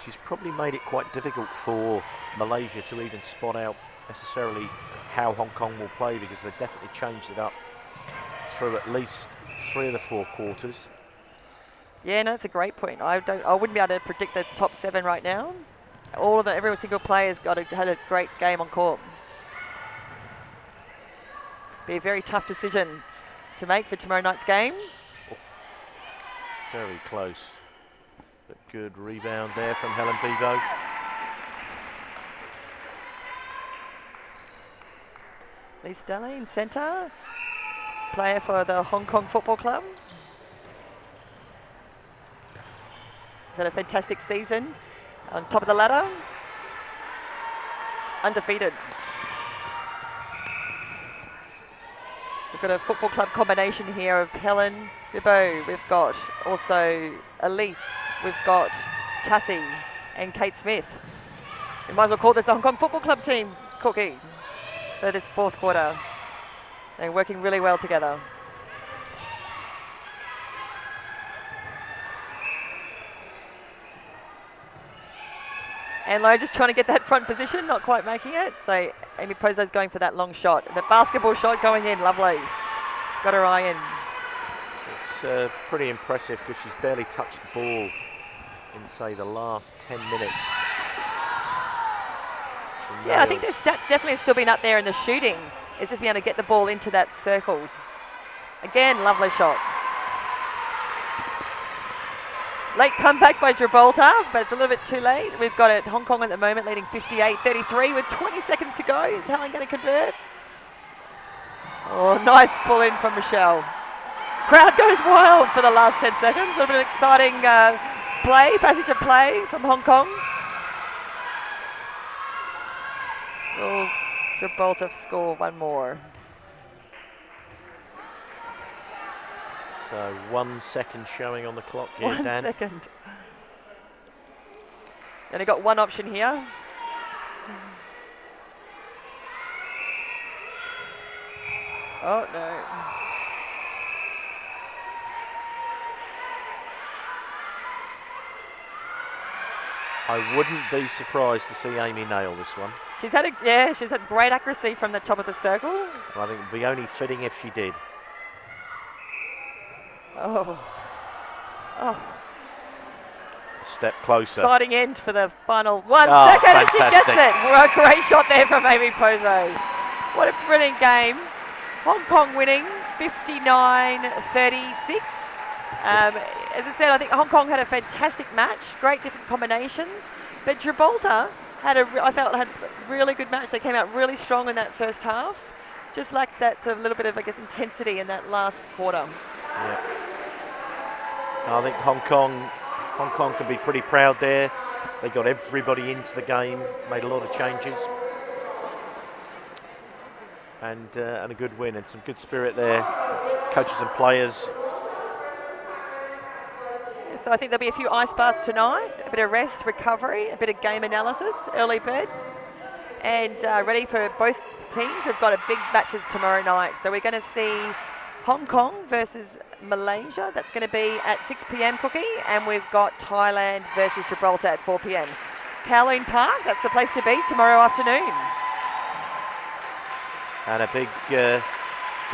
she's probably made it quite difficult for Malaysia to even spot out necessarily how Hong Kong will play, because they've definitely changed it up through at least 3 of the 4 quarters. Yeah, no, that's a great point. I wouldn't be able to predict the top 7 right now. Every single player's had a great game on court. Be a very tough decision to make for tomorrow night's game. Oh, very close, but good rebound there from Helen Bibbo. Lisa Daly in centre, player for the Hong Kong Football Club. Had a fantastic season on top of the ladder, undefeated. We've got a football club combination here of Helen Bibbo, we've got also Elise, we've got Tassie and Kate Smith. We might as well call this a Hong Kong Football Club team, Cookie, for this 4th quarter. They're working really well together. And Lo just trying to get that front position, not quite making it. So Amy Pozo's going for that long shot. The basketball shot going in, lovely. Got her eye in. It's pretty impressive because she's barely touched the ball in, say, the last 10 minutes. She Yeah, I think their stats definitely have still been up there in the shooting. It's just being able to get the ball into that circle. Again, lovely shot. Late comeback by Gibraltar, but it's a little bit too late. We've got it Hong Kong at the moment leading 58-33 with 20 seconds to go. Is Helen going to convert? Oh, nice pull in from Michelle. Crowd goes wild for the last 10 seconds. A little bit of exciting passage of play from Hong Kong. Will Gibraltar score one more? So 1 second showing on the clock here, 1 Dan. second. Only got one option here. Oh no. I wouldn't be surprised to see Amy nail this one. She's had great accuracy from the top of the circle. Well, I think it would be only fitting if she did. Oh. Oh. A step closer. Exciting end for the final 1 second, and she gets it. Well, great shot there from Amy Pozo. What a brilliant game. Hong Kong winning 59-36. As I said, I think Hong Kong had a fantastic match, great different combinations, but Gibraltar had had a really good match. They came out really strong in that first half. Just lacked that sort of little bit of, I guess, intensity in that last quarter. Yeah. I think Hong Kong can be pretty proud there. They got everybody into the game, made a lot of changes, and a good win and some good spirit there, coaches and players. So I think there'll be a few ice baths tonight, a bit of rest, recovery, a bit of game analysis, early bird, and ready for both teams. Have got a big matches tomorrow night. So we're going to see Hong Kong versus Malaysia. That's going to be at 6 p.m. Cookie, and we've got Thailand versus Gibraltar at 4 p.m. Kowloon Park, that's the place to be tomorrow afternoon. And a big, the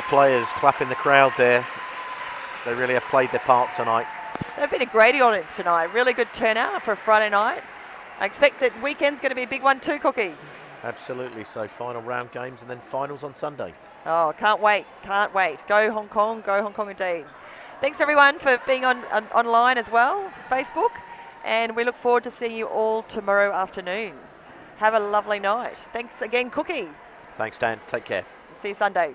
players clapping the crowd there. They really have played their part tonight. They've been a great audience tonight. Really good turnout for a Friday night. I expect that weekend's going to be a big one too, Cookie. Absolutely. So final round games and then finals on Sunday. Oh, can't wait. Can't wait. Go Hong Kong. Go Hong Kong indeed. Thanks everyone for being online as well, Facebook. And we look forward to seeing you all tomorrow afternoon. Have a lovely night. Thanks again, Cookie. Thanks, Dan. Take care. See you Sunday.